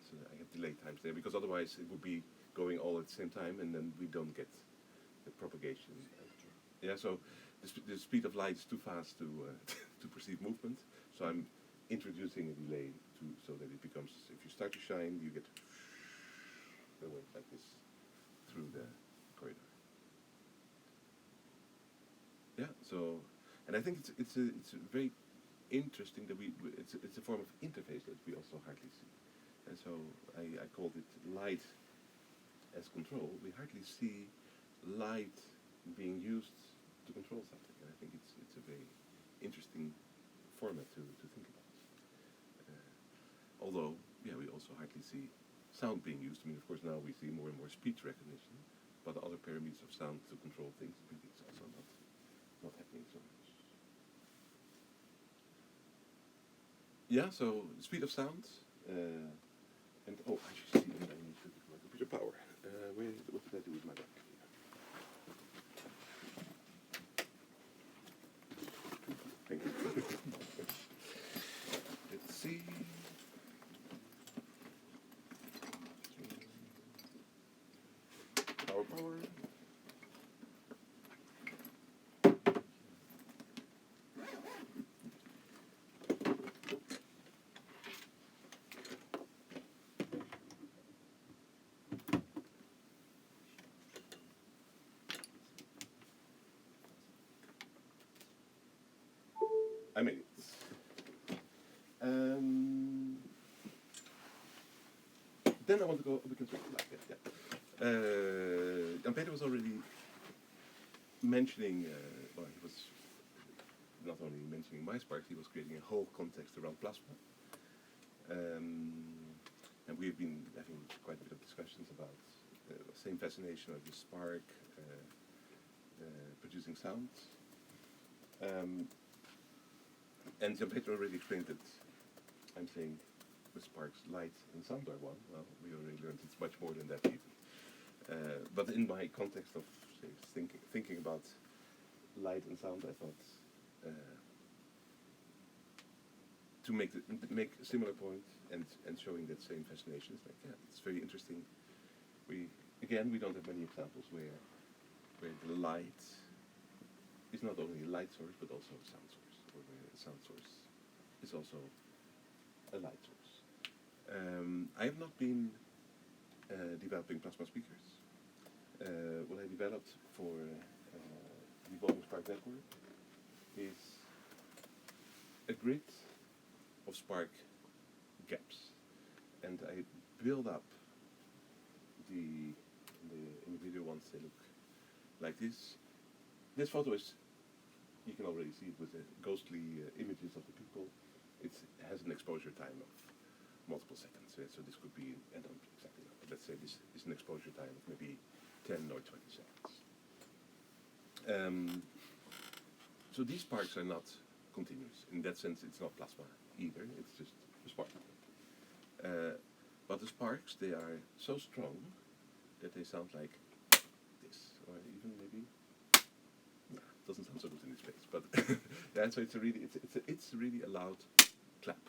So I have delay times there, because otherwise it would be going all at the same time, and then we don't get the propagation. Yeah, so the speed of light is too fast to to perceive movement. So I'm introducing a delay so that it becomes, if you start to shine, you get away like this through the corridor. Yeah, so, and I think it's a very interesting that it's a form of interface that we also hardly see. And so I called it light as control. We hardly see light being used to control something. And I think it's a very interesting format to think about. Although, yeah, we also hardly see sound being used. I mean, of course, now we see more and more speech recognition, but other parameters of sound to control things, maybe it's also not happening so much. Yeah, so the speed of sound, and oh, I should see that I need to do my computer power. What did I do with my back? Thank you. Let's see. Power. I made it. Then I want to go, we can switch like that, yeah. Jan-Peter was already mentioning, well, he was not only mentioning MySparks, he was creating a whole context around plasma. And we've been having quite a bit of discussions about the same fascination of the spark producing sounds. And Jan-Peter already explained that I'm saying with sparks, light and sound are one. Well, we already learned it's much more than that even. But in my context of say, thinking about light and sound, I thought to make a similar point and showing that same fascination. It's like, yeah, it's very interesting. We don't have many examples where the light is not only a light source but also a sound source, or where a sound source is also a light source. I have not been developing plasma speakers. What I developed for the Evolving Spark Network is a grid of spark gaps, and I build up in the video once they look like this. This photo is, you can already see it with the ghostly images of the people. It has an exposure time of multiple seconds, so this could be, I don't exactly know, but let's say this is an exposure time of maybe 10 or 20 seconds. So these sparks are not continuous. In that sense, it's not plasma either, it's just a spark. But the sparks, they are so strong that they sound like this, or even maybe, doesn't sound so good in this space, but yeah, so it's really a loud clap,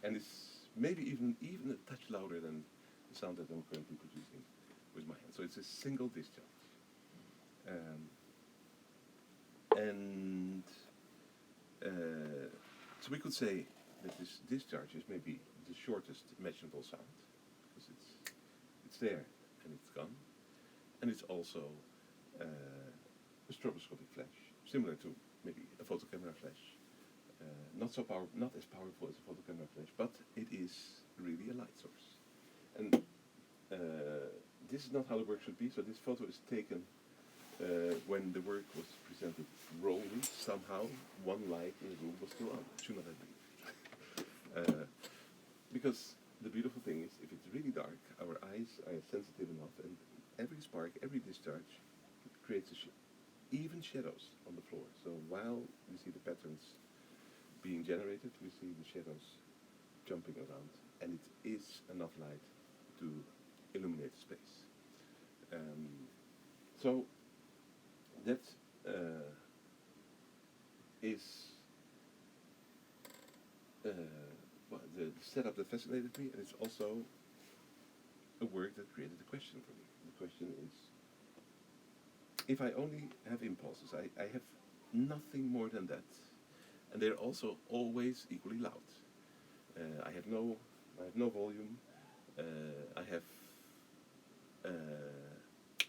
and it's maybe even a touch louder than the sound that I'm currently producing with my hand. So it's a single discharge, so we could say that this discharge is maybe the shortest imaginable sound, because it's there and it's gone, and it's also a stroboscopic flash, similar to maybe a photo camera flash. Not as powerful as a photo camera flash, but it is really a light source. And this is not how the work should be. So this photo is taken when the work was presented rolling. Somehow one light in the room was still on. It should not have been. Because the beautiful thing is, if it's really dark, our eyes are sensitive enough, and every spark, every discharge creates even shadows on the floor. So while we see the patterns being generated, we see the shadows jumping around, and it is enough light to illuminate the space. So that is well, the setup that fascinated me, and it's also a work that created a question for me. The question is, if I only have impulses, I have nothing more than that, and they're also always equally loud. I have no volume. I have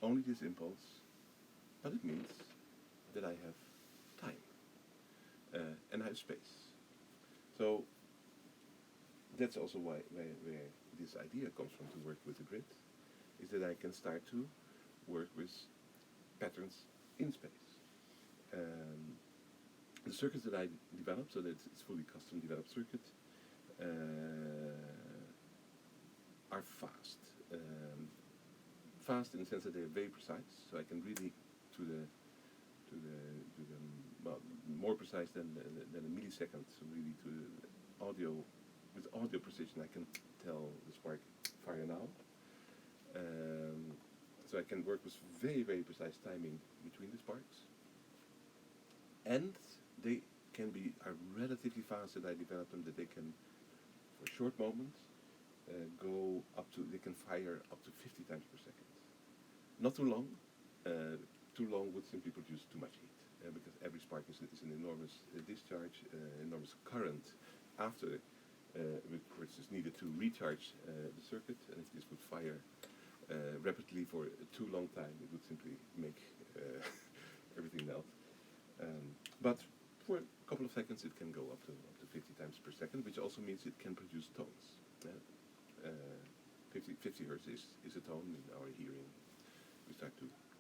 only this impulse, but it means that I have time and I have space. So that's also where this idea comes from to work with the grid, is that I can start to work with patterns in space. The circuits that I developed, so that it's fully custom developed circuit, are fast. Fast in the sense that they're very precise, so I can really to the well, more precise than a millisecond, so really to audio, with audio precision I can tell the spark fire now. So I can work with very, very precise timing between the sparks. And they are relatively fast that I develop them, that they can, for short moments, they can fire up to 50 times per second. Not too long. Too long would simply produce too much heat, because every spark is an enormous discharge, enormous current after which is needed to recharge the circuit, and if this would fire rapidly for a too long time, it would simply make everything melt. But for a couple of seconds it can go up to 50 times per second, which also means it can produce tones. 50 hertz is a tone in our hearing.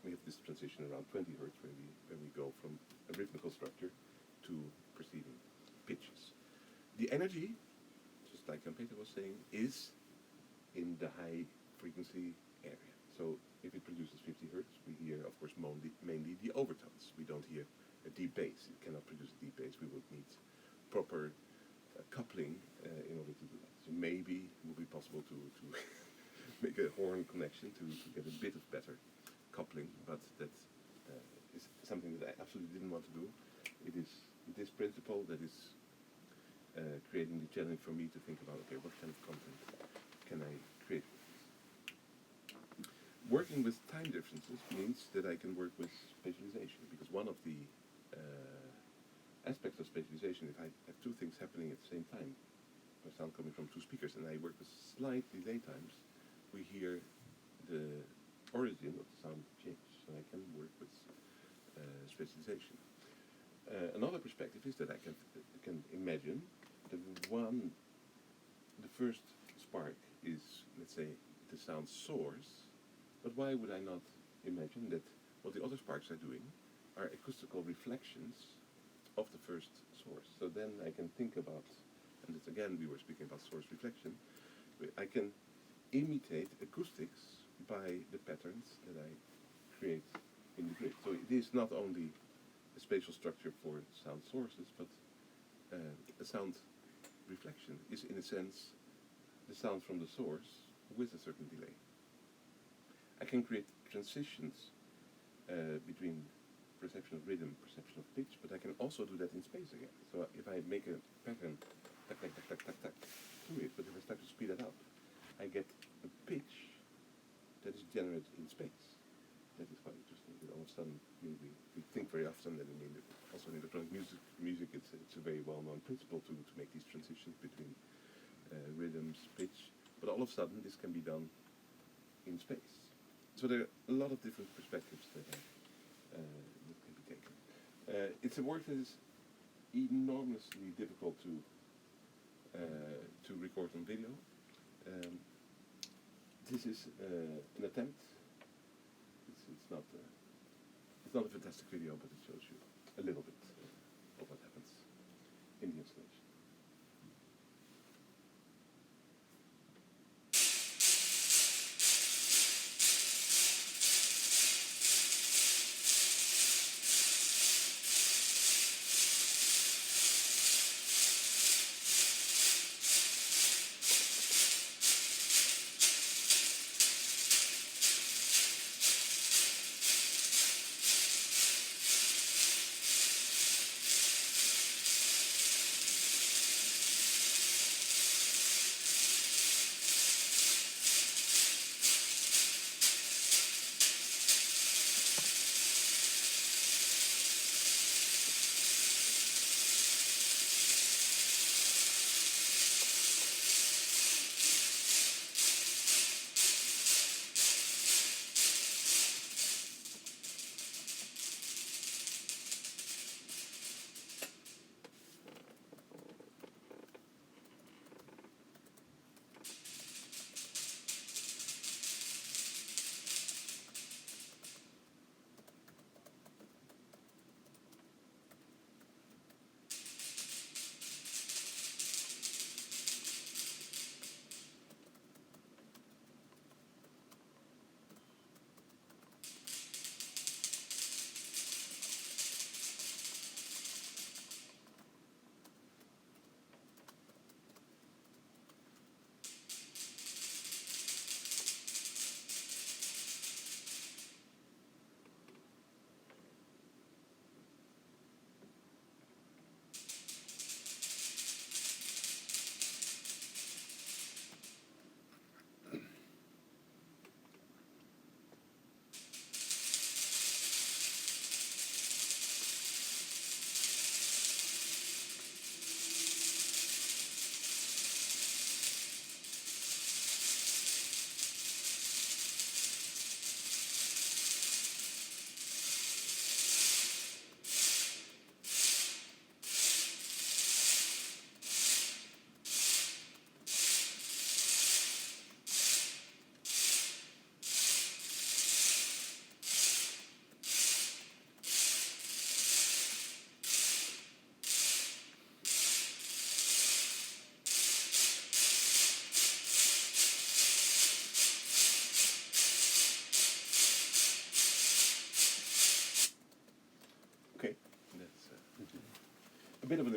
We have this transition around 20 hertz when we go from a rhythmical structure to perceiving pitches. The energy, just like Jan-Peter was saying, is in the high frequency area. So if it produces 50 hertz, we hear, of course, mainly the overtones. We don't hear a deep bass. It cannot produce a deep bass. We would need proper coupling in order to do that. So maybe it would be possible to make a horn connection to get a bit of better coupling, but that is something that I absolutely didn't want to do. It is this principle that is creating the challenge for me to think about, okay, what kind of content can I create? Working with time differences means that I can work with spatialization, because one of the aspects of spatialization, if I have two things happening at the same time, a sound coming from two speakers, and I work with slight delay times, we hear the origin of the sound change. So I can work with spatialization. Another perspective is that I can imagine that the first spark is, let's say, the sound source, but why would I not imagine that what the other sparks are doing are acoustical reflections of the first source? So then I can think about, and it's again we were speaking about source reflection, I can imitate acoustics by the patterns that I create in the grid. So it is not only a spatial structure for sound sources, but a sound reflection is, in a sense, the sound from the source with a certain delay. I can create transitions between perception of rhythm, perception of pitch, but I can also do that in space again. So if I make a pattern, tack, tack, tack, tack, tack, tack, to it, but if I start to speed it up, I get a pitch that is generated in space. That is quite interesting. That all of a sudden, we think very often that also in electronic music it's a very well-known principle to make these transitions between rhythms, pitch, but all of a sudden this can be done in space. So there are a lot of different perspectives that can be taken. It's a work that is enormously difficult to record on video. This is an attempt. It's not a fantastic video, but it shows you a little bit of what happens in the installation.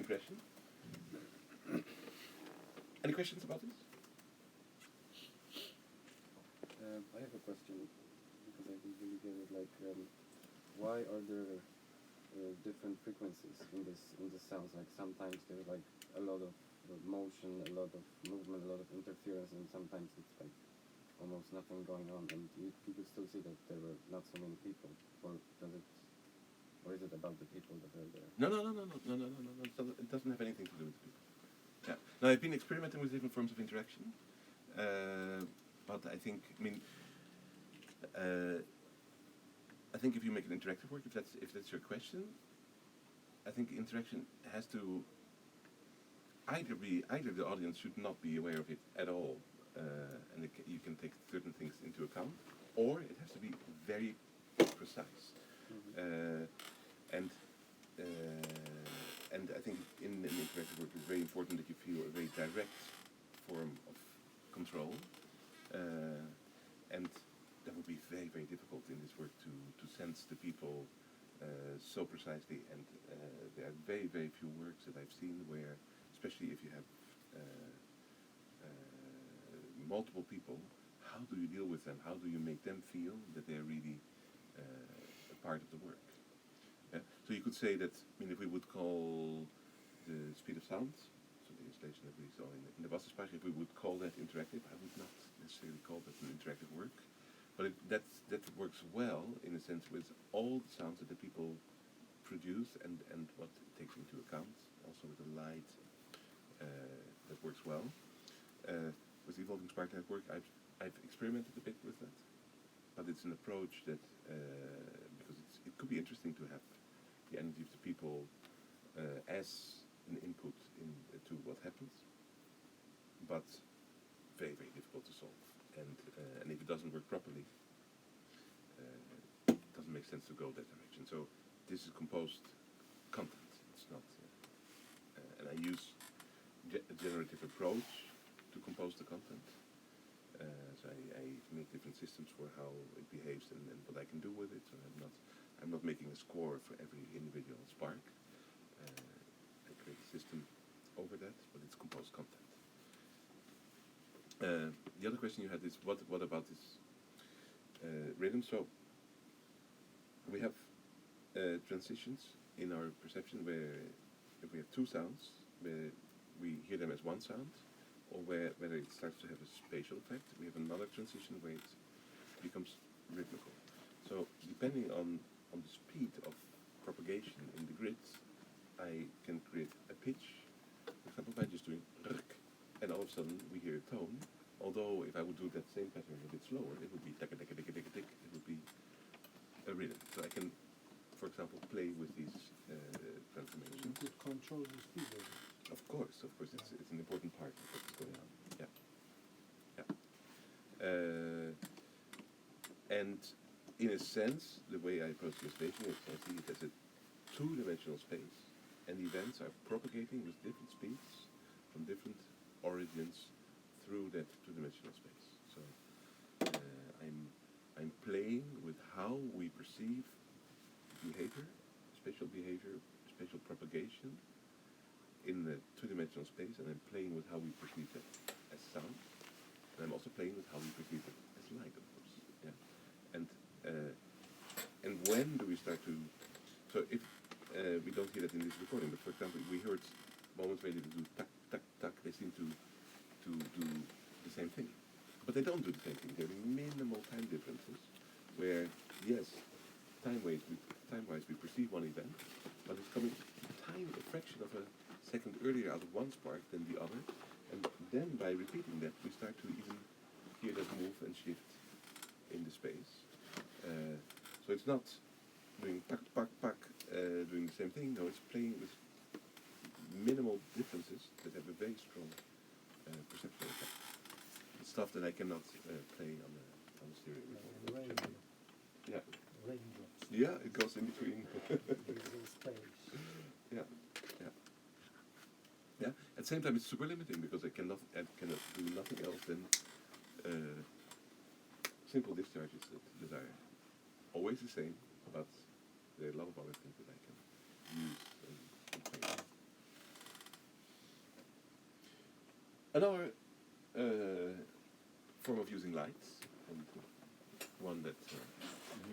impression. Any questions about this? I have a question because I didn't really get it. Like, why are there different frequencies in the sounds? Like sometimes there's like a lot of motion, a lot of movement, a lot of interference, and sometimes it's like almost nothing going on, and you could still see that there were not so many people. Or is it about the people that are there? No. It doesn't have anything to do with the people. Yeah. Now I've been experimenting with different forms of interaction, but I think if you make an interactive work, if that's your question, I think interaction has to either the audience should not be aware of it at all, and you can take certain things into account, or it has to be very precise. And I think in an interactive work it's very important that you feel a very direct form of control, and that would be very, very difficult in this work to sense the people so precisely, and there are very, very few works that I've seen where, especially if you have multiple people, how do you deal with them? How do you make them feel that they're really a part of the work? Yeah? So you could say that, if we would call the speed of sound, so the installation that we saw in the Wassersprache, if we would call that interactive, I would not necessarily call that an interactive work. But that works well, in a sense, with all the sounds that the people produce and what it takes into account, also with the light, that works well. With the Evolving Spark Network, I've experimented a bit with that, but it's an approach that, because it could be interesting to have the energy of the people as an input to what happens, but very, very difficult to solve. And if it doesn't work properly, it doesn't make sense to go that direction. So this is composed content. It's not, and I use a generative approach to compose the content. So I make different systems for how it behaves and what I can do with it. So I'm not making a score for every individual spark. I create a system over that, but it's composed content. The other question you had is what about this rhythm? So we have transitions in our perception where if we have two sounds, where we hear them as one sound, or whether it starts to have a spatial effect, we have another transition where it becomes rhythmical. So depending on the speed of propagation in the grids, I can create a pitch, for example, by just doing rk, and all of a sudden we hear a tone, although if I would do that same pattern a bit slower, it would be tick, tick, tick, tick, tick, it would be a rhythm. So I can, for example, play with these transformations. You could control the speed of it. Of course, it's an important part of what's going on. And in a sense, the way I approach the installation is I see it as a two-dimensional space, and the events are propagating with different speeds from different origins through that two-dimensional space. So I'm playing with how we perceive behavior, spatial propagation in the two-dimensional space, and I'm playing with how we perceive that as sound, and I'm also playing with how we perceive it as light, of course. Yeah. And when do we start to? So if we don't hear that in this recording, but for example, we heard moments where they do tuck, tuck, tuck. They seem to do the same thing, but they don't do the same thing. There are minimal time differences, where yes, time-wise we perceive one event, but it's coming a fraction of a second earlier out of one spark than the other, and then by repeating that we start to even hear that move and shift in the space. So it's not doing pak pak pak, doing the same thing. No, it's playing with minimal differences that have a very strong perceptual effect. It's stuff that I cannot play on the stereo recorder. Yeah. Raindrops. Yeah, it goes in between. Yeah. At the same time, it's super limiting because I cannot do nothing else than simple discharges that are always the same, but there are a lot of other things that I can use and play with. Another form of using lights, and one that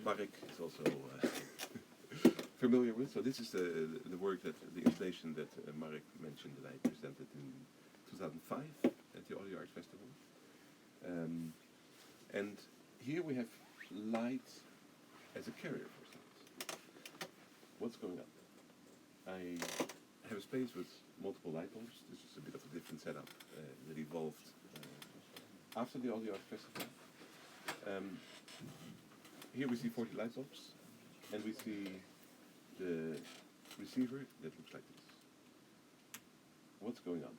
Marek is also familiar with. So this is the work that, the installation that Marek mentioned that I presented in 2005 at the Audio Art Festival. And here we have light as a carrier for sound. What's going on? I have a space with multiple light bulbs. This is a bit of a different setup that evolved after the Audio Art Festival. Here we see 40 light bulbs, and we see the receiver that looks like this. What's going on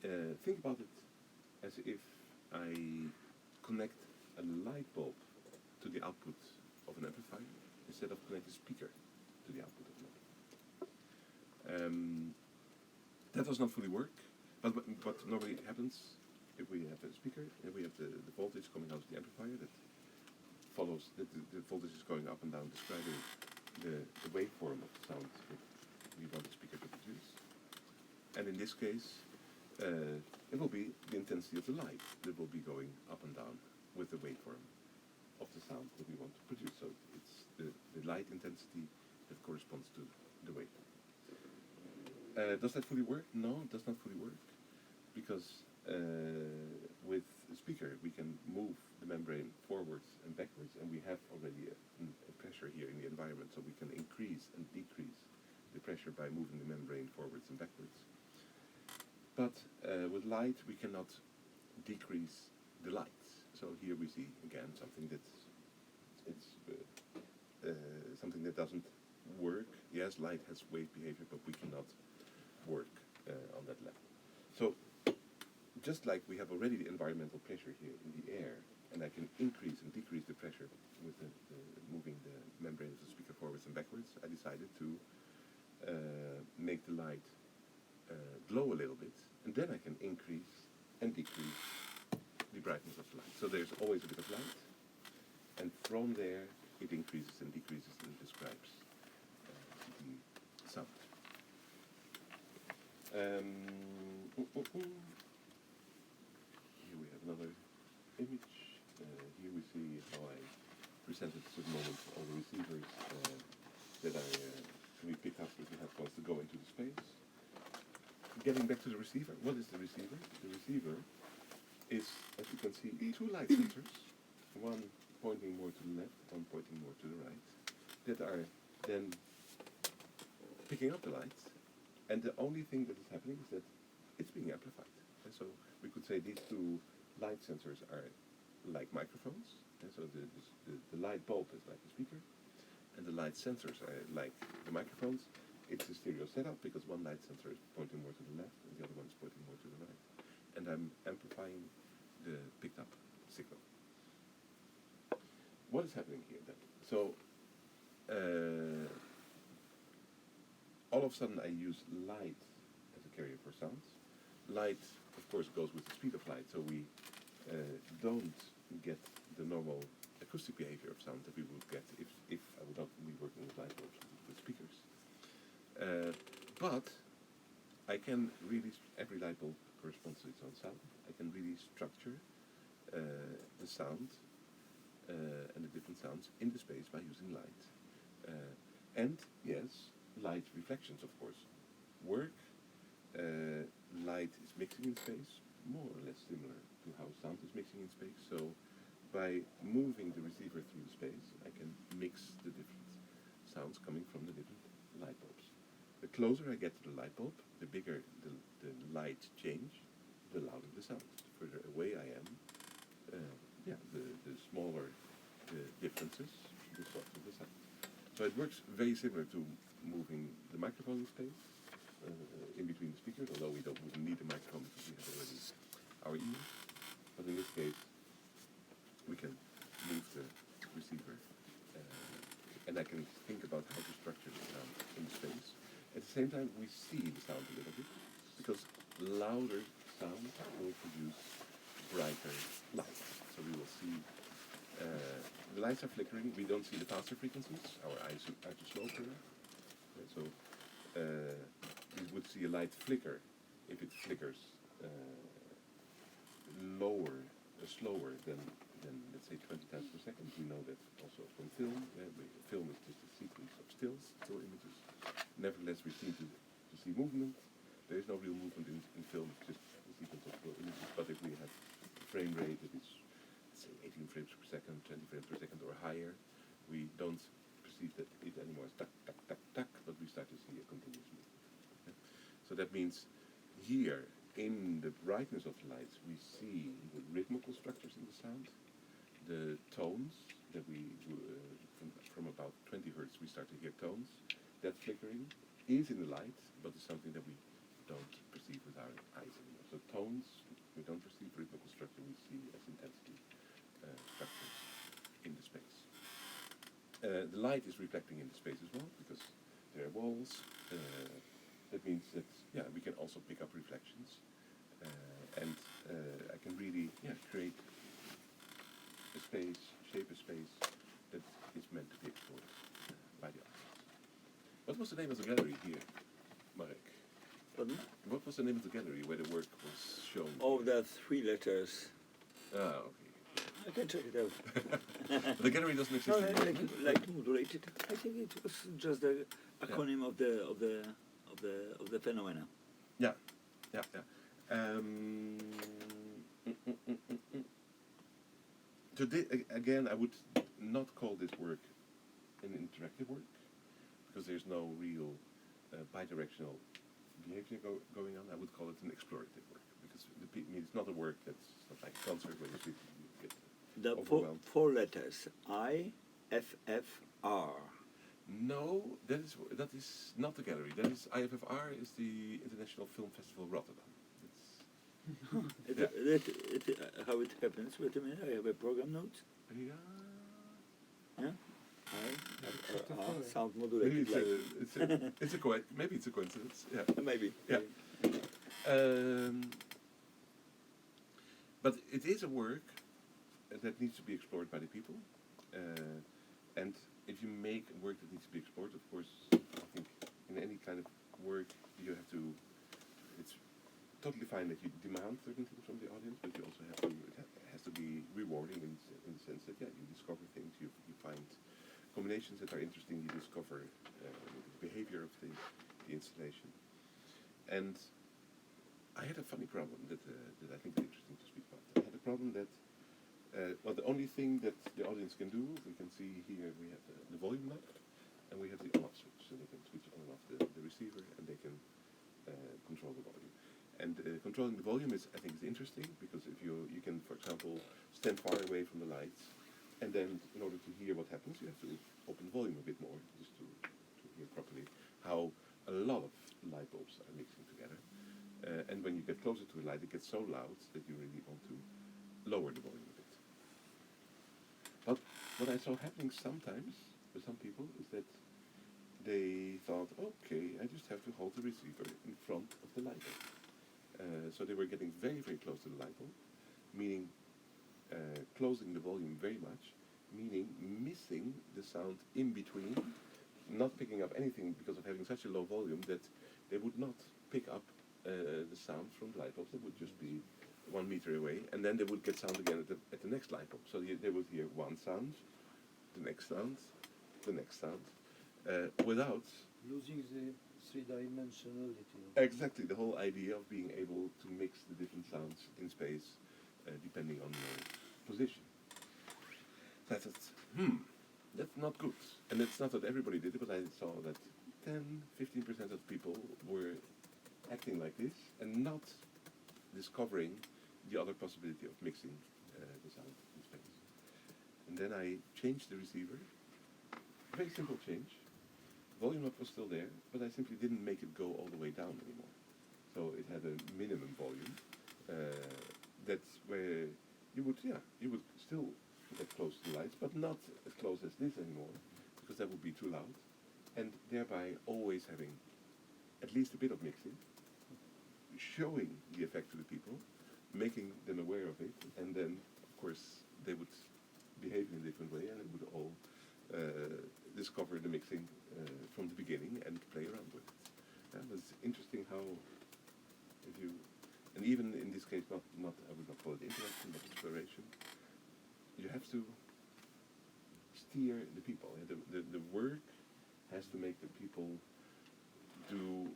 here? Think about it as if I connect a light bulb to the output of an amplifier instead of connect a speaker to the output of an amplifier. That does not fully work, but what normally happens if we have a speaker and we have the voltage coming out of the amplifier that follows, the voltage is going up and down, describing the waveform of the sound that we want the speaker to produce. And in this case, it will be the intensity of the light that will be going up and down with the waveform of the sound that we want to produce. So it's the light intensity that corresponds to the waveform. Does that fully work? No, it does not fully work, because with a speaker we can move the membrane forwards and backwards, and we have already a pressure here in the environment, so we can increase and decrease the pressure by moving the membrane forwards and backwards. But with light we cannot decrease the light. So here we see again something that's something that doesn't work. Yes, light has wave behavior, but we cannot work on that level. So just like we have already the environmental pressure here in the air, and I can increase and decrease the pressure with moving the membrane of the speaker forwards and backwards, I decided to make the light glow a little bit, and then I can increase and decrease the brightness of the light. So there's always a bit of light, and from there it increases and decreases and describes the sound. Here we have another image. Here we see how I presented at the moment all the receivers that can be picked up with the headphones to go into the space. Getting back to the receiver, what is the receiver? The receiver is, as you can see, two light sensors, one pointing more to the left, one pointing more to the right, that are then picking up the light, and the only thing that is happening is that it's being amplified. And so we could say these two light sensors are like microphones, and so the light bulb is like a speaker, and the light sensors are like the microphones. It's a stereo setup because one light sensor is pointing more to the left and the other one is pointing more to the right. And I'm amplifying the picked up signal. What is happening here then? So all of a sudden I use light as a carrier for sound. Light, of course, goes with the speed of light, so we don't get the normal acoustic behavior of sound that we would get if I would not be working with light bulbs, with speakers. But I can really, every light bulb corresponds to its own sound. I can really structure the sound and the different sounds in the space by using light. And yes, light reflections, of course, work. Light is mixing in space, more or less similar to how sound is mixing in space. So by moving the receiver through the space, I can mix the different sounds coming from the different light bulbs. The closer I get to the light bulb, the bigger the light change, the louder the sound. The further away I am, the smaller the differences, the softer the sound. So it works very similar to moving the microphone in space, in between the speakers, although we wouldn't need a microphone because we have already our ears. But in this case, we can move the receiver, and I can think about how to structure the sound in space. At the same time, we see the sound a little bit, because louder sound will produce brighter light. So we will see the lights are flickering. We don't see the faster frequencies. Our eyes are too slow for that. So we would see a light flicker if it flickers slower than let's say 20 times per second. We know that also from film. Film is just a sequence of still images. Nevertheless, we seem to see movement. There is no real movement in film, it's just a sequence of still images. But if we have a frame rate that is, let's say, 18 frames per second, 20 frames per second or higher, we don't perceive that it anymore as tuck, tuck, tuck, tuck, but we start to see a continuous movement. Yeah? So that means here, in the brightness of the lights, we see the rhythmical structures in the sound, the tones that we, from about 20 hertz, we start to hear tones. That flickering is in the light, but it's something that we don't perceive with our eyes anymore. So tones, we don't perceive. Rhythmical structure, we see as intensity structures in the space. The light is reflecting in the space as well, because there are walls. That means that we can also pick up reflections, and I can really create a space, shape a space that is meant to be explored by the artist. What was the name of the gallery here, Marek? Pardon? What was the name of the gallery where the work was shown? Oh, there are 3 letters. Ah, okay. I can check it out. The gallery doesn't exist No, anymore. like modulated. I think it was just the acronym of the phenomena. Yeah. Today, again, I would not call this work an interactive work, because there's no real bidirectional behavior going on. I would call it an explorative work, because it's not a work that's not like a concert where you get The overwhelmed. 4 letters, IFFR. No, that is not the gallery. That is IFFR is the International Film Festival Rotterdam. How it happens? Wait a minute, I have a program note. Yeah. Yeah? Sound Maybe modulated. maybe it's a coincidence. Yeah. Maybe. Yeah. But it is a work that needs to be explored by the people, and if you make a work that needs to be explored, of course, I think in any kind of work you have to. It's totally fine that you demand certain things from the audience, but you also have to. It has to be rewarding in the sense that you discover things, you find combinations that are interesting, you discover the behavior of the installation. And I had a funny problem that I think is interesting to speak about. I had a problem that, the only thing that the audience can do, we can see here we have the volume knob, and we have the on-off switch, so they can switch on and off the receiver, and they can control the volume. And controlling the volume I think is interesting, because if you can, for example, stand far away from the lights, and then in order to hear what happens, you have to open the volume a bit more, just to hear properly how a lot of light bulbs are mixing together. And when you get closer to the light, it gets so loud that you really want to lower the volume a bit. But what I saw happening sometimes with some people is that they thought, okay, I just have to hold the receiver in front of the light bulb. So they were getting very, very close to the light bulb, meaning closing the volume very much, meaning missing the sound in between, not picking up anything because of having such a low volume that they would not pick up the sound from the light bulbs. They would just be 1 meter away, and then they would get sound again at the next light bulb. So they would hear one sound, the next sound, the next sound, without Losing the 3-dimensionality. exactly the whole idea of being able to mix the different sounds in space depending on your position. So I thought, that's not good. And it's not that everybody did it, but I saw that 10-15% of people were acting like this and not discovering the other possibility of mixing the sound in space. And then I changed the receiver. Very simple change. Volume up was still there, but I simply didn't make it go all the way down anymore. So it had a minimum volume. That's where you would still get close to the lights, but not as close as this anymore, because that would be too loud. And thereby always having at least a bit of mixing, showing the effect to the people, making them aware of it, and then, of course, they would behave in a different way, and it would all discover the mixing from the beginning and play around with it. It's interesting how, and and even in this case, not I would not call it interaction, but exploration. You have to steer the people. The work has to make the people do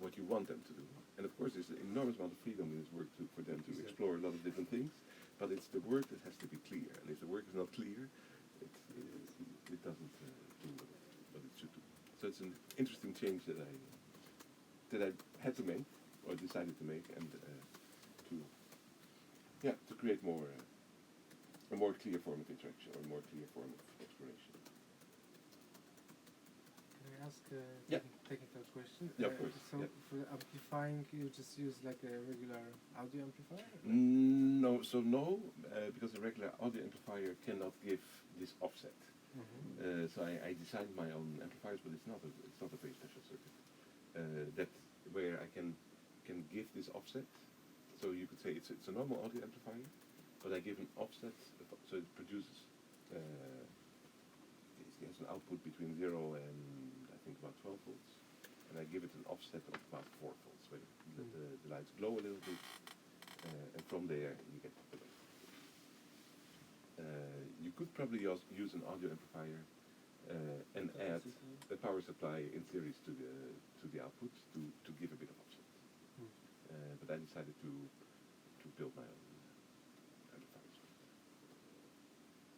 what you want them to do. And of course, there's an enormous amount of freedom in this work for them to explore a lot of different things. But it's the work that has to be clear. And if the work is not clear, it doesn't do what it should do. So it's an interesting change that I had to make, or decided to make, and to create a more clear form of interaction, or a more clear form of exploration. Can I ask a Yeah. technical question? Yeah, of course. So Yeah. for the amplifying, you just use like a regular audio amplifier? No, because a regular audio amplifier cannot give this offset. So I designed my own amplifiers, but it's not a very special circuit. That where I can give this offset. So you could say it's a normal audio amplifier, but I give an offset, so it produces. It has an output between 0 and I think about 12 volts, and I give it an offset of about 4 volts, where the lights glow a little bit, and from there you get the light. You could probably also use an audio amplifier and add a power supply in series to the output to give a bit of offset. But I decided to build my own amplifiers.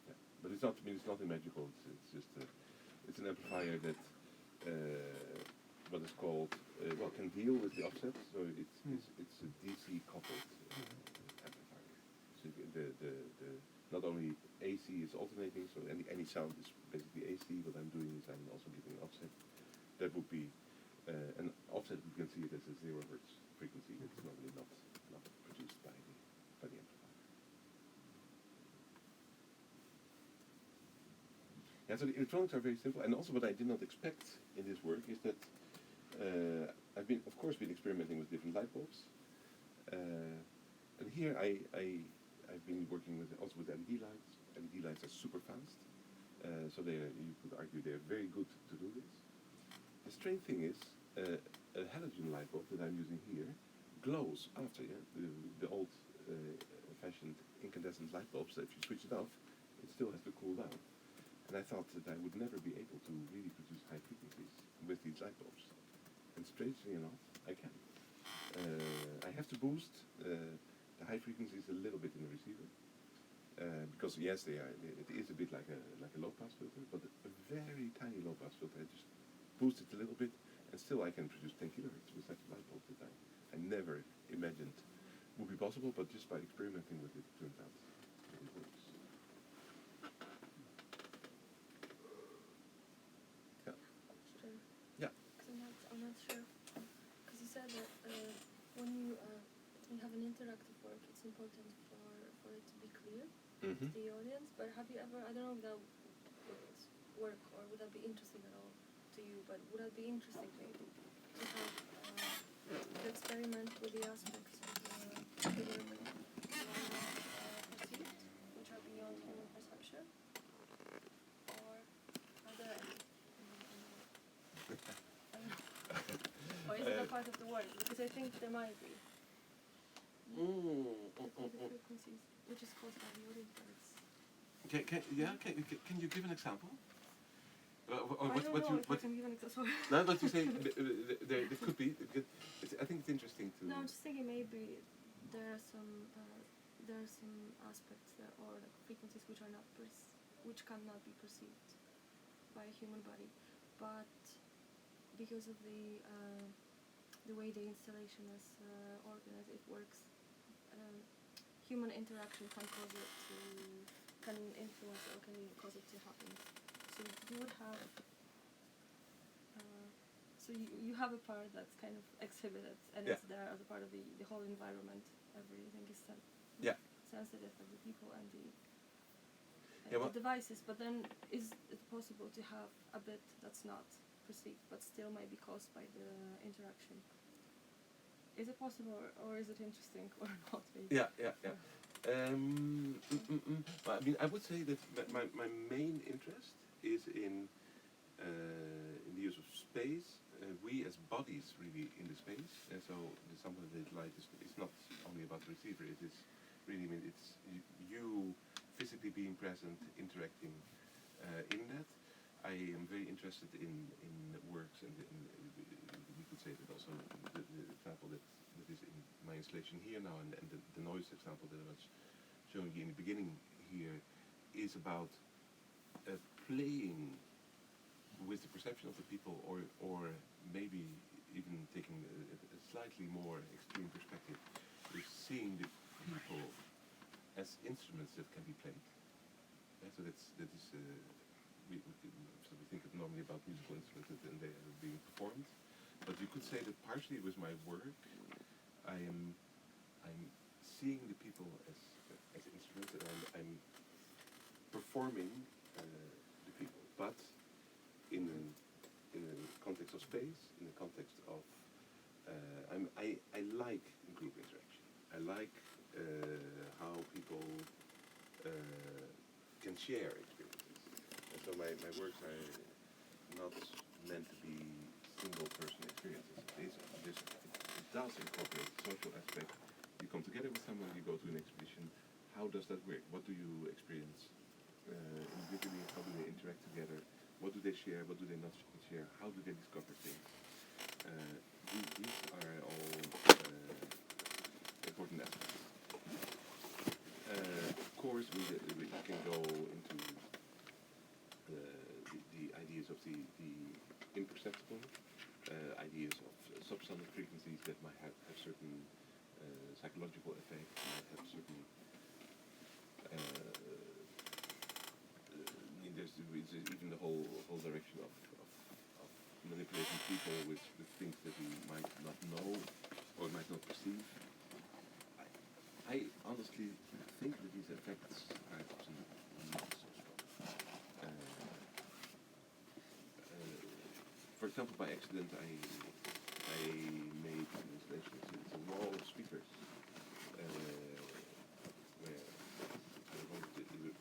Yeah, but it's nothing magical. It's just it's an amplifier that what is called can deal with the offset. So it's a DC coupled amplifier. So the not only AC is alternating, so any sound is basically AC. What I'm doing is I'm also giving an offset. That would be an offset. We can see it as a 0 hertz frequency. It's normally not produced by the amplifier. Yeah, so the electronics are very simple, and also what I did not expect in this work is that I've of course been experimenting with different light bulbs, and here I've been working also with LED lights. LED lights are super fast, so you could argue they're very good to do this. The strange thing is, a halogen light bulb that I'm using here glows after the old-fashioned incandescent light bulbs. That if you switch it off, it still has to cool down. And I thought that I would never be able to really produce high frequencies with these light bulbs. And strangely enough, I can. I have to boost the high frequencies a little bit in the receiver. Because yes, it is a bit like a low pass filter, but a very tiny low pass filter. I just boost it a little bit, and still I can produce 10 kilohertz with such a light bulb that I never imagined would be possible. But just by experimenting with it, it turns out that it works. Yeah. Yeah. Because I'm not sure. Because you said that when you have an interactive work, it's important for it to be clear to the audience. But have you ever, I don't know if that would work or would that be interesting at all to you, but would that be interesting maybe to have to experiment with the aspects of the work perceived, which are beyond human perception? Or are there any? Or is it a part of the work? Because I think there might be. The frequencies, which is caused by the audience, but it's... Can you give an example? I don't know if I can give an example. No, but you say there could be. I think it's interesting to. No, I'm just thinking maybe there are some aspects there or like frequencies which are not which cannot be perceived by a human body, but because of the way the installation is organized, it works. Human interaction can influence or can cause it to happen. So you would have, you have a part that's kind of exhibited and it's there as a part of the whole environment. Everything is sensitive of the people and the devices. But then, is it possible to have a bit that's not perceived but still might be caused by the interaction? Is it possible, or is it interesting, or not? Maybe? Yeah. I mean, I would say that my main interest is in the use of space we as bodies really in the space, and so the Sound of the Light is not only about the receiver. It is really, I mean, it's you physically being present, interacting in that. I am very interested in works, and we could say that also the example that is in my installation here now, and the noise example that I was showing you in the beginning here is about playing with the perception of the people, or maybe even taking a slightly more extreme perspective, is seeing the people as instruments that can be played. So that is we think of normally about musical instruments and they are being performed, but you could say that partially with my work, I'm seeing the people as instruments, and I'm performing the people, but in a context of space, in the context of I like group interaction. I like how people can share experiences. And so my works are not meant to be single person experiences. It does incorporate the social aspect. You come together with someone, you go to an exhibition. How does that work? What do you experience individually? How do they interact together? What do they share? What do they not share? How do they discover things? These are all important aspects. Of course, we can go into the ideas of the imperceptible, ideas of subsonic frequencies that might have certain psychological effects, might have certain there's even the whole direction of manipulating people with things that we might not know or might not perceive. I honestly think that these effects are absolutely not so strong. For example, by accident, I made an installation. It's a wall of speakers,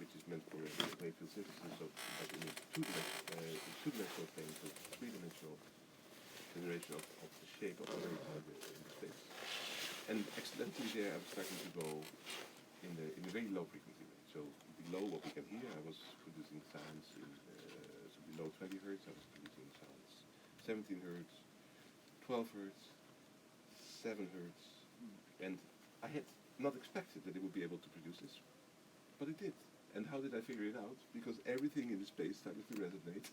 which is meant for wavefield synthesis, so but in a two-dimensional plane, so three-dimensional generation of the shape of the space. And accidentally there I was starting to go in a very low frequency range. So below what we can hear, I was producing sounds in so below 20 hertz, I was producing sounds 17 hertz, 12 hertz, 7 hertz, and I had not expected that it would be able to produce this, but it did. And how did I figure it out? Because everything in the space started to resonate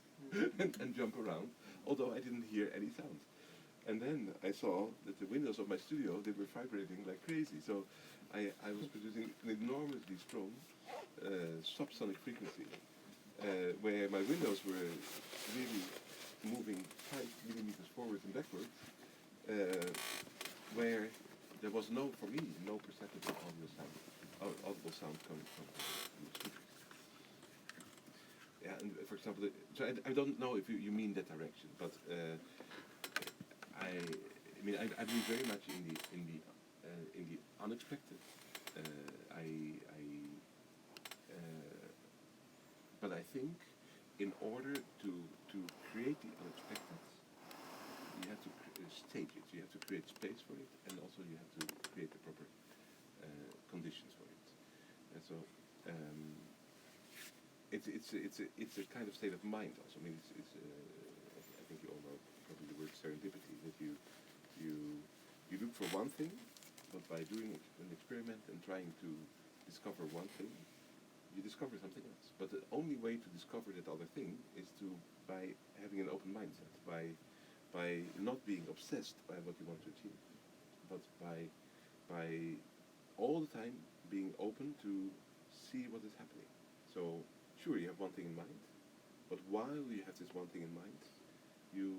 and jump around, although I didn't hear any sound. And then I saw that the windows of my studio, they were vibrating like crazy. So I was producing an enormously strong subsonic frequency, where my windows were really moving 5 millimeters forwards and backwards, where there was no perceptible audible sound coming from the speakers. Yeah, and for example, so I don't know if you mean that direction, but I believe very much in the unexpected. But I think in order to create the unexpected, you have to stage it. You have to create space for it, and also you have to create the proper conditions for it. And so it's a kind of state of mind also. I mean, I think you all know probably the word serendipity, that you look for one thing, but by doing an experiment and trying to discover one thing, you discover something else. But the only way to discover that other thing is by having an open mindset, by not being obsessed by what you want to achieve, but by all the time being open to see what is happening. So sure, you have one thing in mind, but while you have this one thing in mind, you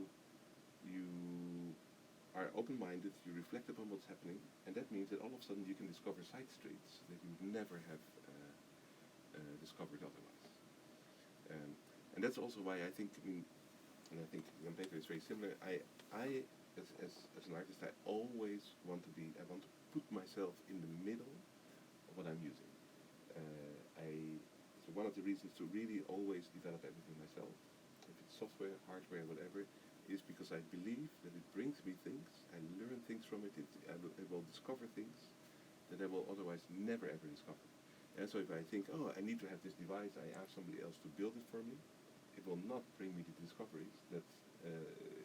are open-minded, you reflect upon what's happening, and that means that all of a sudden you can discover side streets that you would never have discovered otherwise. And that's also why I think, and I think Jan Peter is very similar, I as an artist, I always want to put myself in the middle of what I'm using. So one of the reasons to really always develop everything myself, if it's software, hardware, whatever, is because I believe that it brings me things, I learn things from it, I will discover things that I will otherwise never ever discover. And so if I think, oh, I need to have this device, I ask somebody else to build it for me, it will not bring me the discoveries that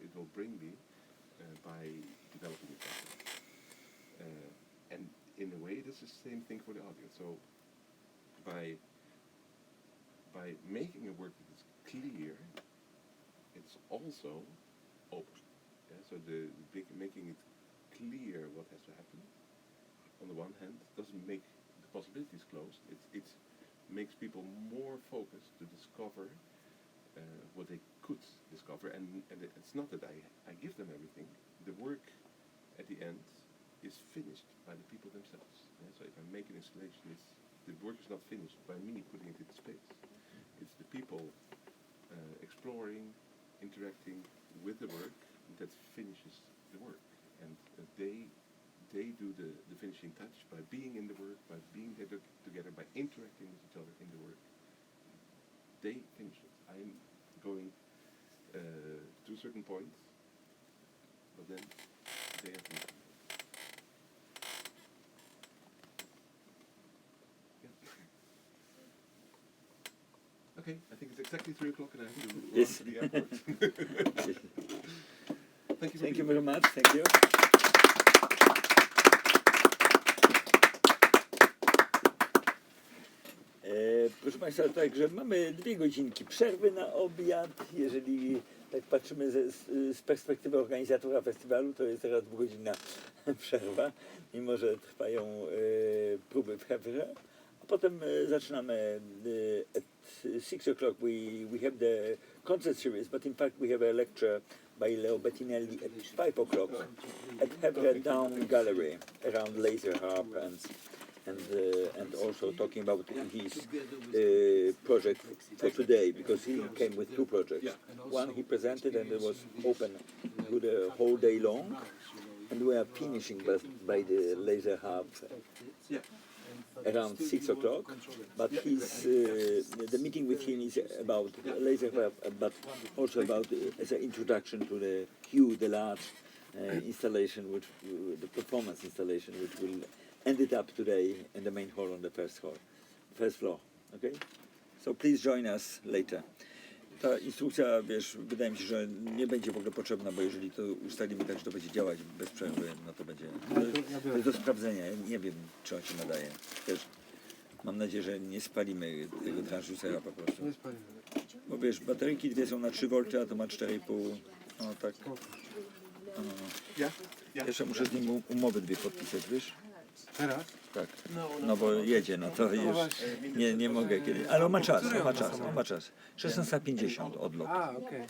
it will bring me by developing it myself. And in a way, that's the same thing for the audience. So by making a work that is clear, it's also open. Yeah? So making it clear what has to happen, on the one hand, doesn't make the possibilities closed. It makes people more focused to discover what they could discover. And it's not that I give them everything. The work at the end is finished by the people themselves. Yeah? So if I make an installation, the work is not finished by me putting it into space. It's the people exploring, interacting with the work that finishes the work, and they do the finishing touch by being in the work, by being there together, by interacting with each other in the work. They finish it. I'm going to a certain point, but then they have finished it. Okay, I think it's exactly 3 o'clock and I have to run Yes. to the airport. Thank you. Thank you very much. Thank you. Proszę Państwa, także mamy 2 godzinki przerwy na obiad. Jeżeli tak patrzymy z perspektywy organizatora festiwalu, to jest teraz 2-godzinna przerwa, mimo że trwają próby w Hewrze. A potem zaczynamy at 6 o'clock we have the concert series, but in fact we have a lecture by Leo Bettinelli at 5 o'clock at Hevre Down Gallery around laser harp and also talking about his project for today, because he came with 2 projects. One he presented and it was open to the whole day long, and we are finishing by the laser harp around 6 o'clock. But the meeting with him is about laser harp, but also about as an introduction to the Hue, the large installation, the performance installation, which will ended up today in the main hall on the first floor. Okay? So please join us later. Ta instrukcja, wiesz, wydaje mi się, że nie będzie w ogóle potrzebna, bo jeżeli to ustalimy tak, że to będzie działać bez przerwy, no to będzie. To jest do sprawdzenia. Ja nie wiem, czy on się nadaje. Też mam nadzieję, że nie spalimy tego transducera po prostu. Nie spalimy. Bo wiesz, bateryki 2 są na 3 V, a to ma 4,5. No tak. Jeszcze muszę z nim umowy 2 podpisać, wiesz? Teraz? Tak. No bo jedzie, no to już nie mogę kiedy. Ale on ma czas. 16:50 odlot. A, okej.